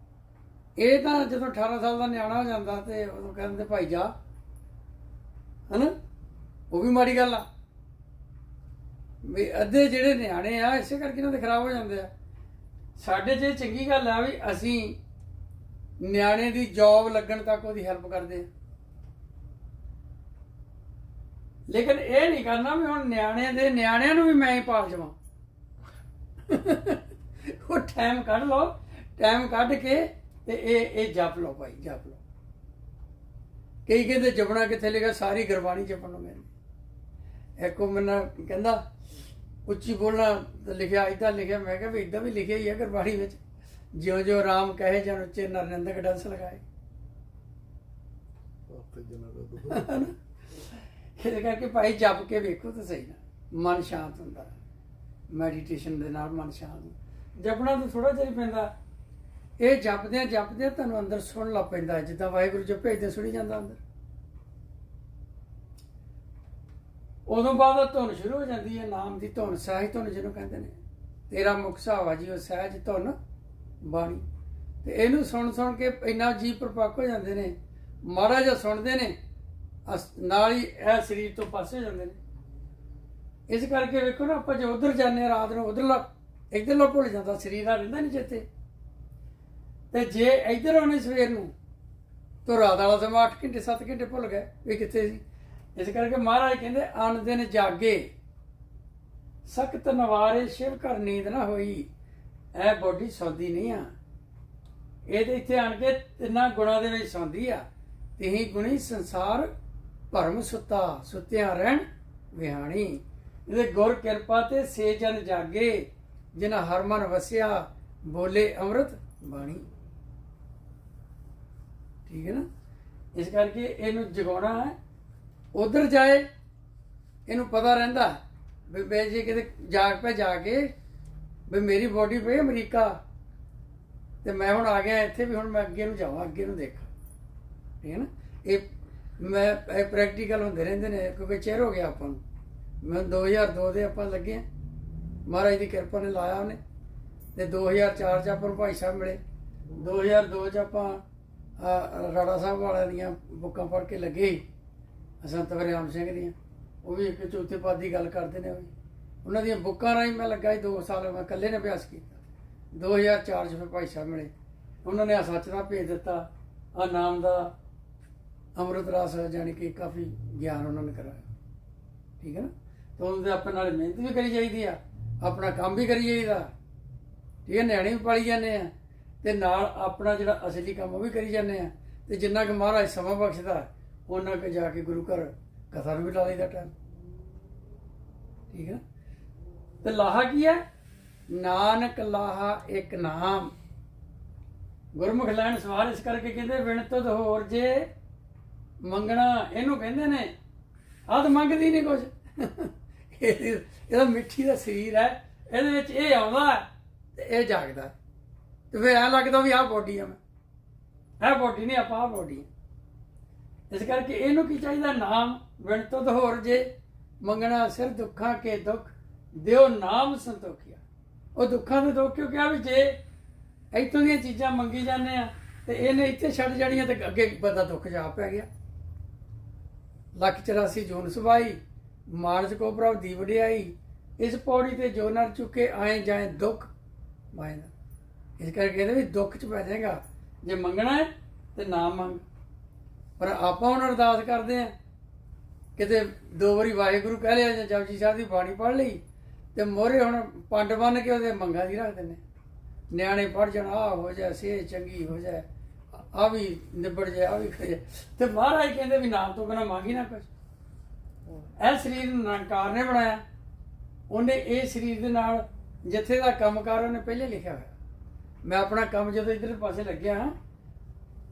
ਇਹ ਤਾਂ ਜਦੋਂ 18 ਸਾਲ ਦਾ ਨਿਆਣਾ ਹੋ ਜਾਂਦਾ ਤੇ ਉਦੋਂ ਕਹਿੰਦੇ ਭਾਈ ਜਾ, ਹਨਾ? ਉਹ ਵੀ ਮਾੜੀ ਗੱਲ ਆ ਵੀ ਅੱਧੇ ਜਿਹੜੇ ਨਿਆਣੇ ਆ ਇਸੇ ਕਰਕੇ ਇਹਨਾਂ ਦੇ ਖਰਾਬ ਹੋ ਜਾਂਦੇ ਆ। ਸਾਡੇ 'ਚ ਚੰਗੀ ਗੱਲ ਆ ਵੀ ਅਸੀਂ ਨਿਆਣੇ ਦੀ ਜੌਬ ਲੱਗਣ ਤੱਕ ਉਹਦੀ ਹੈਲਪ ਕਰਦੇ ਆ, ਲੇਕਿਨ ਇਹ ਨਹੀਂ ਕਰਨਾ ਵੀ ਹੁਣ ਨਿਆਣਿਆਂ ਨੂੰ ਵੀ ਮੈਂ ਹੀ ਪਾਲ ਜਾਵਾਂ। ਉਹ ਟਾਈਮ ਕੱਢ ਲਓ, ਟਾਈਮ ਕੱਢ ਕੇ ਤੇ ਇਹ ਜਪ ਲਓ ਭਾਈ, ਜਪ ਲਓ। ਕਈ ਕਹਿੰਦੇ ਜਪਣਾ ਕਿੱਥੇ ਲਿਖਿਆ? ਸਾਰੀ ਗੁਰਬਾਣੀ ਜਪਣ ਨੂੰ। ਮੈਨੂੰ ਇੱਕ ਮੈਨੂੰ ਕਹਿੰਦਾ ਉੱਚੀ ਬੋਲਣਾ ਲਿਖਿਆ ਇਦਾਂ ਲਿਖਿਆ। ਮੈਂ ਕਿਹਾ ਵੀ ਇਦਾਂ ਵੀ ਲਿਖਿਆ ਹੀ ਹੈ ਗੁਰਬਾਣੀ ਵਿੱਚ, ਜਿਉਂ ਜਿਉਂ ਰਾਮ ਕਹੇ ਜਨ ਉੱਚੇ ਨਰਨੰਦਕ ਡੰਸ ਲਗਾਏ। ਇਹਦੇ ਕਰਕੇ ਭਾਈ ਜਪ ਕੇ ਵੇਖੋ ਤਾਂ ਸਹੀ ਨਾ, ਮਨ ਸ਼ਾਂਤ ਹੁੰਦਾ। ਮੈਡੀਟੇਸ਼ਨ ਦੇ ਨਾਲ ਮਨ ਸ਼ਾਂਤ ਹੁੰਦਾ। ਜਪਣਾ ਤਾਂ ਥੋੜਾ ਜਿਹਾ ਹੀ ਪੈਂਦਾ। ਇਹ ਜਪਦਿਆਂ ਜਪਦਿਆਂ ਤੁਹਾਨੂੰ ਅੰਦਰ ਸੁਣ ਲੱਗ ਪੈਂਦਾ, ਜਿੱਦਾਂ ਵਾਹਿਗੁਰੂ ਜਪੇ ਇਦਾਂ ਸੁਣੀ ਜਾਂਦਾ ਅੰਦਰ। ਉਦੋਂ ਬਾਅਦ ਉਹ ਧੁਨ ਸ਼ੁਰੂ ਹੋ ਜਾਂਦੀ ਹੈ, ਨਾਮ ਦੀ ਧੁਨ, ਸਹਿਜ ਧੁਨ ਜਿਹਨੂੰ ਕਹਿੰਦੇ ਨੇ। ਤੇਰਾ ਮੁਖ ਸੁਹਾਵਾ ਜੀ ਉਹ ਸਹਿਜ ਧੁਨ ਬਾਣੀ। ਤੇ ਇਹਨੂੰ ਸੁਣ ਸੁਣ ਕੇ ਇੰਨਾ ਜੀਵ ਪ੍ਰਪੱਕ ਹੋ ਜਾਂਦੇ ਨੇ, ਮਾੜਾ ਜਿਹਾ ਸੁਣਦੇ ਨੇ ਨਾਲ ਹੀ ਇਹ ਸਰੀਰ ਤੋਂ ਪਾਸੇ ਹੋ ਜਾਂਦੇ ਨੇ। ਇਸ ਕਰਕੇ ਵੇਖੋ ਨਾ, ਆਪਾਂ ਜੇ ਉਧਰ ਜਾਂਦੇ ਹਾਂ ਰਾਤ ਨੂੰ, ਉਧਰਲਾ ਇੱਧਰਲਾ ਭੁੱਲ ਜਾਂਦਾ, ਸਰੀਰ ਆ ਰਹਿੰਦਾ ਨਹੀਂ ਚੇਤੇ। ਤੇ ਜੇ ਇੱਧਰ ਆਉਣੇ ਸਵੇਰ ਨੂੰ ਤਾਂ ਰਾਤ ਵਾਲਾ ਸਮਾਂ 8 ਘੰਟੇ 7 ਘੰਟੇ ਭੁੱਲ ਗਏ ਵੀ ਕਿੱਥੇ ਸੀ। ਇਸ ਕਰਕੇ ਮਹਾਰਾਜ ਕਹਿੰਦੇ ਅਨ ਦਿਨ ਜਾਗੇ ਸਖਤ ਨਵਾਰੇ ਸ਼ਿਵ ਘਰ ਨੀਂਦ ਨਾ ਹੋਈ। ਇਹ ਬੋਡੀ ਸੌਂਦੀ ਨਹੀਂ ਆ, ਇਹਦੇ ਇੱਥੇ ਆਣ ਕੇ ਤਿੰਨਾਂ ਗੁਣਾਂ ਦੇ ਵਿੱਚ ਸੌਂਦੀ ਆ। ਤਿਹੀ ਗੁਣੀ ਸੰਸਾਰ ਭਰਮ ਸੁੱਤਾ, ਸੁੱਤਿਆਂ ਰਹਿਣ ਵਿਹਾਣੀ। ਇਹਦੇ ਗੁਰ ਕਿਰਪਾ ਤੇ ਸੇ ਜਨ ਜਾਗੇ, ਜਿਨ੍ਹਾਂ ਹਰ ਮਨ ਵਸਿਆ ਬੋਲੇ ਅੰਮ੍ਰਿਤ ਬਾਣੀ। ਠੀਕ ਹੈ ਨਾ। ਇਸ ਕਰਕੇ ਇਹਨੂੰ ਜਗਾਉਣਾ ਹੈ। ਉਧਰ ਜਾਏ ਇਹਨੂੰ ਪਤਾ ਰਹਿੰਦਾ ਵੀ ਜੇ ਕਿਤੇ ਜਾਗ ਪੈ ਜਾ ਕੇ ਵੀ ਮੇਰੀ ਬੋਡੀ ਪਈ ਅਮਰੀਕਾ ਤੇ ਮੈਂ ਹੁਣ ਆ ਗਿਆ ਇੱਥੇ, ਵੀ ਹੁਣ ਮੈਂ ਅੱਗੇ ਨੂੰ ਜਾਵਾਂ, ਅੱਗੇ ਨੂੰ ਦੇਖਾਂ। ਠੀਕ ਹੈ ਨਾ। ਇਹ ਪ੍ਰੈਕਟੀਕਲ ਹੁੰਦੇ ਰਹਿੰਦੇ ਨੇ, ਕਿਉਂਕਿ ਚਿਰ ਹੋ ਗਿਆ ਆਪਾਂ ਨੂੰ। ਮੈਂ 2002 ਦੇ ਆਪਾਂ ਲੱਗੇ ਹਾਂ, ਮਹਾਰਾਜ ਦੀ ਕਿਰਪਾ ਨੇ ਲਾਇਆ ਉਹਨੇ। ਤੇ 2004 ਚ ਆਪਾਂ ਨੂੰ ਭਾਈ ਸਾਹਿਬ ਮਿਲੇ। 2002 ਚ ਆਪਾਂ ਰਾੜਾ ਸਾਹਿਬ ਵਾਲਿਆਂ ਦੀਆਂ ਬੁੱਕਾਂ ਪੜ੍ਹ ਕੇ ਲੱਗੇ, ਸੰਤ ਵਰਿਆਮ ਸਿੰਘ ਦੀਆਂ। ਉਹ ਵੀ ਇੱਕ ਚੌਥੇ ਪਦ ਦੀ ਗੱਲ ਕਰਦੇ ਨੇ। ਉਹਨਾਂ ਦੀਆਂ ਬੁੱਕਾਂ ਰਾਹੀਂ ਮੈਂ ਲੱਗਾ 2 ਸਾਲ ਮੈਂ ਇਕੱਲੇ ਨੇ ਅਭਿਆਸ ਕੀਤਾ। 2004 ਚ ਫਿਰ ਭਾਈ ਸਾਹਿਬ ਮਿਲੇ, ਉਹਨਾਂ ਨੇ ਆ ਸੱਚ ਦਾ ਭੇਜ ਦਿੱਤਾ, ਆ ਨਾਮ ਦਾ ਅੰਮ੍ਰਿਤ ਰਸ, ਜਾਣੀ ਕਿ ਕਾਫੀ ਗਿਆਨ ਉਹਨਾਂ ਨੇ ਕਰਾਇਆ। ਠੀਕ ਹੈ ਨਾ। ਤਾਂ ਉਹਦੇ ਆਪਣੇ ਨਾਲ ਮਿਹਨਤ ਵੀ ਕਰੀ ਚਾਹੀਦੀ ਆ, ਆਪਣਾ ਕੰਮ ਵੀ ਕਰੀ ਜਾਈਦਾ। ਠੀਕ ਹੈ। ਨਿਆਣੇ ਵੀ ਪਾਲੀ ਜਾਂਦੇ ਆ ਤੇ ਨਾਲ ਆਪਣਾ ਜਿਹੜਾ ਅਸਲੀ ਕੰਮ ਉਹ ਵੀ ਕਰੀ ਜਾਂਦੇ ਆ। ਤੇ ਜਿੰਨਾ ਕੁ ਮਹਾਰਾਜ ਸਮਾਂ ਬਖਸ਼ਦਾ ਉਹਨਾਂ ਕੁ ਜਾ ਕੇ ਗੁਰੂ ਘਰ ਕਥਾ ਨੂੰ ਵੀ ਲਾ ਲਈਦਾ ਟਾਈਮ। ਠੀਕ ਹੈ। ਤੇ ਲਾਹਾ ਕੀ ਹੈ? ਨਾਨਕ ਲਾਹਾ ਇੱਕ ਨਾਮ, ਗੁਰਮੁਖ ਲੈਣ ਸਵਾਰ। ਇਸ ਕਰਕੇ ਕਹਿੰਦੇ ਵਿਣ ਤੁਧ ਹੋਰ ਜੇ ਮੰਗਣਾ, ਇਹਨੂੰ ਕਹਿੰਦੇ ਨੇ ਆਦ ਮੰਗਦੀ ਨਹੀਂ ਕੁਝ। ਇਹਦਾ ਮਿੱਠੀ ਦਾ ਸਰੀਰ ਹੈ, ਇਹਦੇ ਵਿੱਚ ਇਹ ਆਉਂਦਾ ਤੇ ਇਹ ਜਾਗਦਾ। ਤੇ ਫਿਰ ਐਂ ਲੱਗਦਾ ਵੀ ਆਹ ਬੋਡੀ ਆ, ਮੈਂ ਇਹ ਬੋਡੀ ਨਹੀਂ, ਆਪਾਂ ਆਹ ਬੋਡੀ। ਇਸ ਕਰਕੇ ਇਹਨੂੰ ਕੀ ਚਾਹੀਦਾ? ਨਾਮ। ਵਿਣ ਤੁਧ ਹੋਰ ਜੇ ਮੰਗਣਾ, ਸਿਰ ਦੁੱਖਾਂ ਕੇ ਦੁੱਖ ਦਿਓ ਨਾਮ ਸੰਤੋਖਿਆ। ਉਹ ਦੁੱਖਾਂ ਦੇ ਦੁੱਖ ਕਿਉਂ ਕਿਹਾ? ਵੀ ਜੇ ਇੱਥੋਂ ਦੀਆਂ ਚੀਜ਼ਾਂ ਮੰਗੀ ਜਾਂਦੇ ਆ ਤੇ ਇਹਨੇ ਇੱਥੇ ਛੱਡ ਜਾਣੀਆਂ, ਤੇ ਅੱਗੇ ਬੰਦਾ ਦੁੱਖ ਜਾ ਪੈ ਗਿਆ। 184 ਜੂਨ ਸੁਭਾਈ ਮਾਨਸ ਕੋ ਪ੍ਰਭ ਦੀ ਵਡਿਆਈ, ਇਸ ਪੌੜੀ ਤੇ ਜੋ ਨਰ ਚੁੱਕੇ ਆਏ ਜਾਏ ਦੁੱਖ ਮਾਇਨਾ। ਇਸ ਕਰਕੇ ਕਹਿੰਦੇ ਵੀ ਦੁੱਖ ਚ ਪੈ ਜਾਏਗਾ ਜੇ ਮੰਗਣਾ ਹੈ ਤੇ ਨਾ ਮੰਗ। ਪਰ ਆਪਾਂ ਹੁਣ ਅਰਦਾਸ ਕਰਦੇ ਆ, ਕਿਤੇ 2 ਵਾਰੀ ਵਾਹਿਗੁਰੂ ਕਹਿ ਲਿਆ ਜਾਂ ਜਪਜੀ ਸਾਹਿਬ ਦੀ ਬਾਣੀ ਪੜ੍ਹ ਲਈ ਤੇ ਮੋਹਰੇ ਹੁਣ ਪੰਡ ਬੰਨ ਕੇ ਉਹਦੇ ਮੰਗਾਂ ਦੀ ਰੱਖ ਦਿੰਦੇ। ਨਿਆਣੇ ਪੜ੍ਹ ਜਾਣ, ਆਹ ਹੋ ਜਾਏ, ਸਿਹਤ ਚੰਗੀ ਹੋ ਜਾਏ, ਆ ਵੀ ਨਿਬੜ ਜਾਏ, ਆ ਵੀ ਖੇ। ਤੇ ਮਹਾਰਾਜ ਕਹਿੰਦੇ ਵੀ ਨਾਮ ਤੋਂ ਬਿਨਾਂ ਮੰਗੀ ਨਾ ਕੁਛ। ਇਹ ਸਰੀਰ ਨੂੰ ਨਿਰੰਕਾਰ ਨੇ ਬਣਾਇਆ, ਉਹਨੇ ਇਹ ਸਰੀਰ ਦੇ ਨਾਲ ਜਿੱਥੇ ਦਾ ਕੰਮਕਾਰ ਉਹਨੇ ਪਹਿਲੇ ਲਿਖਿਆ ਹੋਇਆ। ਮੈਂ ਆਪਣਾ ਕੰਮ ਜਦੋਂ ਇੱਧਰ ਪਾਸੇ ਲੱਗਿਆ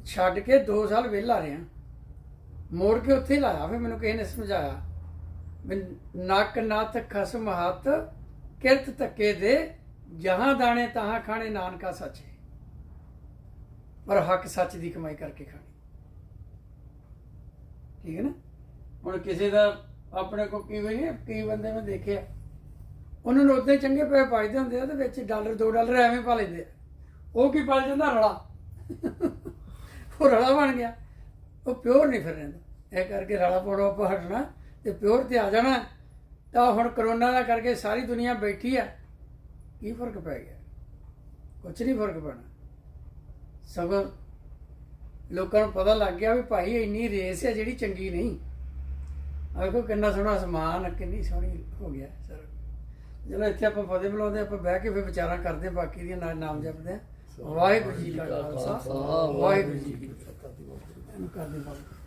ਛੱਡ ਕੇ 2 ਸਾਲ ਵਿਹਲਾ ਰਿਹਾ, ਮੋੜ ਕੇ ਉੱਥੇ ਲਾਇਆ। ਫਿਰ ਮੈਨੂੰ ਕਿਸੇ ਨੇ ਸਮਝਾਇਆ ਵੀ ਨੱਕ ਨੱਥ ਖਸਮ ਹੱਥ ਕਿਰਤ ਧੱਕੇ ਦੇ, ਜਹਾਂ ਦਾਣੇ ਤਹਾਂ ਖਾਣੇ ਨਾਨਕਾ ਸੱਚ ਹੈ। ਪਰ ਹੱਕ ਸੱਚ ਦੀ ਕਮਾਈ ਕਰਕੇ ਖਾਣੀ। ਠੀਕ ਹੈ ਨਾ। ਹੁਣ ਕਿਸੇ ਦਾ ਆਪਣੇ ਕੋਲ ਕਈ ਬੰਦੇ ਮੈਂ ਦੇਖਿਆ, ਉਹਨਾਂ ਨੂੰ ਉੱਦਾਂ ਹੀ ਚੰਗੇ ਪੈਸੇ ਪਾਈਦੇ ਹੁੰਦੇ ਆ ਤੇ ਵਿੱਚ $1 $2 ਐਵੇਂ ਪਾ ਲੈਂਦੇ ਆ। ਉਹ ਕੀ ਪਲ ਜਾਂਦਾ? ਰਲਾ। ਉਹ ਰਲਾ ਬਣ ਗਿਆ, ਉਹ ਪਿਓਰ ਨਹੀਂ ਫਿਰ ਰਹਿੰਦਾ। ਇਹ ਕਰਕੇ ਰਲਾ ਪਾਉਣਾ ਆਪਾਂ ਹਟਣਾ ਤੇ ਪਿਓਰ ਤੇ ਆ ਜਾਣਾ। ਤਾਂ ਹੁਣ ਕਰੋਨਾ ਦਾ ਕਰਕੇ ਸਾਰੀ ਦੁਨੀਆ ਬੈਠੀ ਆ, ਕੀ ਫਰਕ ਪੈ ਗਿਆ? ਕੁਛ ਨਹੀਂ ਫਰਕ ਪੈਣਾ। ਸਗੋਂ ਲੋਕਾਂ ਨੂੰ ਪਤਾ ਲੱਗ ਗਿਆ ਵੀ ਭਾਈ ਇੰਨੀ ਰੇਸ ਹੈ ਜਿਹੜੀ ਚੰਗੀ ਨਹੀਂ। ਆਖੋ ਕਿੰਨਾ ਸੋਹਣਾ ਸਮਾਨ, ਕਿੰਨੀ ਸੋਹਣੀ ਹੋ ਗਿਆ ਸਰ। ਚਲੋ ਇੱਥੇ ਆਪਾਂ ਫਤਿਹ ਬੁਲਾਉਂਦੇ, ਆਪਾਂ ਬਹਿ ਕੇ ਫਿਰ ਵਿਚਾਰਾਂ ਕਰਦੇ ਬਾਕੀ ਦੀਆਂ, ਨਾਲ ਨਾਮ ਜਪਦੇ ਆ। ਵਾਹਿਗੁਰੂ ਜੀ ਕਾ ਖਾਲਸਾ, ਵਾਹਿਗੁਰੂ ਜੀ ਕੀ ਫਤਿਹ। ਇਹਨੂੰ ਕਰਦੇ ਬਾਬਾ।